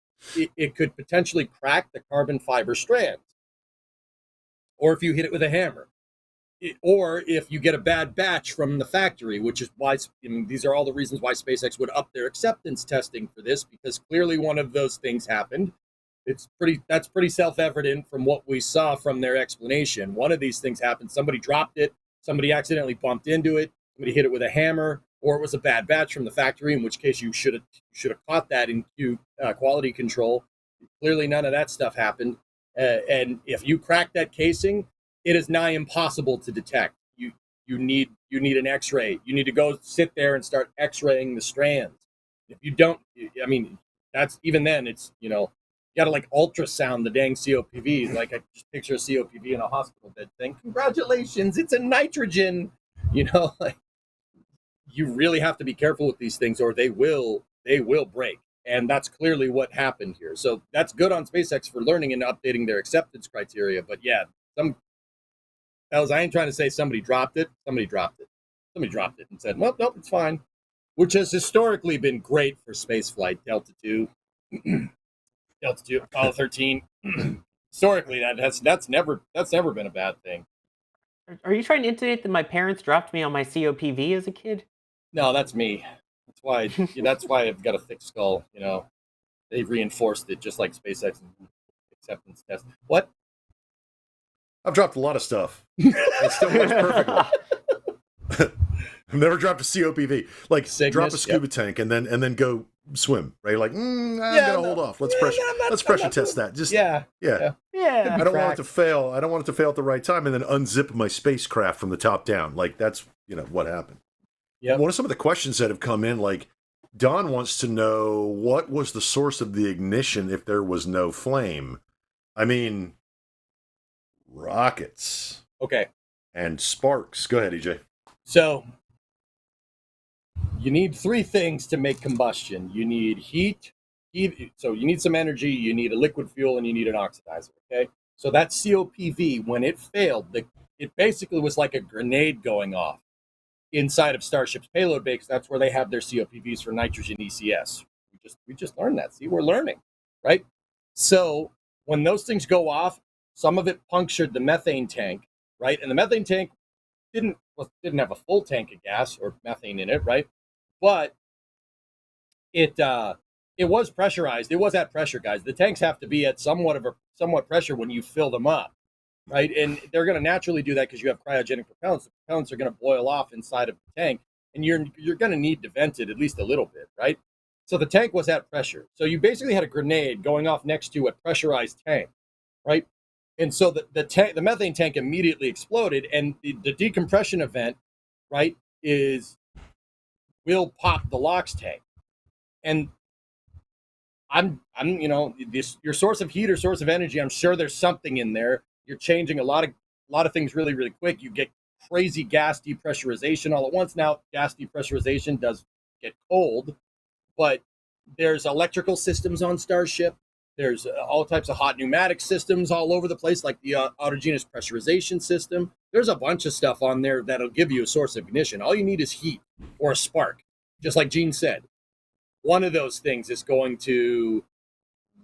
it could potentially crack the carbon fiber strands. Or if you hit it with a hammer. Or if you get a bad batch from the factory, which is why these are all the reasons why SpaceX would up their acceptance testing for this, because clearly one of those things happened. That's pretty self-evident from what we saw from their explanation. One of these things happened. Somebody dropped it. Somebody accidentally bumped into it. Somebody hit it with a hammer, or it was a bad batch from the factory, in which case you should have caught that in quality control. Clearly, none of that stuff happened. And if you crack that casing, it is nigh impossible to detect. You need an X-ray. You need to go sit there and start X-raying the strands. If you don't, I mean, that's even then. It's you got to like ultrasound the dang COPV. Like, I just picture a COPV in a hospital bed saying, "Congratulations, it's a nitrogen." Like, you really have to be careful with these things, or they will break. And that's clearly what happened here. So that's good on SpaceX for learning and updating their acceptance criteria. But yeah, I ain't trying to say somebody dropped it. Somebody dropped it and said, "Well, nope, it's fine." which has historically been great for spaceflight. Delta 2, Delta 2, Apollo 13. Historically, that's never been a bad thing. Are you trying to intimate that my parents dropped me on my COPV as a kid? No, that's me. That's why I've got a thick skull. You know, they reinforced it just like SpaceX acceptance test. What? I've dropped a lot of stuff. It still works perfectly. I've never dropped a COPV. Like Cygnus, drop a scuba tank and then go swim. Right? Like I'm gonna hold off. Let's pressure test that. Just yeah. I don't want it to fail. I don't want it to fail at the right time and then unzip my spacecraft from the top down. Like that's what happened. Yeah. One of some of the questions that have come in, like Don wants to know what was the source of the ignition if there was no flame. I mean, rockets. Okay. And sparks. Go ahead, EJ. So you need three things to make combustion. You need heat, so you need some energy, you need a liquid fuel, and you need an oxidizer, okay? So that COPV, when it failed, it basically was like a grenade going off inside of Starship's payload bay, because that's where they have their COPVs for nitrogen ECS. We just learned that. See, we're learning, right? So when those things go off, some of it punctured the methane tank, right? And the methane tank didn't have a full tank of gas or methane in it, right? But it was pressurized. It was at pressure, guys. The tanks have to be at somewhat pressure when you fill them up, right? And they're going to naturally do that because you have cryogenic propellants. The propellants are going to boil off inside of the tank, and you're going to need to vent it at least a little bit, right? So the tank was at pressure. So you basically had a grenade going off next to a pressurized tank, right? And so the methane tank immediately exploded, and the decompression event, right, will pop the LOX tank. And I'm your source of heat or source of energy, I'm sure there's something in there. You're changing a lot of things really, really quick. You get crazy gas depressurization all at once. Now, gas depressurization does get cold, but there's electrical systems on Starship. There's all types of hot pneumatic systems all over the place, like the autogenous pressurization system. There's a bunch of stuff on there that'll give you a source of ignition. All you need is heat or a spark, just like Gene said. One of those things is going to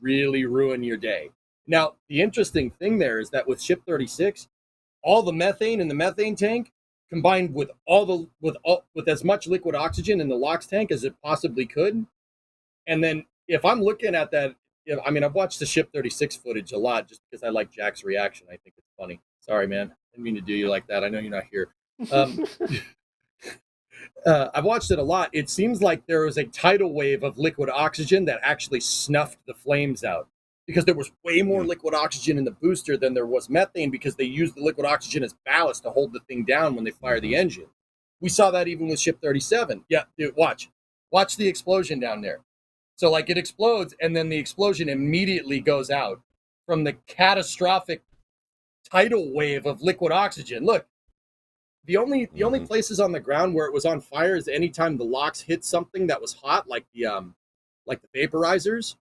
really ruin your day. Now, the interesting thing there is that with Ship 36, all the methane in the methane tank combined with with as much liquid oxygen in the LOX tank as it possibly could. And then if I'm looking at that, I mean, I've watched the Ship 36 footage a lot just because I like Jack's reaction. I think it's funny. Sorry, man. I didn't mean to do you like that. I know you're not here. I've watched it a lot. It seems like there was a tidal wave of liquid oxygen that actually snuffed the flames out because there was way more liquid oxygen in the booster than there was methane because they used the liquid oxygen as ballast to hold the thing down when they fire the engine. We saw that even with Ship 37. Yeah, dude, watch the explosion down there. So like it explodes and then the explosion immediately goes out from the catastrophic tidal wave of liquid oxygen. Look, the only places on the ground where it was on fire is anytime the LOX hit something that was hot, like the vaporizers,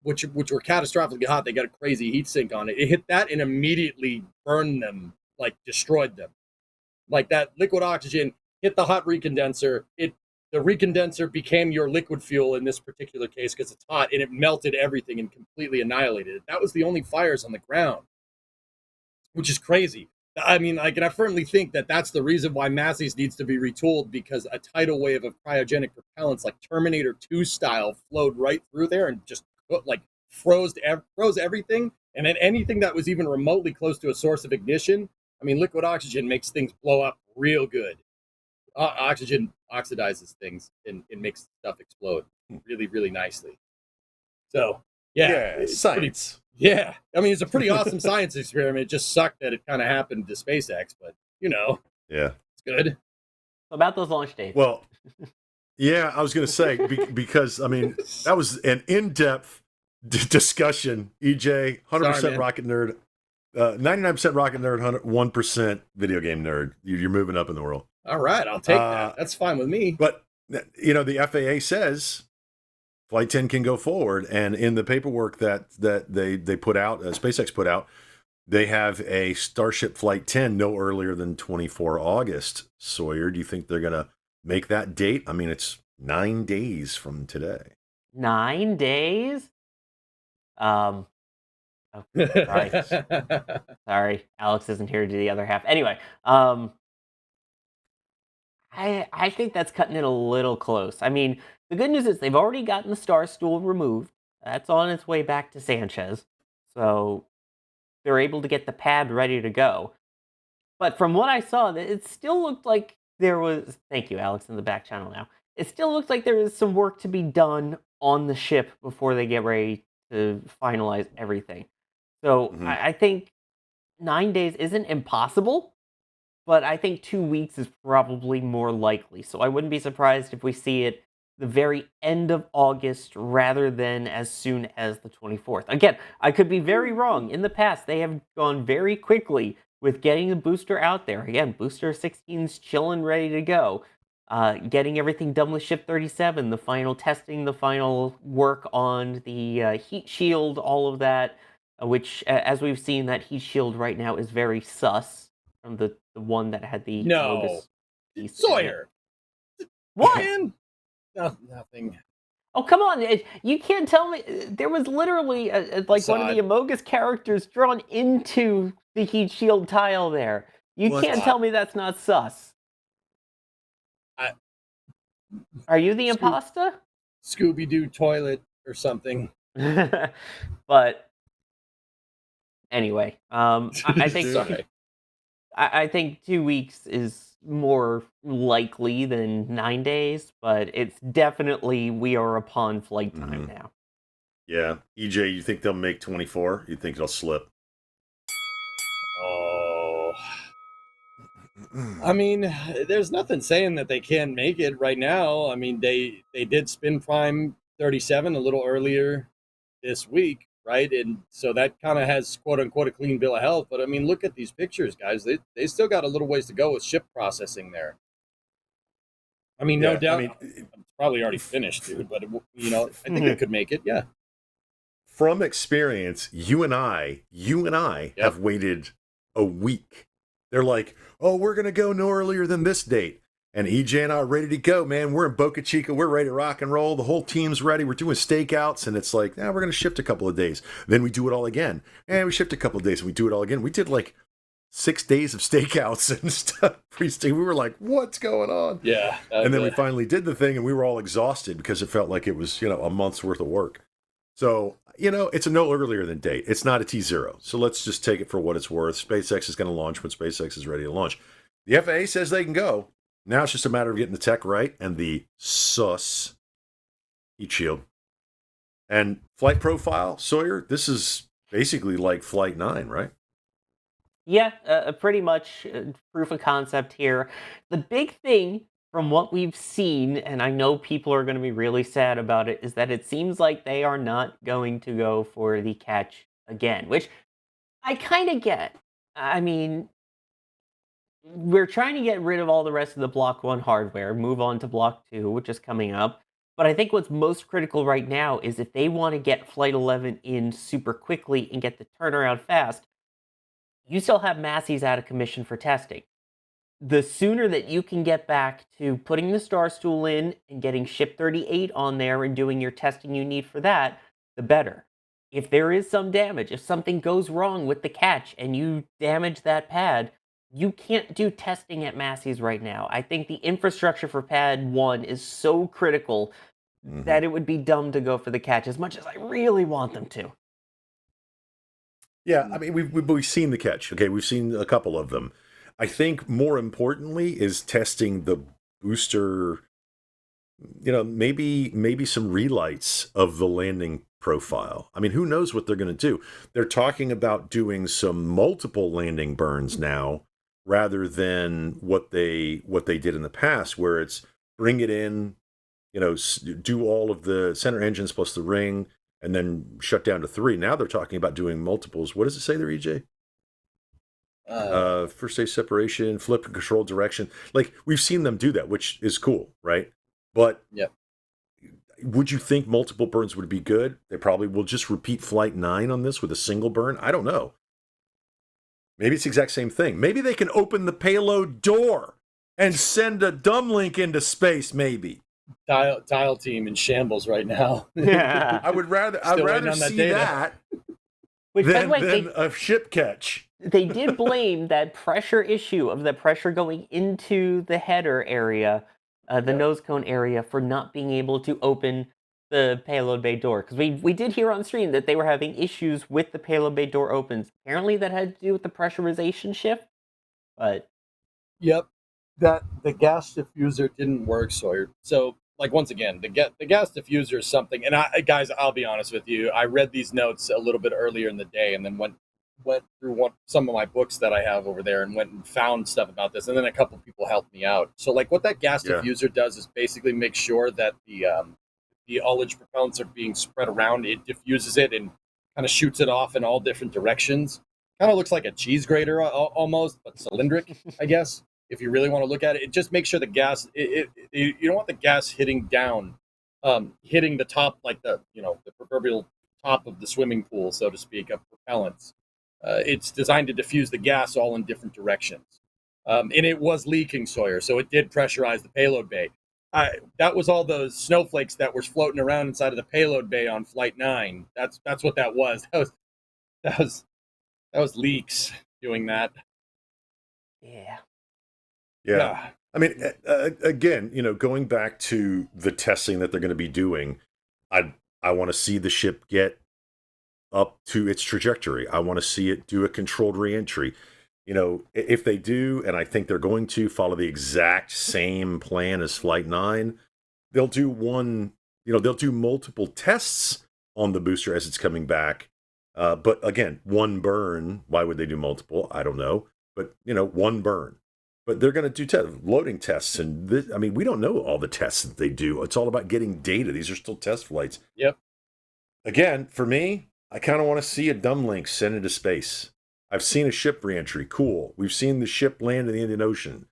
which were catastrophically hot. They got a crazy heat sink on it. It hit that and immediately burned them, like destroyed them. Like that liquid oxygen hit the hot recondenser. The recondenser became your liquid fuel in this particular case because it's hot, and it melted everything and completely annihilated it. That was the only fires on the ground, which is crazy. I mean, I firmly think that that's the reason why Massey's needs to be retooled, because a tidal wave of cryogenic propellants like Terminator 2 style flowed right through there and just froze everything. And then anything that was even remotely close to a source of ignition, I mean, liquid oxygen makes things blow up real good. Oxygen oxidizes things and makes stuff explode really, really nicely. So, yeah science. Yeah, I mean, it's a pretty awesome science experiment. It just sucked that it kind of happened to SpaceX, but yeah, it's good. About those launch dates. Well, yeah, I was going to say because I mean that was an in-depth discussion. EJ, 100% rocket nerd, 99% rocket nerd, 1% video game nerd. You're moving up in the world. All right, I'll take that. That's fine with me. But the FAA says Flight 10 can go forward, and in the paperwork that they put out, SpaceX put out, they have a Starship Flight 10 no earlier than 24 August. Sawyer, do you think they're going to make that date? I mean, it's 9 days from today. 9 days? Oh, sorry. Sorry, Alex isn't here to do the other half. Anyway, I think that's cutting it a little close. I mean, the good news is they've already gotten the Star Stool removed. That's on its way back to Sanchez. So they're able to get the pad ready to go. But from what I saw, it still looked like there was. Thank you, Alex, in the back channel now. It still looked like there was some work to be done on the ship before they get ready to finalize everything. So I think 9 days isn't impossible, but I think 2 weeks is probably more likely. So I wouldn't be surprised if we see it the very end of August rather than as soon as the 24th. Again, I could be very wrong. In the past, they have gone very quickly with getting the booster out there. Again, booster 16's chilling, ready to go. Getting everything done with Ship 37, the final testing, the final work on the heat shield, all of that, which, as we've seen, that heat shield right now is very sus from the one that had the No. Mogus piece in it. Sawyer. What? Man. No, nothing. Oh, come on. You can't tell me. There was literally like one of the Amogus characters drawn into the heat shield tile there. You can't tell me that's not sus. Are you the imposter? Scooby-Doo toilet or something. But anyway, I think Sorry. I think 2 weeks is more likely than 9 days, but it's definitely we are upon flight time now. Yeah. EJ, you think they'll make 24? You think it'll slip? Oh. I mean, there's nothing saying that they can't make it right now. I mean, they did spin prime 37 a little earlier this week, right? And so that kind of has quote unquote a clean bill of health. But I mean, look at these pictures, guys. They still got a little ways to go with ship processing there. I mean, no doubt, it's probably already finished, dude. But I think it could make it. Yeah. From experience, you and I have waited a week. They're like, oh, we're going to go no earlier than this date. And EJ and I are ready to go, man. We're in Boca Chica. We're ready to rock and roll. The whole team's ready. We're doing stakeouts. And it's like, we're going to shift a couple of days. Then we do it all again. And we shift a couple of days and we do it all again. We did like 6 days of stakeouts and stuff. We were like, what's going on? Yeah. And then we finally did the thing and we were all exhausted because it felt like it was, a month's worth of work. So, it's a no earlier than date. It's not a T0. So let's just take it for what it's worth. SpaceX is going to launch when SpaceX is ready to launch. The FAA says they can go. Now it's just a matter of getting the tech right and the sus heat shield. And flight profile, Sawyer, this is basically like Flight 9, right? Yeah, pretty much proof of concept here. The big thing from what we've seen, and I know people are going to be really sad about it, is that it seems like they are not going to go for the catch again, which I kind of get. I mean, we're trying to get rid of all the rest of the Block 1 hardware, move on to Block 2, which is coming up. But I think what's most critical right now is if they want to get Flight 11 in super quickly and get the turnaround fast, you still have Massey's out of commission for testing. The sooner that you can get back to putting the Star Stool in and getting Ship 38 on there and doing your testing you need for that, the better. If there is some damage, if something goes wrong with the catch and you damage that pad, you can't do testing at Massey's right now. I think the infrastructure for Pad 1 is so critical that it would be dumb to go for the catch as much as I really want them to. Yeah, I mean, we've seen the catch. Okay, we've seen a couple of them. I think more importantly is testing the booster, maybe some relights of the landing profile. I mean, who knows what they're going to do? They're talking about doing some multiple landing burns now rather than what they did in the past, where it's bring it in, do all of the center engines plus the ring and then shut down to 3. Now they're talking about doing multiples. What does it say there, EJ? First stage separation, flip and control direction. Like, we've seen them do that, which is cool, right? But would you think multiple burns would be good? They probably will just repeat Flight 9 on this with a single burn. I don't know. Maybe it's the exact same thing. Maybe they can open the payload door and send a dumb link into space, maybe. tile team in shambles right now. I would rather Still waiting on that see data. that Which, by the than, way, than a ship catch. they did blame that pressure issue of the pressure going into the header area, the nose cone area, for not being able to open the payload bay door. Because we did hear on stream that they were having issues with the payload bay door opens. Apparently that had to do with the pressurization shift, but Yep, that the gas diffuser didn't work, Sawyer. So, like once again, the gas diffuser is something. And guys, I'll be honest with you. I read these notes a little bit earlier in the day, and then went through some of my books that I have over there, and went and found stuff about this. And then a couple of people helped me out. So, like, what that gas diffuser does is basically make sure that the ullage propellants are being spread around. It diffuses it and kind of shoots it off in all different directions. Kind of looks like a cheese grater almost, but cylindric, I guess. If you really want to look at it, it just makes sure the gas. You don't want the gas hitting down, hitting the top, like the proverbial top of the swimming pool, so to speak, of propellants. It's designed to diffuse the gas all in different directions, and it was leaking, Sawyer, so it did pressurize the payload bay. That was all those snowflakes that were floating around inside of the payload bay on Flight 9. That's what that was. That was leaks doing that. Yeah. I mean, again, going back to the testing that they're going to be doing, I want to see the ship get up to its trajectory. I want to see it do a controlled reentry. If they do, and I think they're going to follow the exact same plan as Flight 9, they'll do they'll do multiple tests on the booster as it's coming back. But again, one burn. Why would they do multiple? I don't know. But, one burn. But they're going to do loading tests. And we don't know all the tests that they do. It's all about getting data. These are still test flights. Yep. Again, for me, I kind of want to see a dumb link sent into space. I've seen a ship reentry. Cool. We've seen the ship land in the Indian Ocean.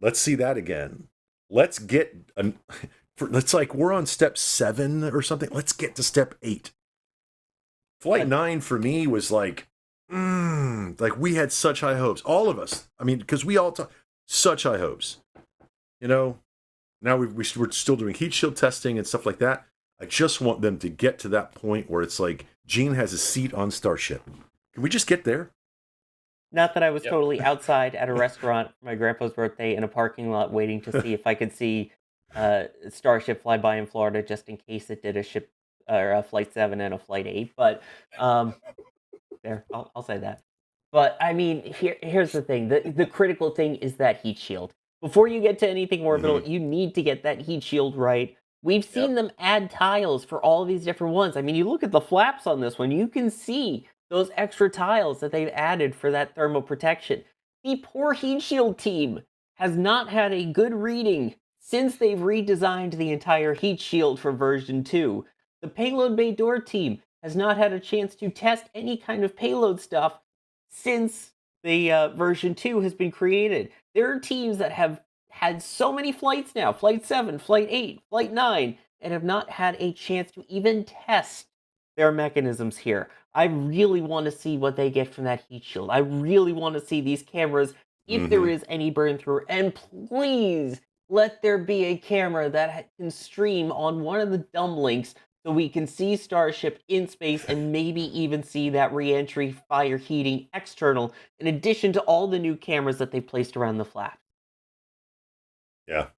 Let's see that again. Let's get we're on step 7 or something. Let's get to step 8. Flight 9 for me was like we had such high hopes. All of us. Because we all such high hopes. Now we're still doing heat shield testing and stuff like that. I just want them to get to that point where it's like Gene has a seat on Starship. Can we just get there? Not that I was totally outside at a restaurant for my grandpa's birthday in a parking lot waiting to see if I could see Starship fly by in Florida just in case it did a ship or a Flight 7 and a Flight 8. But there, I'll say that. But here's the thing. The critical thing is that heat shield. Before you get to anything orbital, you need to get that heat shield right. We've seen them add tiles for all these different ones. You look at the flaps on this one, you can see those extra tiles that they've added for that thermal protection. The poor heat shield team has not had a good reading since they've redesigned the entire heat shield for version 2. The payload bay door team has not had a chance to test any kind of payload stuff since the version 2 has been created. There are teams that have had so many flights now, Flight 7, Flight 8, Flight 9, and have not had a chance to even test their mechanisms here. I really want to see what they get from that heat shield. I really want to see these cameras, if there is any burn through, and please let there be a camera that can stream on one of the dumb links so we can see Starship in space and maybe even see that re-entry fire heating external, in addition to all the new cameras that they placed around the flap. Yeah,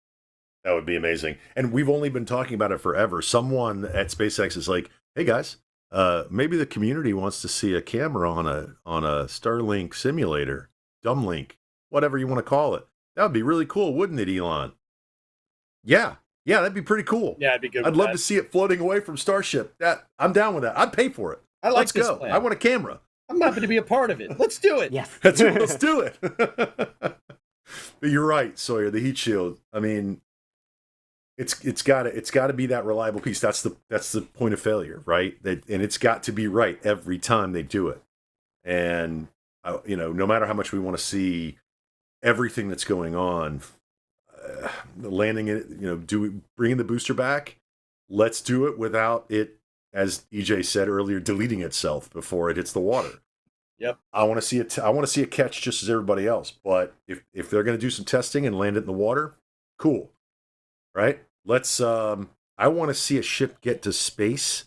that would be amazing. And we've only been talking about it forever. Someone at SpaceX is like, hey guys, maybe the community wants to see a camera on a Starlink simulator, Dumblink, whatever you want to call it. That would be really cool, wouldn't it, Elon? Yeah, that'd be pretty cool. Yeah, it'd be good. I'd love to see it floating away from Starship. I'm down with that. I'd pay for it. Let's go. Plan. I want a camera. I'm happy to be a part of it. Let's do it. Yes. Let's do it. But you're right, Sawyer. The heat shield. It's got to be that reliable piece. That's the point of failure, right? And it's got to be right every time they do it. And no matter how much we want to see everything that's going on, landing it, bringing the booster back. Let's do it without it, as EJ said earlier, deleting itself before it hits the water. Yep. I want to see it. I want to see a catch just as everybody else. But if they're going to do some testing and land it in the water, cool, right? Let's. I want to see a ship get to space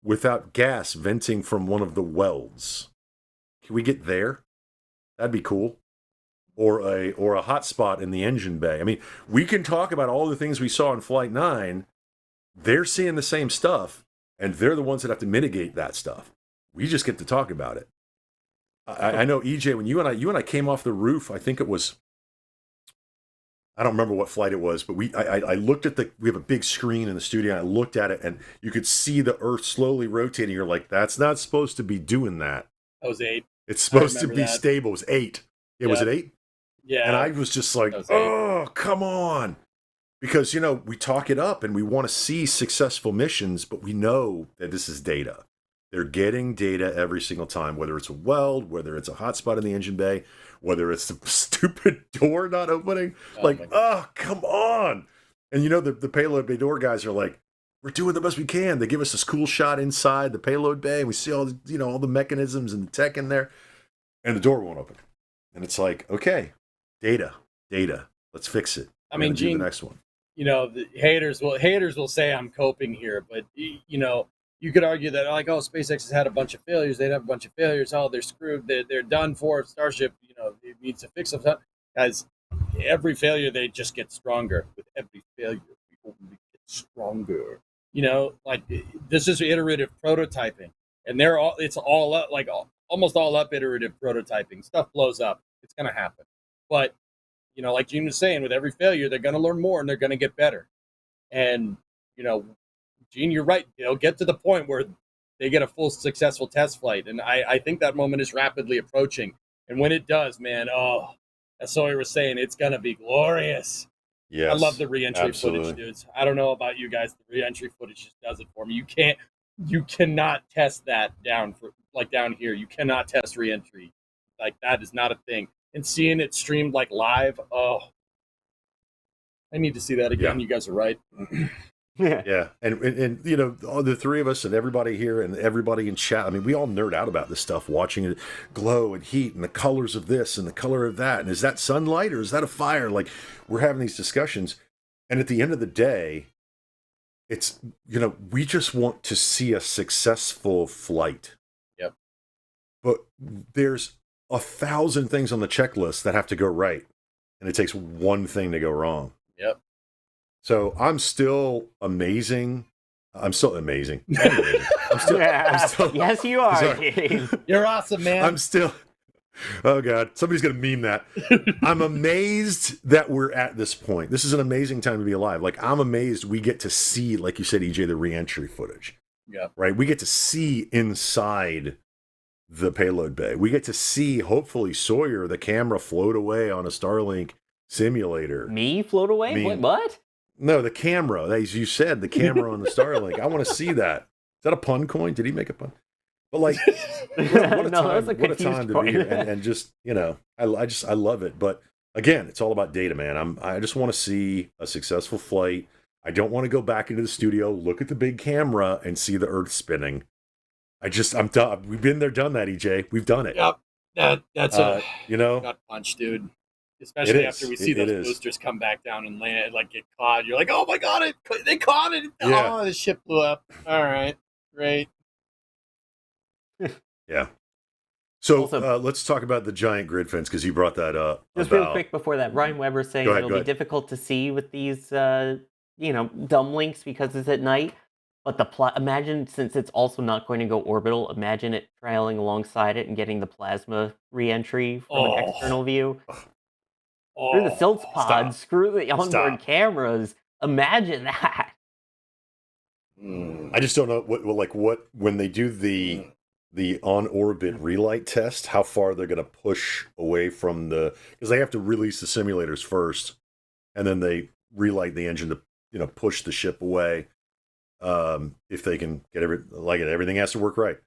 without gas venting from one of the welds. Can we get there? That'd be cool. Or a hot spot in the engine bay. I mean, we can talk about all the things we saw in Flight 9. They're seeing the same stuff, and they're the ones that have to mitigate that stuff. We just get to talk about it. I know, EJ, when you and I came off the roof, I think it was, I don't remember what flight it was, but I looked at we have a big screen in the studio, and I looked at it, and you could see the Earth slowly rotating. You're like, that's not supposed to be doing that. That was 8. It's supposed to be that. stable. It was 8. Yeah, was it 8? Yeah. And I was just like, oh, come on. Because, we talk it up and we want to see successful missions, but we know that this is data. They're getting data every single time, whether it's a weld, whether it's a hotspot in the engine bay, whether it's the stupid door not opening. Come on. And the payload bay door guys are like, we're doing the best we can. They give us this cool shot inside the payload bay, and we see all all the mechanisms and the tech in there, and the door won't open. And it's like, okay, data. Let's fix it. I mean, Gene, the next one. The haters will say I'm coping here, but you could argue that SpaceX has had a bunch of failures. They'd have a bunch of failures. Oh, they're screwed. They're done for. Starship, it needs to fix them. Guys, every failure they just get stronger. With every failure, we only get stronger. This is iterative prototyping, and it's all up, almost all up iterative prototyping. Stuff blows up. It's gonna happen, but like Gene was saying, with every failure, they're going to learn more and they're going to get better. And, Gene, you're right. They'll get to the point where they get a full successful test flight. And I think that moment is rapidly approaching. And when it does, man, as Sawyer was saying, it's going to be glorious. Yes, I love the re-entry absolutely. footage, dudes. I don't know about you guys. The re-entry footage just does it for me. You cannot test that down here. You cannot test re-entry. That is not a thing. And seeing it streamed live, I need to see that again. Yeah. You guys are right. Yeah, and all the three of us and everybody here and everybody in chat. I mean, we all nerd out about this stuff, watching it glow and heat and the colors of this and the color of that. And is that sunlight or is that a fire? We're having these discussions, and at the end of the day, it's we just want to see a successful flight. Yep. But there's 1,000 things on the checklist that have to go right, and it takes one thing to go wrong. Yep. So I'm still amazing. I'm still amazing. Yes, you are. You're awesome, man. I'm still. Oh God, somebody's gonna meme that. I'm amazed that we're at this point. This is an amazing time to be alive. I'm amazed we get to see, like you said, EJ, the re-entry footage. Yeah. Right. We get to see inside the payload bay. We get to see, hopefully, Sawyer, the camera, float away on a Starlink simulator. Me float away? What? No, the camera. As you said, the camera on the Starlink. I want to see that. Is that a pun coin? Did he make a pun? But what a time! What a time to be here, and just I love it. But again, it's all about data, man. I just want to see a successful flight. I don't want to go back into the studio, look at the big camera, and see the Earth spinning. I'm done. We've been there, done that, EJ. We've done it. Yep. That's gut punch, dude. Especially after we see those boosters come back down and land, get caught. You're like, oh my God, they caught it. Yeah. Oh, the ship blew up. All right, great. Yeah. So let's talk about the giant grid fence, because you brought that up. Just real quick before that, Ryan Weber saying it'll be difficult to see with these, dumb links because it's at night. But imagine, since it's also not going to go orbital, imagine it trailing alongside it and getting the plasma re-entry from an external view. Screw the Silts pod, screw the onboard cameras. Imagine that. I just don't know what when they do the on-orbit relight test, how far they're going to push away from because they have to release the simulators first, and then they relight the engine to push the ship away. If they can get everything has to work right.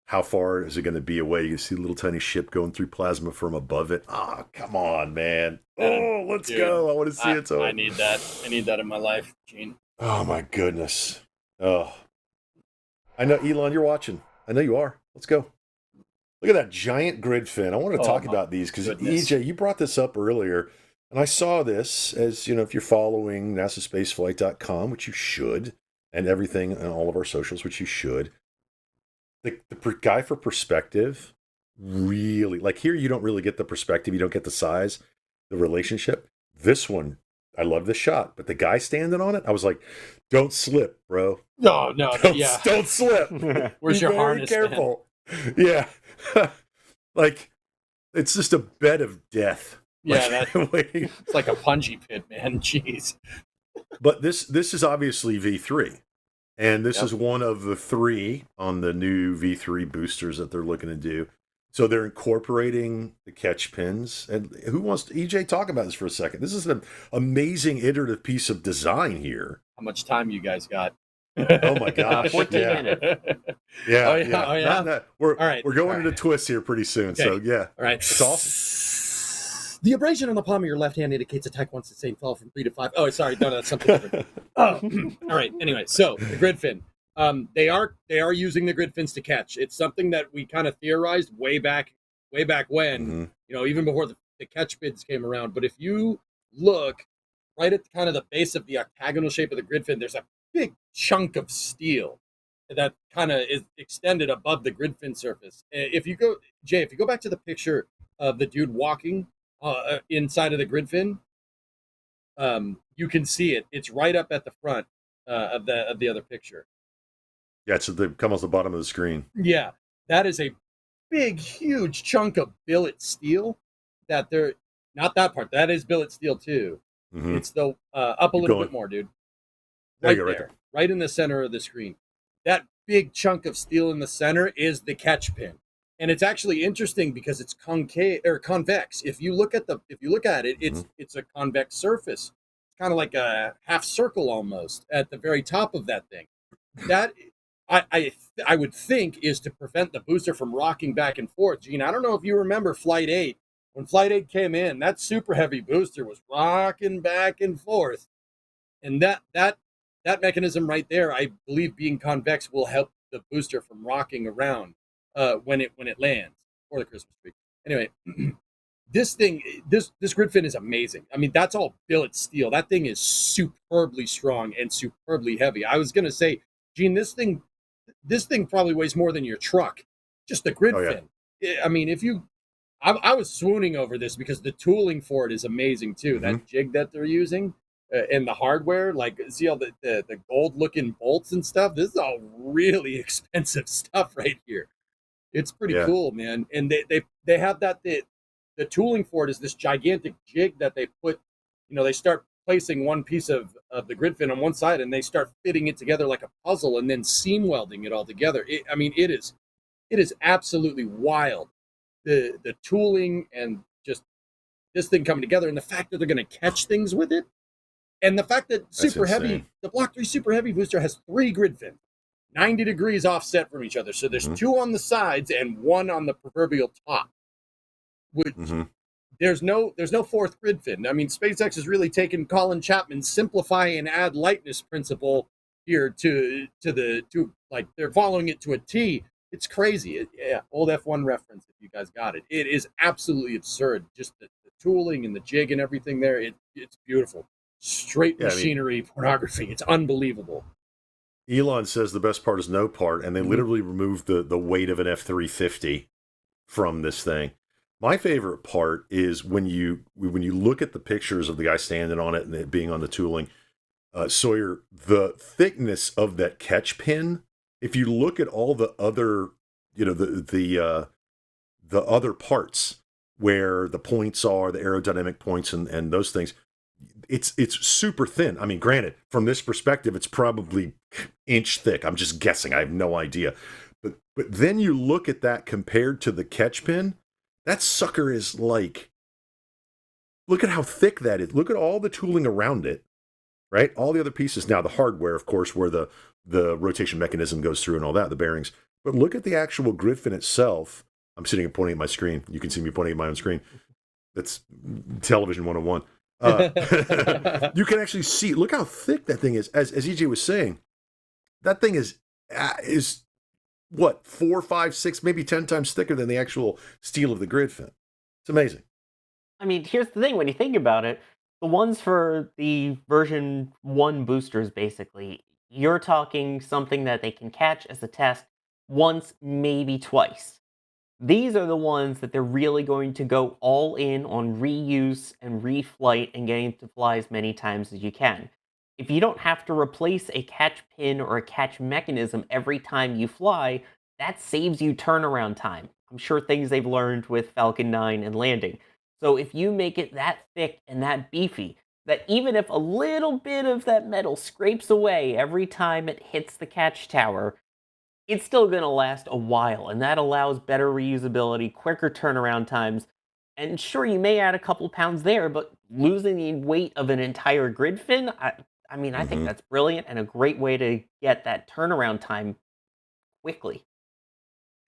How far is it going to be away? You see a little tiny ship going through plasma from above it. Oh, come on, man. Oh, let's go. I want to see it. So I need that. I need that in my life, Gene. Oh, my goodness. Oh. I know, Elon, you're watching. I know you are. Let's go. Look at that giant grid fin. I want to talk about these because, EJ, you brought this up earlier. And I saw this as, if you're following nasaspaceflight.com, which you should, and everything on all of our socials, which you should, the guy for perspective really, like here, you don't really get the perspective. You don't get the size, the relationship. This one, I love this shot, but the guy standing on it, I was like, don't slip, bro. No, Don't slip. Where's Be your very harness? Careful. Yeah. Like, it's just a bed of death. Yeah, Like, it's like a punji pit, man. Jeez. But this is obviously V3. And this is one of the 3 on the new V3 boosters that they're looking to do. So they're incorporating the catch pins. And who wants to, EJ, talk about this for a second? This is an amazing iterative piece of design here. How much time you guys got? Oh my gosh. 14 minutes. Yeah. Oh, yeah. Oh, yeah. We're All right. We're going into twists here pretty soon. Okay. So yeah. All right. It's awesome. The abrasion on the palm of your left hand indicates attack once the same fall from 3 to 5. Oh, sorry. No, that's something different. Oh. All right. Anyway, so the grid fin. They are using the grid fins to catch. It's something that we kind of theorized way back when, even before the catch pins came around. But if you look right at kind of the base of the octagonal shape of the grid fin, there's a big chunk of steel that kind of is extended above the grid fin surface. If you go back to the picture of the dude walking inside of the grid fin, you can see it. It's right up at the front of the other picture. Yeah, it's come off the bottom of the screen. Yeah, that is a big, huge chunk of billet steel. That they're not that part. That is billet steel too. Mm-hmm. It's the up a little bit more, dude. Right there, right in the center of the screen. That big chunk of steel in the center is the catch pin, and it's actually interesting because it's concave or convex. If you look at it, it's a convex surface, kind of like a half circle almost at the very top of that thing. That I would think is to prevent the booster from rocking back and forth. Gene, I don't know if you remember Flight 8. When Flight 8 came in, that super heavy booster was rocking back and forth. And that mechanism right there, I believe being convex will help the booster from rocking around when it lands for the Christmas tree. Anyway, this grid fin is amazing. I mean, that's all billet steel. That thing is superbly strong and superbly heavy. I was going to say, Gene, this thing probably weighs more than your truck. Just the grid fin. I mean, I was swooning over this because the tooling for it is amazing too. Mm-hmm. That jig that they're using and the hardware, like see all the gold looking bolts and stuff. This is all really expensive stuff right here. It's pretty cool, man. And they have that the tooling for it is this gigantic jig that they put. They start placing one piece of the grid fin on one side and they start fitting it together like a puzzle and then seam welding it all together. It is absolutely wild. The tooling and just this thing coming together and the fact that they're going to catch things with it and the fact that the Block 3 Super Heavy booster has 3 grid fins, 90 degrees offset from each other. So there's 2 on the sides and 1 on the proverbial top, which there's no 4th grid fin. I mean, SpaceX has really taken Colin Chapman's simplify and add lightness principle here to like they're following it to a T. It's crazy. Old F1 reference if you guys got it. It is absolutely absurd. Just the tooling and the jig and everything there. It's beautiful. Straight machinery pornography. It's unbelievable. Elon says the best part is no part, and they literally removed the weight of an F-350 from this thing. My favorite part is when you look at the pictures of the guy standing on it and it being on the tooling, Sawyer, the thickness of that catch pin. If you look at all the other, the other parts where the points are, the aerodynamic points and those things, it's super thin. I mean, granted, from this perspective, it's probably inch thick. I'm just guessing. I have no idea. But then you look at that compared to the catch pin, that sucker is like, look at how thick that is. Look at all the tooling around it, right? All the other pieces. Now, the hardware, of course, where the rotation mechanism goes through and all that, the bearings. But look at the actual grid fin itself. I'm sitting and pointing at my screen. You can see me pointing at my own screen. That's television 101. You can actually see, look how thick that thing is. As EJ was saying, that thing is what, 4, 5, 6, maybe 10 times thicker than the actual steel of the grid fin. It's amazing. I mean, here's the thing: when you think about it, the ones for the version 1 boosters, basically, you're talking something that they can catch as a test once, maybe twice. These are the ones that they're really going to go all in on reuse and reflight and getting to fly as many times as you can. If you don't have to replace a catch pin or a catch mechanism every time you fly, that saves you turnaround time. I'm sure things they've learned with Falcon 9 and landing. So if you make it that thick and that beefy, that even if a little bit of that metal scrapes away every time it hits the catch tower, it's still going to last a while, and that allows better reusability, quicker turnaround times. And sure, you may add a couple pounds there, but losing the weight of an entire grid fin, I mean, I think Mm-hmm. that's brilliant and a great way to get that turnaround time quickly.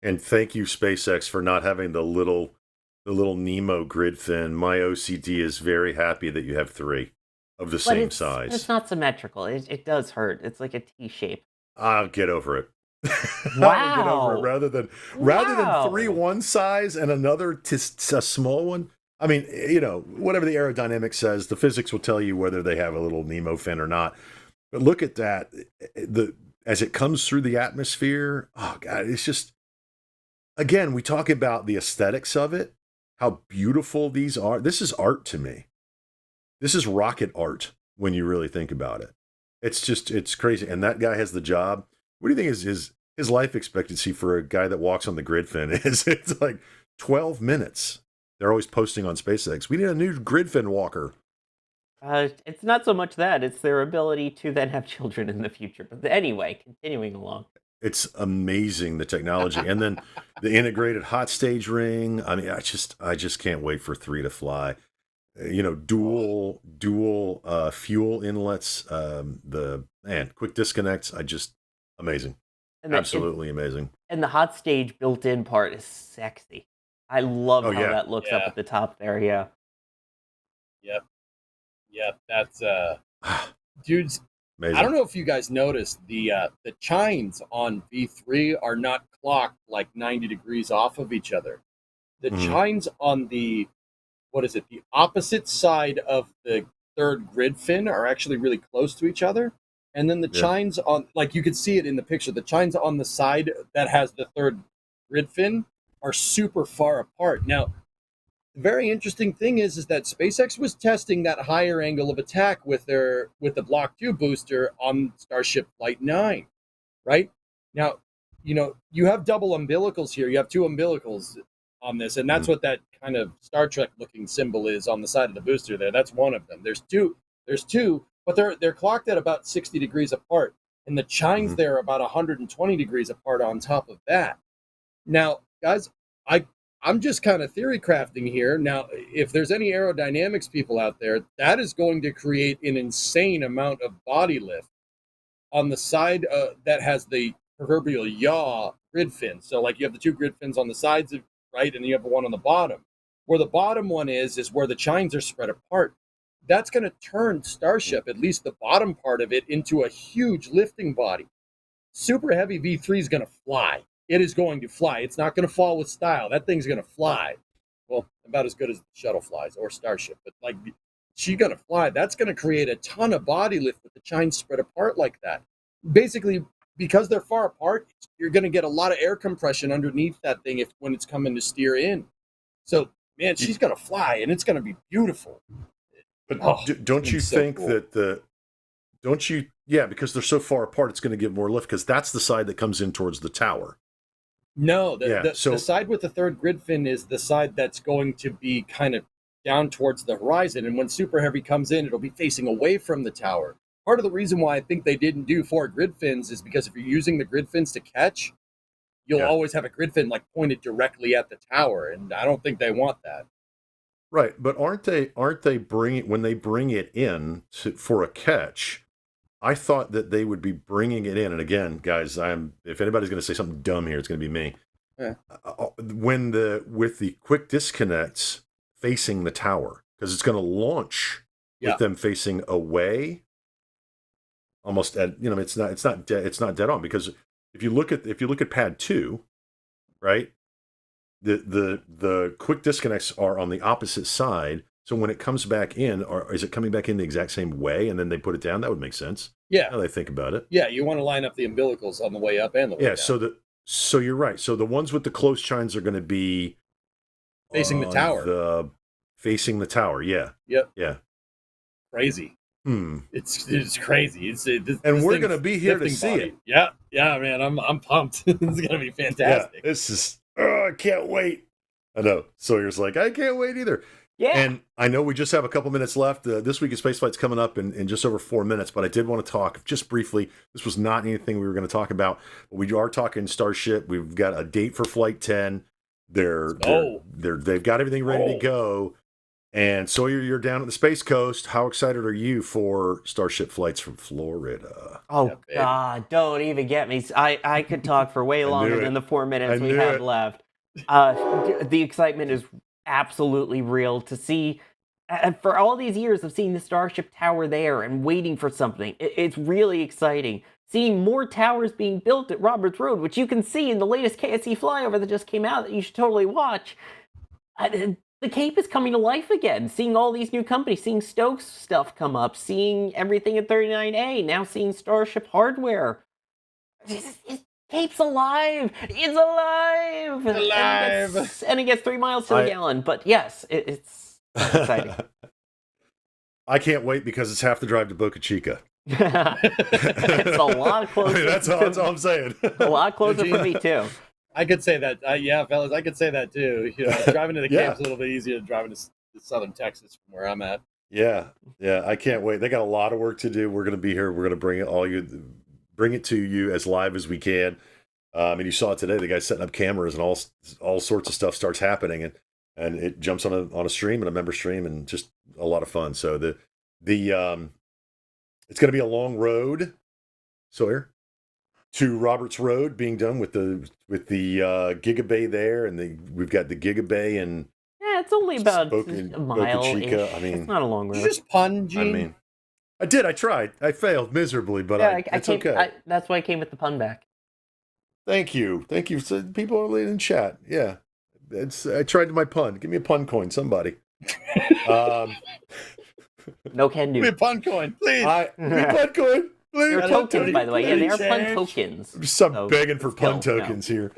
And thank you, SpaceX, for not having the little Nemo grid fin. My OCD is very happy that you have 3 of the But same it's size. not symmetrical. It does hurt. It's like a T shape. I'll get over it. I will get over it Wow. rather than 3 Wow. one size and another a small one. I mean, whatever the aerodynamics says, the physics will tell you whether they have a little Nemo fin or not. But look at that. As it comes through the atmosphere, oh God, it's just, again, we talk about the aesthetics of it, how beautiful these are. This is art to me. This is rocket art when you really think about it. It's crazy. And that guy has the job. What do you think is his life expectancy for a guy that walks on the grid fin is? It's like 12 minutes. They're always posting on SpaceX. We need a new grid fin walker. It's not so much that, it's their ability to then have children in the future. But anyway, continuing along. It's amazing, the technology. And then the integrated hot stage ring. I mean, I just can't wait for 3 to fly. Dual fuel inlets, the quick disconnects. Amazing. And Absolutely amazing. and the hot stage built-in part is sexy. I love Oh, how yeah. that looks up Yeah. at the top there. Yeah. Yep. That's dudes. Amazing. I don't know if you guys noticed the chines on V3 are not clocked like 90 degrees off of each other. The Mhm. chines on the the opposite side of the third grid fin are actually really close to each other. And then the Yeah. chines on, like you could see it in the picture, the chines on the side that has the third grid fin are super far apart. Now, the very interesting thing is that SpaceX was testing that higher angle of attack with the Block 2 booster on Starship Flight 9, right? Now, you have double umbilicals here. You have 2 umbilicals on this, and that's what that kind of Star Trek looking symbol is on the side of the booster there. That's one of them. There's two, but they're clocked at about 60 degrees apart, and the chines there are about 120 degrees apart on top of that. Now, guys, I'm just kind of theory crafting here. Now, if there's any aerodynamics people out there, that is going to create an insane amount of body lift on the side that has the proverbial yaw grid fin. So, like, you have the 2 grid fins on the sides, right, and you have the one on the bottom. Where the bottom one is where the chines are spread apart. That's going to turn Starship, at least the bottom part of it, into a huge lifting body. Super Heavy V3 is going to fly. It is going to fly. It's not going to fall with style. That thing's going to fly. Well, about as good as the shuttle flies or Starship, but like, she's going to fly. That's going to create a ton of body lift with the chines spread apart like that. Basically, because they're far apart, you're going to get a lot of air compression underneath that thing when it's coming to steer in. So, man, she's going to fly, and it's going to be beautiful. But don't you think cool. that because they're so far apart, it's going to give more lift because that's the side that comes in towards the tower. No, the side with the third grid fin is the side that's going to be kind of down towards the horizon. And when Super Heavy comes in, it'll be facing away from the tower. Part of the reason why I think they didn't do 4 grid fins is because if you're using the grid fins to catch, you'll always have a grid fin like pointed directly at the tower. And I don't think they want that. Right. But aren't they when they bring it in for a catch, I thought that they would be bringing it in, and again, guys, if anybody's going to say something dumb here, it's going to be me. Yeah. With the quick disconnects facing the tower, because it's going to launch with them facing away, almost at it's not dead on, because if you look at pad 2, right, the quick disconnects are on the opposite side. So when it comes back in, or is it coming back in the exact same way, and then they put it down? That would make sense. Yeah. Now they think about it. Yeah, you want to line up the umbilicals on the way up and the way down. So you're right. So the ones with the closed chines are going to be facing the tower. Facing the tower. Yeah. Yep. Yeah. Crazy. It's crazy. And we're going to be here to see it. Yeah, man. I'm pumped. It's going to be fantastic. Yeah, this is. I can't wait. I know. Sawyer's like, I can't wait either. Yeah. And I know we just have a couple minutes left. This week of Spaceflight's coming up in just over 4 minutes, but I did want to talk just briefly. This was not anything we were going to talk about, but we are talking Starship. We've got a date for Flight 10. They've got everything ready to go. And Sawyer, you're down at the Space Coast. How excited are you for Starship flights from Florida? Oh, God, don't even get me. I could talk for way longer than the 4 minutes we have left. The excitement is absolutely real to see. For all these years of seeing the Starship Tower there and waiting for something, it's really exciting. Seeing more towers being built at Roberts Road, which you can see in the latest KSC flyover that just came out that you should totally watch. The Cape is coming to life again. Seeing all these new companies, seeing Stokes stuff come up, seeing everything at 39A, now seeing Starship hardware. Cape's alive! It's alive! And it gets 3 miles to the gallon. But yes, it's exciting. I can't wait because it's half the drive to Boca Chica. It's a lot closer. I mean, that's all I'm saying. A lot closer for me, too. I could say that. Yeah, fellas, I could say that, too. You know, driving to the camp's a little bit easier than driving to southern Texas from where I'm at. Yeah, I can't wait. They got a lot of work to do. We're going to be here. We're going to bring it to you as live as we can. And you saw it today. The guy's setting up cameras and all sorts of stuff starts happening, and it jumps on a stream and a member stream, and just a lot of fun. So the it's going to be a long road, Sawyer, to Roberts Road being done with the Gigabay there, and we've got the Gigabay and it's only about a mile. I mean, it's not a long road. Did you just pun, Gene? I mean, I did. I tried. I failed miserably, but it's okay. That's why I came with the pun back. Thank you. So people are in chat. Yeah, I tried my pun. Give me a pun coin, somebody. No can do. Give me a pun coin, please. Give me a pun coin, please. They're tokens, by the way. Yeah, they are pun tokens. I'm begging for pun tokens here.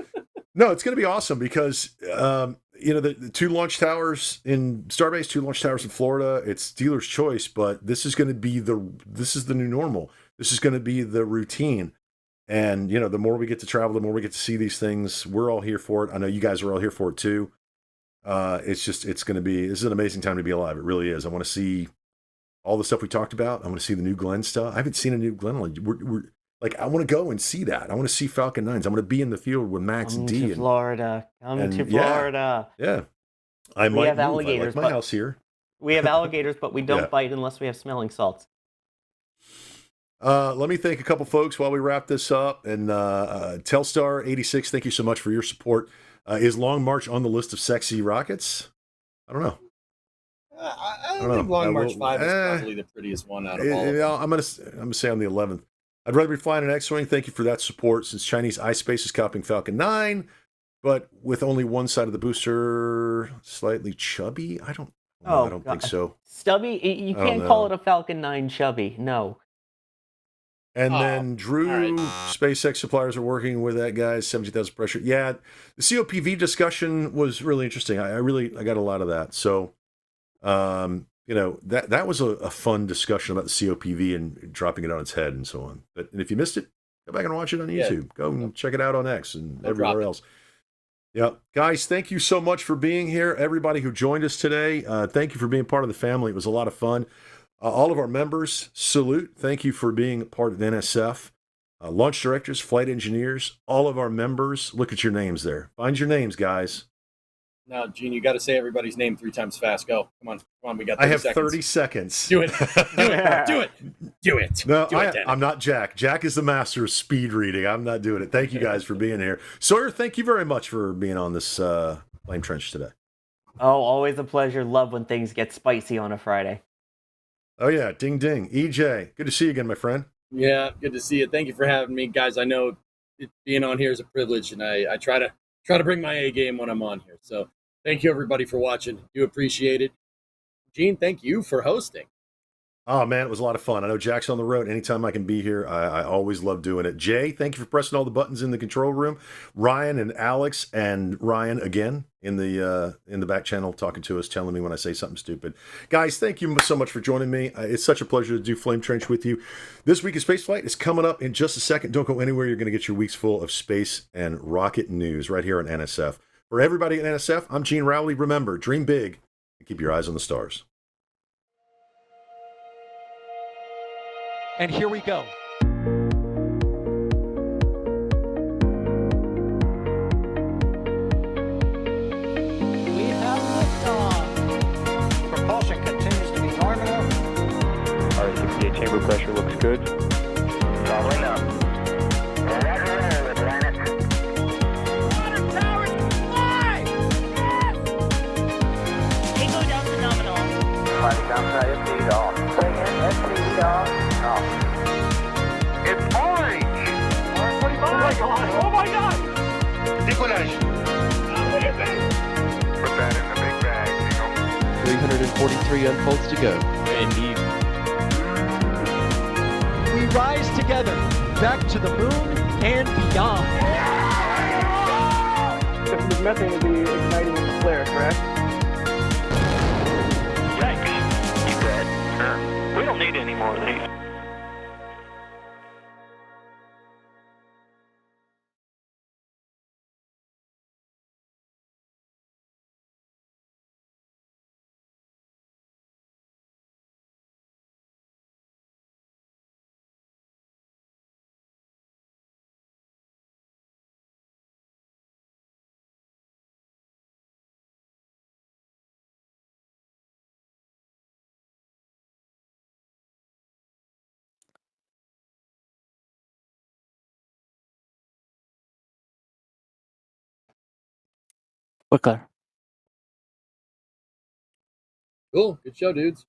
No, it's going to be awesome because the 2 launch towers in Starbase, 2 launch towers in Florida. It's dealer's choice, but this is going to be the new normal. This is going to be the routine. And, the more we get to travel, the more we get to see these things. We're all here for it. I know you guys are all here for it too. This is an amazing time to be alive. It really is. I want to see all the stuff we talked about. I want to see the new Glenn stuff. I haven't seen a new Glenn. I want to go and see that. I want to see Falcon 9s. I want to be in the field with Max Come D. To Florida. Come to Florida. Yeah. We have alligators. I like my house here. We have alligators, but we don't bite unless we have smelling salts. Let me thank a couple folks while we wrap this up. And Telstar86, thank you so much for your support. Is Long March on the list of sexy rockets? I don't know. I don't think Long March 5 is probably the prettiest one out of all of them. I'm gonna say on the 11th. I'd rather be flying an X-Wing. Thank you for that support. Since Chinese iSpace is copying Falcon 9, but with only one side of the booster slightly chubby. I don't think so. Stubby? You can't call it a Falcon 9 chubby. No. And then Drew, SpaceX suppliers are working with that, guys. 17,000 pressure. Yeah, the COPV discussion was really interesting. I got a lot of that. So, that was a fun discussion about the COPV and dropping it on its head and so on. And if you missed it, go back and watch it on YouTube. Go and check it out on X and everywhere else. Yeah, guys, thank you so much for being here. Everybody who joined us today, thank you for being part of the family. It was a lot of fun. All of our members, salute. Thank you for being part of NSF. Launch directors, flight engineers, all of our members. Look at your names there. Find your names, guys. Now, Gene, you got to say everybody's name 3 times fast. Go. Come on. We got 30 I have seconds. 30 seconds. Do it. Do it. No, I'm not Jack. Jack is the master of speed reading. I'm not doing it. Thank you guys for being here. Sawyer, thank you very much for being on this Flame Trench today. Oh, always a pleasure. Love when things get spicy on a Friday. Oh, yeah. Ding, ding. EJ, good to see you again, my friend. Yeah, good to see you. Thank you for having me. Guys, I know being on here is a privilege, and I try to try to bring my A game when I'm on here. So thank you everybody for watching. Do appreciate it. Gene, thank you for hosting. Oh, man, it was a lot of fun. I know Jack's on the road. Anytime I can be here, I always love doing it. Jay, thank you for pressing all the buttons in the control room. Ryan and Alex and Ryan again in the back channel talking to us, telling me when I say something stupid. Guys, thank you so much for joining me. It's such a pleasure to do Flame Trench with you. This week of Spaceflight is coming up in just a second. Don't go anywhere. You're going to get your weeks full of space and rocket news right here on NSF. For everybody at NSF, I'm Gene Rowley. Remember, dream big and keep your eyes on the stars. And here we go. We have liftoff. Propulsion continues to be nominal. R68 chamber pressure looks good. Following up. Roger, roger, Atlantic. Water towers, fly! Yes! Tango down to nominal. Flight down to FD off. Bring in FD off. Off. It's orange! R45. Oh my god! Oh my god! Decollage. What is it? Put that in the big bag, Eagle. 343 unfolds to go. Indeed. We rise together back to the moon and beyond. The methane would be igniting the flare, correct? Yikes. You bet. Sure. We don't need any more of these. We're clear. Cool. Good show, dudes.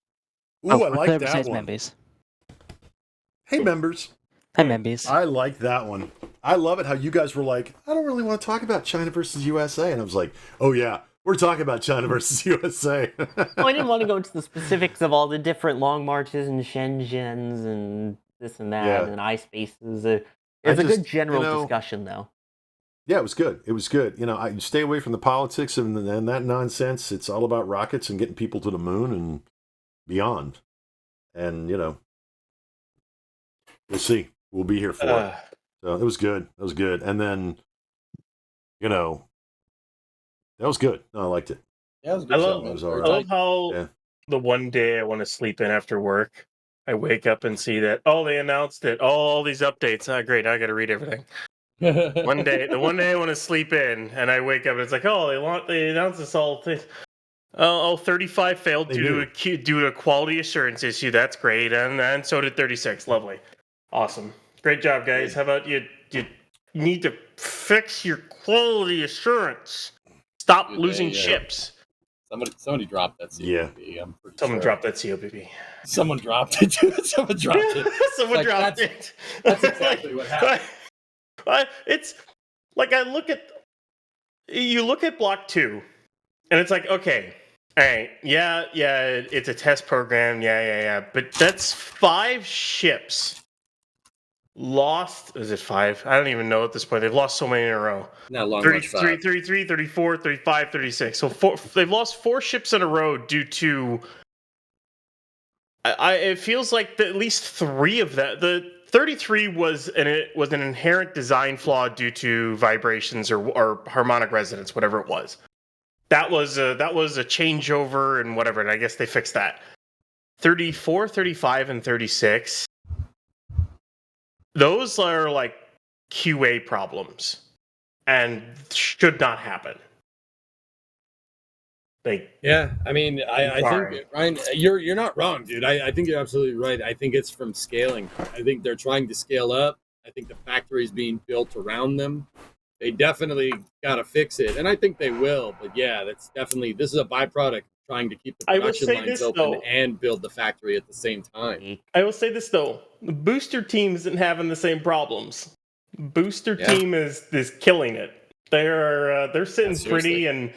Ooh, Oh, I we're like clear that besides one. members. Hey, members. Hi, members. I like that one. I love it how you guys were like, I don't really want to talk about China versus USA. And I was like, oh, yeah, we're talking about China versus USA. Well, I didn't want to go into the specifics of all the different long marches and Shenzhens and this and that Yeah. and eye spaces. It's a just, good general you know, discussion, though. Yeah, it was good. It was good. You know, I stay away from the politics and that nonsense. It's all about rockets and getting people to the moon and beyond. And, you know, we'll see. We'll be here for it. So it was good. It was good. And then, you know, that was good. No, I liked it. Yeah, it was a good show, It man. was all I right. love how Yeah. the one day I want to sleep in after work, I wake up and see that, oh, they announced it. Oh, all these updates. Ah, great. I got to read everything. The one day I want to sleep in and I wake up and it's like, oh, they announced this all thing. Oh, 35 failed They due to a quality assurance issue. That's great. And so did 36. Lovely. Awesome. Great job, guys. How about you need to fix your quality assurance. Stop Good losing day, yeah. ships. Somebody dropped that COPP. Yeah. I'm pretty Someone sure. dropped that COPP. Someone dropped it, dude. Someone dropped it. Someone Like, dropped that's- it. That's exactly what happened. It's like you look at Block 2, and it's like, okay, all right, yeah, it's a test program, yeah. But that's 5 ships lost. Is it 5? I don't even know at this point. They've lost so many in a row. Not long 33, much 33, 34, 35, 36. So they've lost 4 ships in a row due to. It feels like at least 3 of that. The 33 was an inherent design flaw due to vibrations or harmonic resonance, whatever it was. That was a changeover and whatever, and I guess they fixed that. 34, 35, and 36. Those are like QA problems and should not happen. Yeah, I mean, I think Ryan, you're not wrong, dude. I think you're absolutely right. I think it's from scaling. I think they're trying to scale up. I think the factory's being built around them. They definitely got to fix it, and I think they will. But yeah, this is a byproduct of trying to keep the I will production say lines this, open though. and build the factory at the same time. I will say this though: the booster team isn't having the same problems. Booster team is killing it. They're sitting Yeah, seriously. pretty, and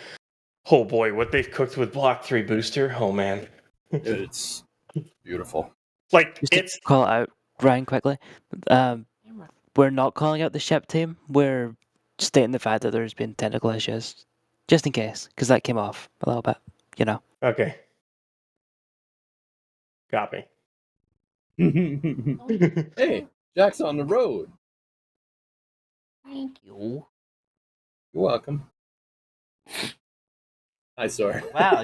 oh boy, what they've cooked with Block 3 booster. Oh man, It's beautiful. like Just to it's call it out, Ryan, quickly. We're not calling out the ship team. We're stating the fact that there's been technical issues, just in case, because that came off a little bit. You know. okay. Got me. Hey, Jack's on the road. Thank you. You're welcome. Hi, Sor. Wow.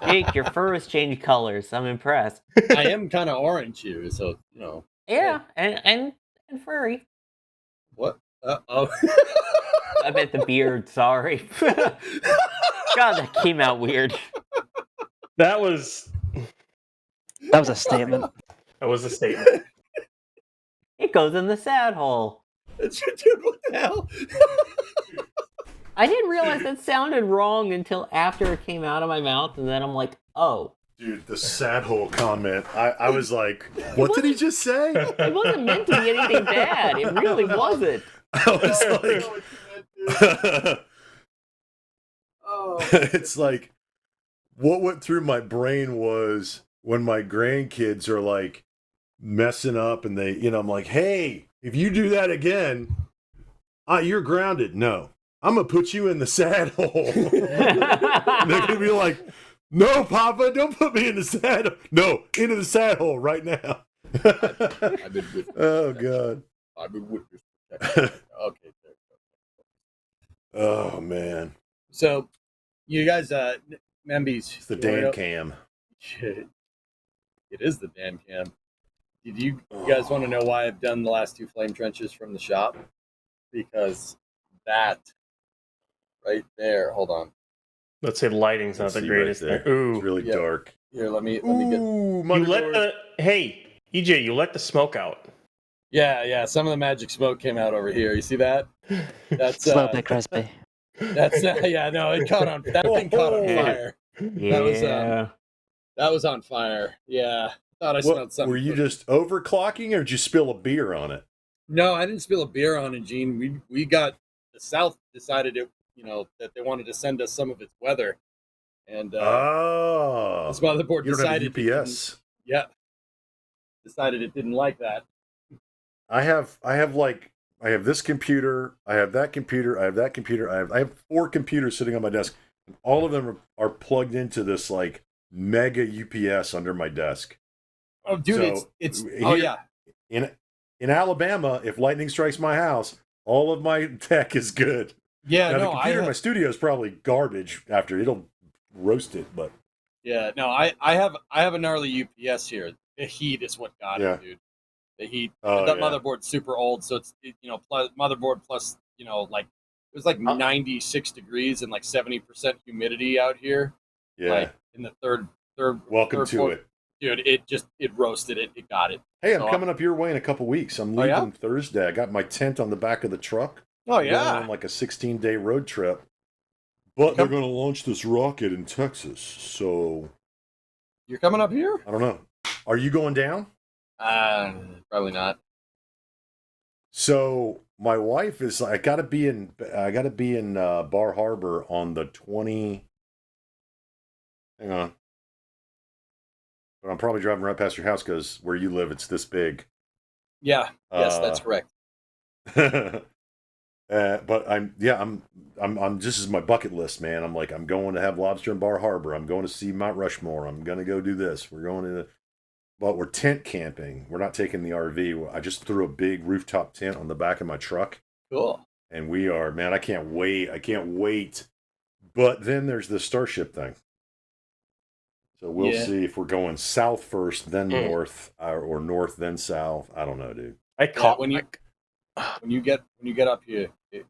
Jake, your fur has changed colors. I'm impressed. I am kind of orange here, so you know. Yeah, and furry. What? Oh. I meant the beard. Sorry. God, that came out weird. That was a statement. That was a statement. It goes in the sad hole. Dude, what the hell? I didn't realize that sounded wrong until after it came out of my mouth, and then I'm like, oh. Dude, the sad hole comment. I was like, what did he just say? It wasn't meant to be anything bad. It really wasn't. I was like, it's like, what went through my brain was when my grandkids are like messing up and they, I'm like, hey, if you do that again, you're grounded. No, I'm going to put you in the sad hole. And they're going to be like, no, Papa, don't put me in the sad. No, into the sad hole right now. I've been with oh God. I've been with this. Okay. Oh man. So, you guys, Membies. It's the Dan cam. Shit. It is the Dan cam. Did you guys want to know why I've done the last 2 flame trenches from the shop? Because that right there. Hold on. Let's say lighting's not the greatest. Right there. Ooh, it's really dark. Here, let me get. Ooh, you let the EJ, you let the smoke out. Yeah. Some of the magic smoke came out over here. You see that? That's It's a little bit crispy. That's yeah. No, it caught on. That thing caught on fire. Yeah. That was on fire. Yeah. Thought I smelled something. Were you just overclocking, or did you spill a beer on it? No, I didn't spill a beer on it, Gene. We got the South decided it. That they wanted to send us some of its weather, and this motherboard you don't decided. Have UPS. Decided it didn't like that. I have this computer. I have that computer. I have that computer. I have 4 computers sitting on my desk. And all of them are plugged into this like mega UPS under my desk. Oh, dude, So, it's here- In Alabama, if lightning strikes my house, all of my tech is good. Yeah, now, no, the computer in my studio is probably garbage after it'll roast it, but yeah, no, I have a gnarly UPS here. The heat is what got it, dude. The heat. That motherboard's super old, so it's plus motherboard plus like it was like 96 degrees and like 70% humidity out here. Yeah, like in the third. Welcome to fourth, it, dude. It roasted it. It got it. Hey, I'm coming up your way in a couple weeks. I'm leaving Thursday. I got my tent on the back of the truck. Oh I'm yeah, going on like a 16-day road trip. But they're going to launch this rocket in Texas, so you're coming up here? I don't know. Are you going down? Probably not. So my wife is. I got to be in Bar Harbor on the 20. Hang on. But I'm probably driving right past your house because where you live, it's this big. Yeah. Yes, that's correct. But I'm this is my bucket list, man. I'm going to have lobster in Bar Harbor. I'm going to see Mount Rushmore. I'm going to go do this. But we're tent camping. We're not taking the RV. I just threw a big rooftop tent on the back of my truck. Cool. And we are, man, I can't wait. But then there's the Starship thing. So we'll see if we're going south first, then north, or north, then south. I don't know, dude. When you get up here,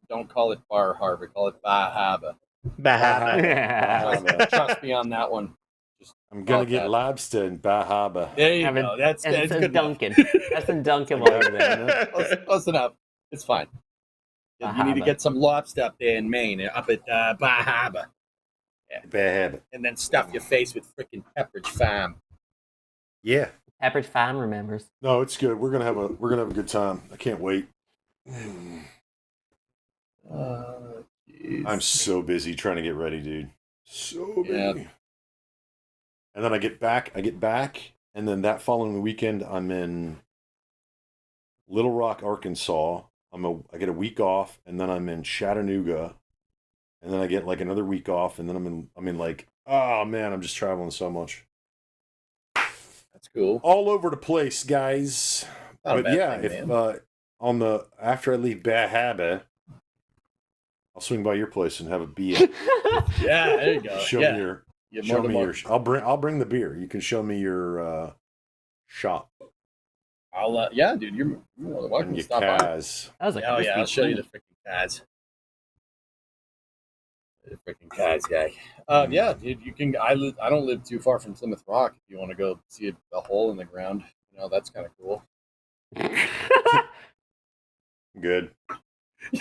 don't call it Bar Harbor, call it Bahaba. Trust me on that one. I'm gonna get lobster in Bahaba. There you go. That's good Duncan. That's in Duncan over there. Close enough. It's fine. You need to get some lobster up there in Maine, up at Bahaba. Yeah. Bahaba. And then stuff your face with frickin' Pepperidge Farm. Yeah. Pepperidge Farm remembers. No, it's good. We're gonna have a good time. I can't wait. I'm so busy trying to get ready, dude. So busy. Yeah. And then I get back, and then that following weekend I'm in Little Rock, Arkansas. I get a week off, and then I'm in Chattanooga, and then I get like another week off, and then I'm in like, oh man, I'm just traveling so much. That's cool. All over the place, guys. Not a But bad yeah, thing, if after I leave Bahaba, I'll swing by your place and have a beer. Yeah, there you go. Show me your. Show me your. I'll bring the beer. You can show me your shop. I'll yeah, dude, you're more than welcome to stop by. That was a Oh yeah, I'll show you the crispy freaking Kaz. The freaking Kaz guy. Yeah, dude, you can. I don't live too far from Plymouth Rock. If you want to go see a hole in the ground, that's kind of cool. Good.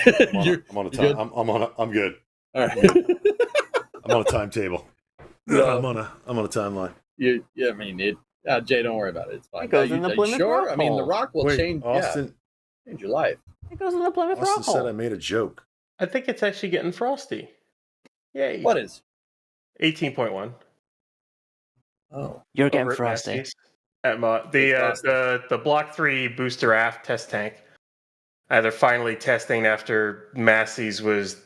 I'm on a time. good? I'm good. All right. I'm on a timetable. No. I'm on a timeline. Yeah, I mean it. Jay, don't worry about it. It's fine. It goes in the Are you Plymouth sure? Rock I mean, the hole. Rock will change. Austin. Yeah, change your life. It goes in the Plymouth Austin Rock said I hole. made a joke. I think it's actually getting frosty. Yay. What is? 18.1. Oh. You're getting Over at frosty. Massey's. At the Block 3 booster aft test tank. They're finally testing after Massey's was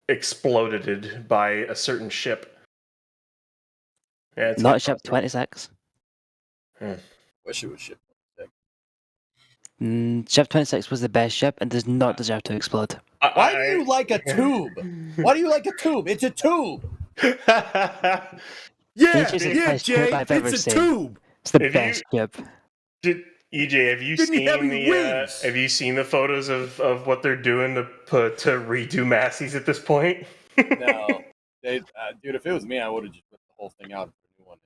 exploded by a certain ship. Yeah, it's Not getting ship frosty. 26. Wish it was ship. Ship 26 was the best ship and does not deserve to explode. Why do you like a tube? Why do you like a tube? It's a tube. Yeah, It's the yeah, best ship Jay. I've ever It's a seen. tube. It's the If best ship. EJ, have you Didn't he have seen any the wings? have you seen the photos of what they're doing to redo Massey's at this point? No, dude. If it was me, I would have just ripped the whole thing out and put a new one.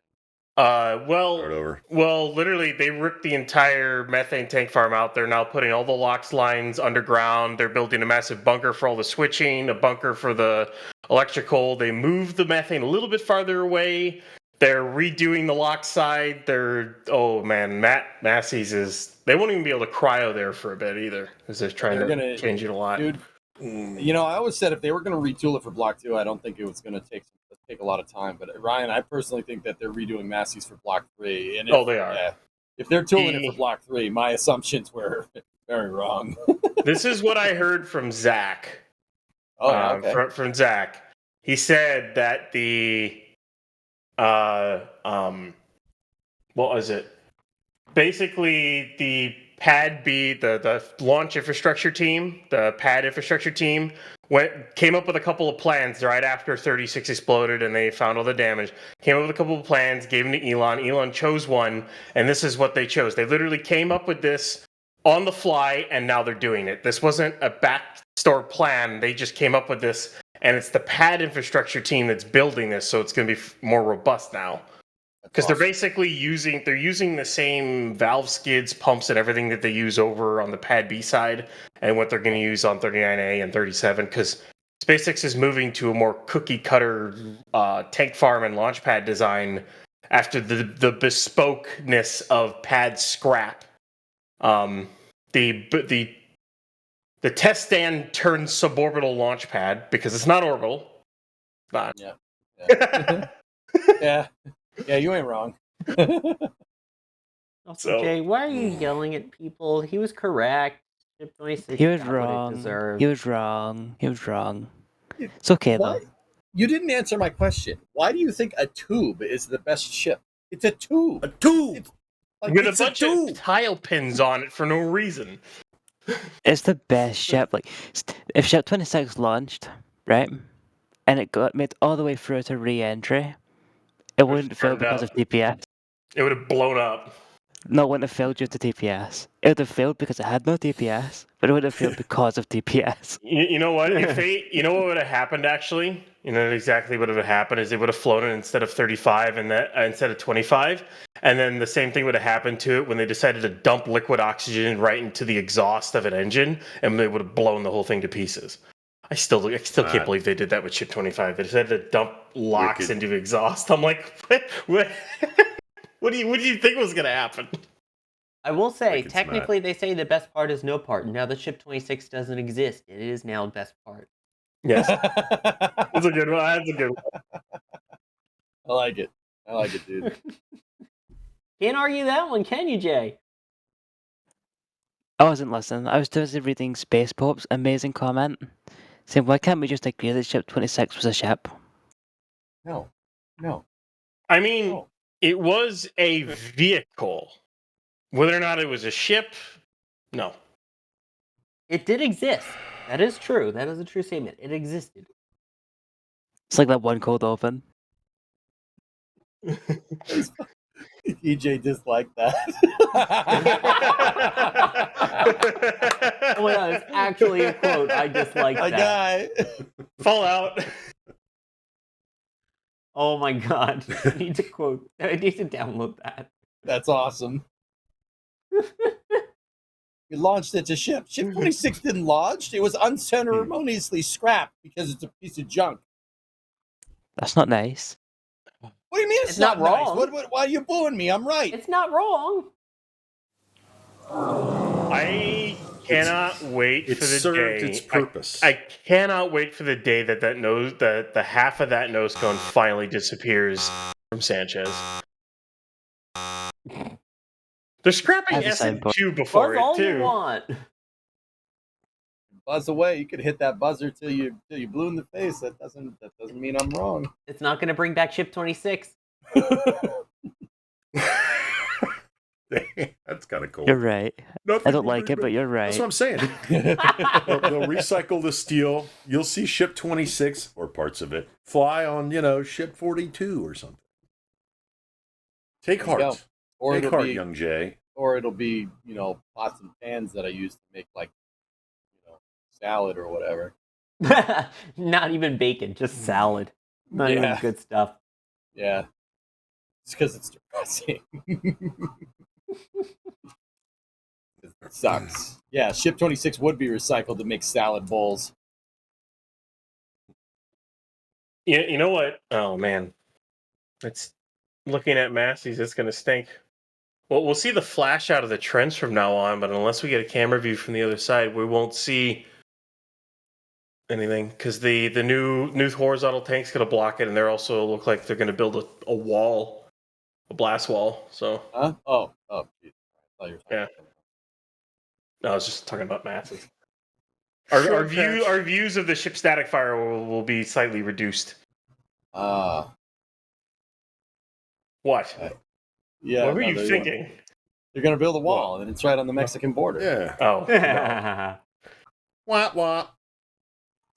Start over. Well, literally, they ripped the entire methane tank farm out. They're now putting all the LOX lines underground. They're building a massive bunker for all the switching, a bunker for the electrical. They moved the methane a little bit farther away. They're redoing the LOX side. Massey's is. They won't even be able to cryo there for a bit either, because they're trying to change it a lot. Dude, I always said if they were going to retool it for Block 2, I don't think it was going to take a lot of time. But Ryan, I personally think that they're redoing Massey's for Block 3. And they are. Yeah, if they're tooling it for Block 3, my assumptions were very wrong. This is what I heard from Zach. Oh, okay. From Zach. He said that the what was it? Basically, the Pad B, the launch infrastructure team, the Pad infrastructure team, came up with a couple of plans right after 36 exploded and they found all the damage. Came up with a couple of plans, gave them to Elon. Elon chose one, and this is what they chose. They literally came up with this on the fly, and now they're doing it. This wasn't a backstore plan. They just came up with this, and it's the Pad infrastructure team that's building this, so it's going to be more robust now. Because they're basically using the same valve skids, pumps, and everything that they use over on the Pad B side, and what they're going to use on 39A and 37. Because SpaceX is moving to a more cookie cutter tank farm and launch pad design after the bespokeness of pad scrap. The test stand turns suborbital launch pad because it's not orbital. It's not. Yeah. Yeah. Yeah, you ain't wrong. Also, Jay, why are you yelling at people? He was correct. Ship 26 He was got what it wrong. deserved. He was wrong. He was wrong. It's okay though. You didn't answer my question. Why do you think a tube is the best ship? It's a tube. A tube. With a bunch of tile pins on it for no reason. It's the best ship. Like, if Ship 26 launched, right, and it got made all the way through to re-entry, it wouldn't fail because of TPS. It would have blown up. No, it wouldn't have failed due to TPS. It would have failed because it had no TPS, but it would have failed because of TPS. You know what? What would have happened actually? You know exactly what would have happened is it would have flown it instead of 35 and instead of 25, and then the same thing would have happened to it when they decided to dump liquid oxygen right into the exhaust of an engine, and they would have blown the whole thing to pieces. I still can't believe they did that with Ship 25. They decided to dump LOX into exhaust. I'm like, what? What do you think was going to happen? I will say, technically, they say the best part is no part. Now that Ship 26 doesn't exist, it is now the best part. Yes. That's a good one. That's a good one. I like it. I like it, dude. Can't argue that one, can you, Jay? I wasn't listening. I was too busy reading Space Pop's amazing comment, saying, why can't we just agree that Ship 26 was a ship? No. No. I mean, No. it was a vehicle. Whether or not it was a ship, no. It did exist. That is true. That is a true statement. It existed. It's like that one cold open. EJ disliked that. Oh my god, it's actually a quote. I dislike My that. guy. Fallout. Oh my god. I need to quote. I need to download that. That's awesome. We launched it to ship. Ship 26 didn't launch. It was unceremoniously scrapped because it's a piece of junk. That's not nice. What do you mean it's not wrong? Nice? Why are you booing me? I'm right. It's not wrong. I cannot wait It for the served day. its purpose. I cannot wait for the day that nose, the half of that nose cone finally disappears from Sanchez. They're scrapping That's a sign point. SN2 before Buzz it all you too. want. Buzz away. You could hit that buzzer till you blew in the face. That doesn't mean I'm wrong. It's not going to bring back Ship 26. That's kind of cool. You're right. Nothing I don't will like bring it, but back- you're right. That's what I'm saying. They'll recycle the steel. You'll see Ship 26 or parts of it fly on, Ship 42 or something. Take There you go. heart. Or Take it'll heart, be, young Jay. or it'll be, pots and pans that I use to make salad or whatever. Not even bacon, just salad. Not even Yeah. good stuff. Yeah. It's because it's depressing. It sucks. Yeah, Ship 26 would be recycled to make salad bowls. Yeah, you know what? Oh man, it's looking at Massey's. It's gonna stink. Well, we'll see the flash out of the trench from now on, but unless we get a camera view from the other side, we won't see anything because the new horizontal tank's gonna block it, and they're also look like they're gonna build a wall, a blast wall. So Huh? Oh, geez. I thought you were talking Yeah. No, I was just talking about Massey's. Short Our patch. views of the ship static fire will be slightly reduced. What? Yeah. What were no, you thinking? They're going to build a wall, and it's right on the Mexican border. Yeah. Oh, no. Wah, wah.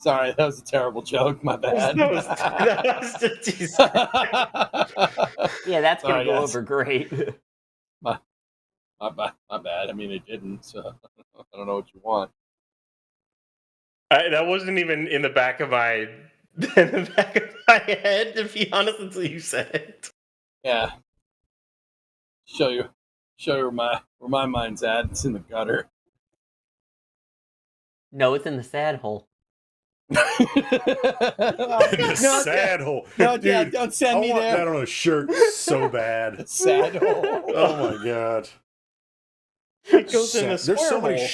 Sorry, that was a terrible joke. My bad. That was just- Yeah, that's going Sorry, to go guys. over great. My bad. I mean, it didn't. So I don't know what you want. that wasn't even in the back of my head, to be honest, until you said it. Yeah. Show you where my mind's at. It's in the gutter. No, it's in the sad hole. In the sad hole. No, Dude, Dad, don't send I me want there. that on a shirt so bad. Sad hole. Oh my god. It goes in the There's so many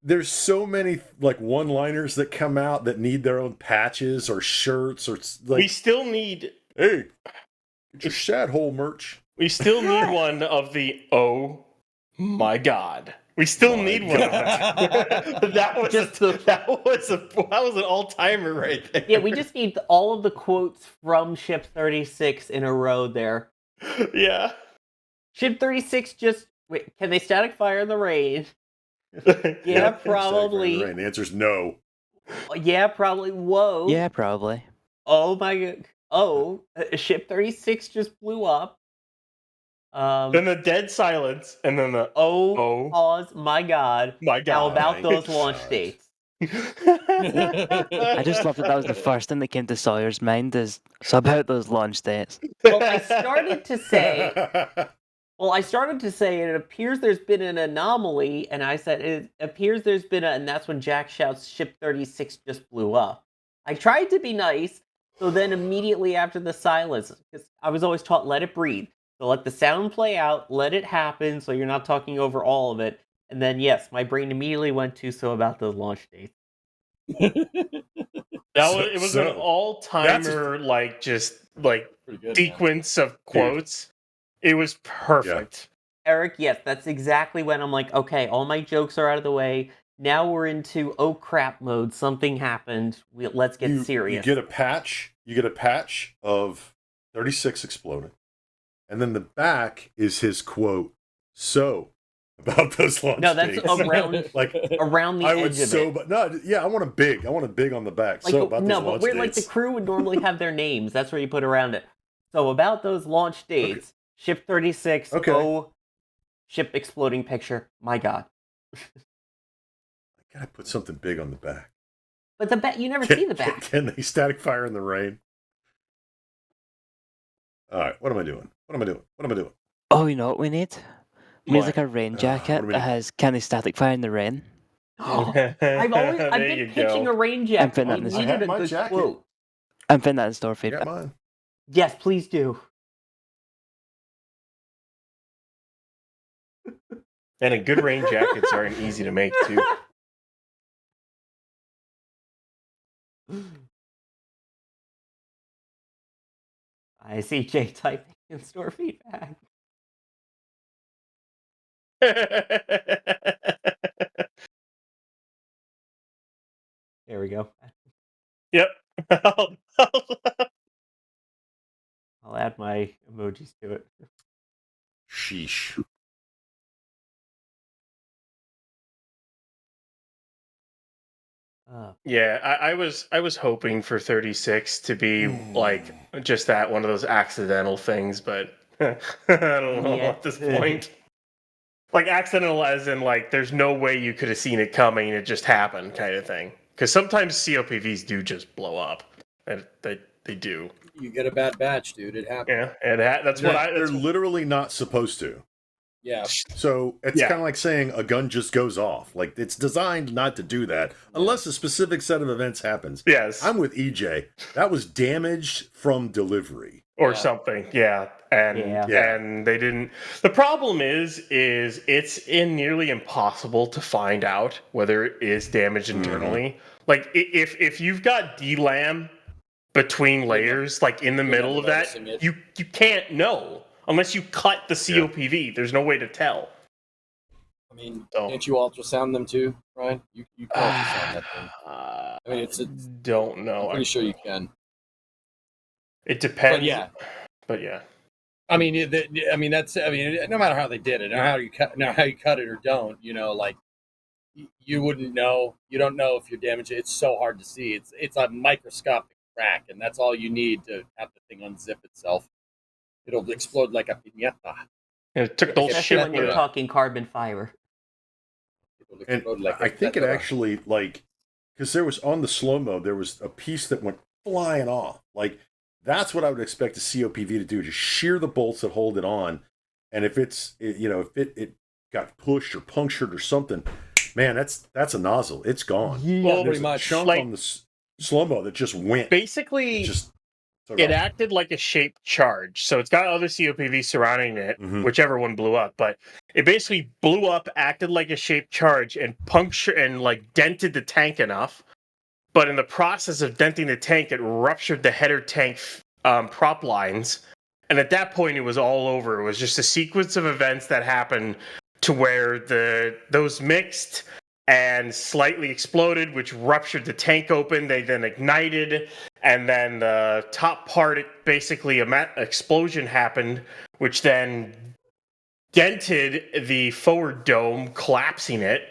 there's so many one-liners that come out that need their own patches or shirts or We still need. hey, get your sad hole merch. We still need one of the oh my god. We still need one of that. that was an all timer right there. Yeah, we just need all of the quotes from Ship 36 in a row there. Yeah. Ship 36 just... Wait, can they static fire in the rain? Yeah, Yeah, probably. The answer's no. Yeah, probably. Whoa. Yeah, probably. Oh my god. Oh, Ship 36 just blew up. Then the dead silence, and then the pause, my god. My god. How about those launch dates? I just love that was the first thing that came to Sawyer's mind is so about those launch dates. Well, I started to say it appears there's been an anomaly, and I said it appears there's been and that's when Jack shouts Ship 36 just blew up. I tried to be nice, so then immediately after the silence, because I was always taught let it breathe. So let the sound play out, let it happen, so you're not talking over all of it. And then yes, my brain immediately went to so about those launch dates. It was an all timer, sequence of quotes. It was perfect. Eric, yes, that's exactly when I'm like, okay, all my jokes are out of the way. Now we're into oh crap mode. Something happened. Let's get serious. You get a patch. You get a patch of 36 exploding, and then the back is his quote. So about those launch dates. No, that's around around the edge of it. But no, yeah, I want a big on the back. Like, so about no, those but launch where dates. like the crew would normally have their names. That's where you put around it. So about those launch dates. Okay. Ship 36. Okay. Oh, ship exploding picture. My God. I gotta put something big on the back. But the back, you never see the back. Can they static fire in the rain? All right, what am I doing? Oh, you know what we need? We need like a rain jacket that has can they static fire in the rain. I've been pitching a rain jacket. I needed a good quote. I'm putting that in store feedback. Mine. Yes, please do. And a good rain jackets aren't easy to make too. I see Jay typing in store feedback. There we go. Yep. I'll add my emojis to it. Sheesh. Yeah, I was hoping for 36 to be like just that one of those accidental things, but I don't know at this point. Like accidental as in like there's no way you could have seen it coming, it just happened kind of thing. Because sometimes COPVs do just blow up. And they do. You get a bad batch, dude. It happens. Yeah, They're literally not supposed to. Yeah. So it's kind of like saying a gun just goes off. Like it's designed not to do that unless a specific set of events happens. Yes. I'm with EJ. That was damaged from delivery. Or something, and they didn't. The problem is it's nearly impossible to find out whether it is damaged internally. Like if you've got DLAM between layers, like in the middle of that, you can't know unless you cut the COPV. Yeah. There's no way to tell. I mean, can't you ultrasound them too, Ryan? You can ultrasound that thing. I mean, don't know. I'm pretty sure you can. It depends. But yeah. I mean, no matter how they did it, or how you cut it or don't, like you wouldn't know. You don't know if you're damaged. It's so hard to see. It's a microscopic crack, and that's all you need to have the thing unzip itself. It'll explode like a piñata. It took the whole ship when you're talking carbon fiber. And I think it actually because there was on the slow mo, there was a piece that went flying off. Like that's what I would expect a COPV to do: just shear the bolts that hold it on. And if if it got pushed or punctured or something, man, that's a nozzle. It's gone. Yeah, pretty much. A chunk on the slow mo that just went. Basically, it acted like a shaped charge. So it's got other COPV surrounding it, whichever one blew up. But it basically blew up, acted like a shaped charge, and punctured and dented the tank enough. But in the process of denting the tank, it ruptured the header tank prop lines. And at that point, it was all over. It was just a sequence of events that happened to where those mixed and slightly exploded, which ruptured the tank open. They then ignited, and then the top part, basically an explosion happened, which then dented the forward dome, collapsing it.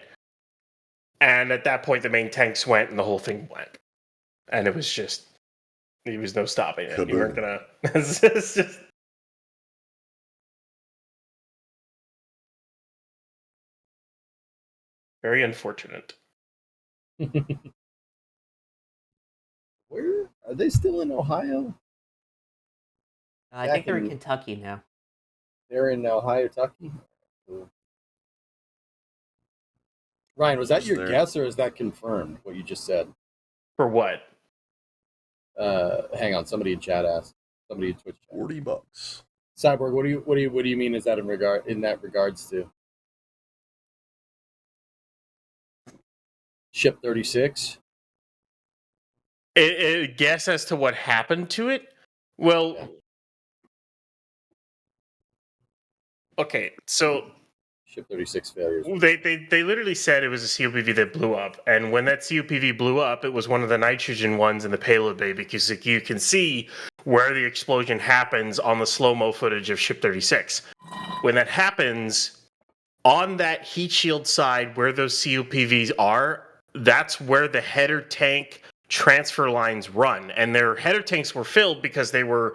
And at that point, the main tanks went, and the whole thing went. And it was just, there was no stopping it. You weren't gonna. It's just. Very unfortunate. Where are they still in Ohio? I think they're in Kentucky now. They're in Ohio, Kentucky. Ryan, was that your guess or is that confirmed? What you just said? For what? Hang on. Somebody in chat asked. Somebody in Twitch chat. $40. Cyborg, what do you mean? Is that in that regards to? Ship 36. a guess as to what happened to it. Well, okay, so Ship 36 failures. they literally said it was a COPV that blew up, and when that COPV blew up, it was one of the nitrogen ones in the payload bay, because like, you can see where the explosion happens on the slow-mo footage of Ship 36. When that happens, on that heat shield side where those COPVs are, that's where the header tank transfer lines run, and their header tanks were filled because they were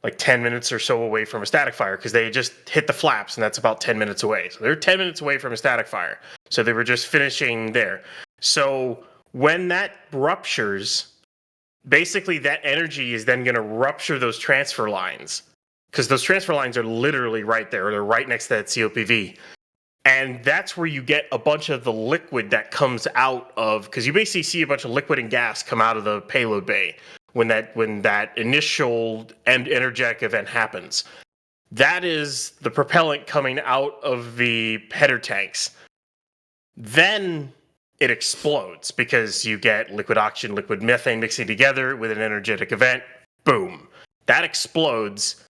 like 10 minutes or so away from a static fire, because they had just hit the flaps, and that's about 10 minutes away. So they're 10 minutes away from a static fire. So they were just finishing there. So when that ruptures, basically that energy is then going to rupture those transfer lines, because those transfer lines are literally right there. They're right next to that COPV. And that's where you get a bunch of the liquid that comes out of, because you basically see a bunch of liquid and gas come out of the payload bay when that initial and energetic event happens. That is the propellant coming out of the header tanks. Then it explodes because you get liquid oxygen, liquid methane mixing together with an energetic event. Boom. That explodes.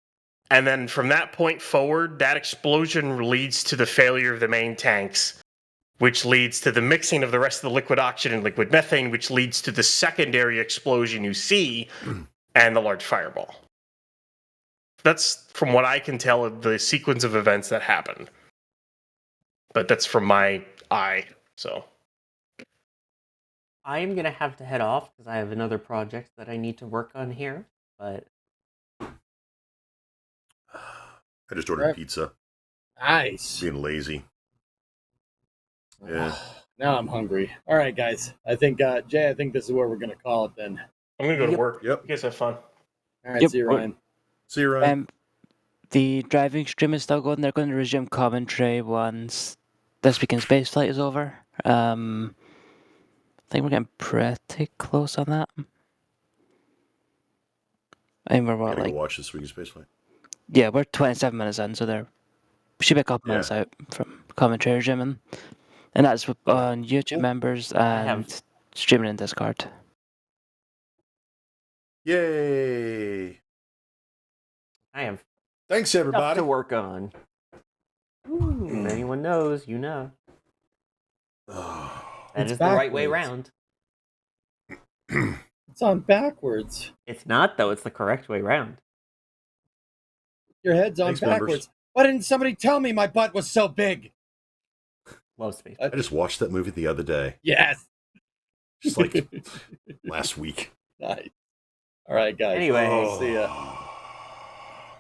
And then from that point forward, that explosion leads to the failure of the main tanks, which leads to the mixing of the rest of the liquid oxygen and liquid methane, which leads to the secondary explosion you see and the large fireball. That's, from what I can tell, the sequence of events that happened. But that's from my eye, so. I am going to have to head off because I have another project that I need to work on here, but... I just ordered pizza. Nice. Being lazy. Yeah. Now I'm hungry. All right, guys. I think, Jay, I think this is where we're going to call it then. I'm going to go to work. Yep. You guys have fun. All right, see you, Ryan. See you, Ryan. The driving stream is still going. They're going to resume commentary once this week in spaceflight is over. I think we're getting pretty close on that. I think we're what, Gonna like go watch this week in spaceflight. Yeah, we're 27 minutes in, so there should be a couple minutes out from commentary resuming, and that's on YouTube members and streaming in Discord. Yay! I have Thanks, everybody. stuff to work on. If anyone knows, you know. That is the right way round. It's on backwards. It's not, though. It's the correct way round. Your head's on Thanks, backwards. members. Why didn't somebody tell me my butt was so big? Love space. I just watched that movie the other day. Yes. Just like last week. Nice. All right, guys. Anyway. See ya.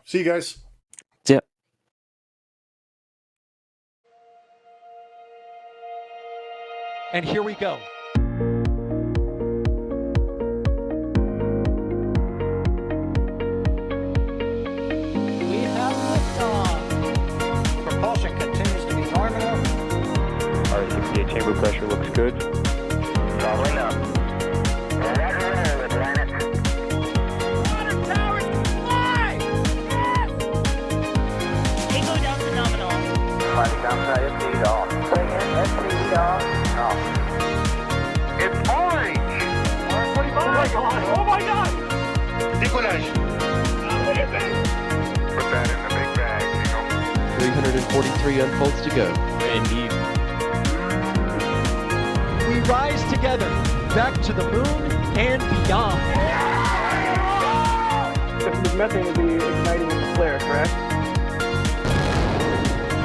See you guys. See ya. And here we go. We have liftoff. Propulsion continues to be nominal. RCPA chamber pressure looks good. Following up. Roger, roger, planet. Water towers fly! Yes! Tango down to nominal. Flight down to FD off. Bring in FD off. Off. It's orange! R45! Oh my god! Oh my god! Decollage. Look at this! Put that in the big bag, 343 unfolds to go. Indeed. We rise together, back to the moon and beyond. This methane would be igniting with the flare, correct?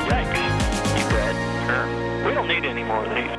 Yikes. You bet. Sure. We don't need any more of these.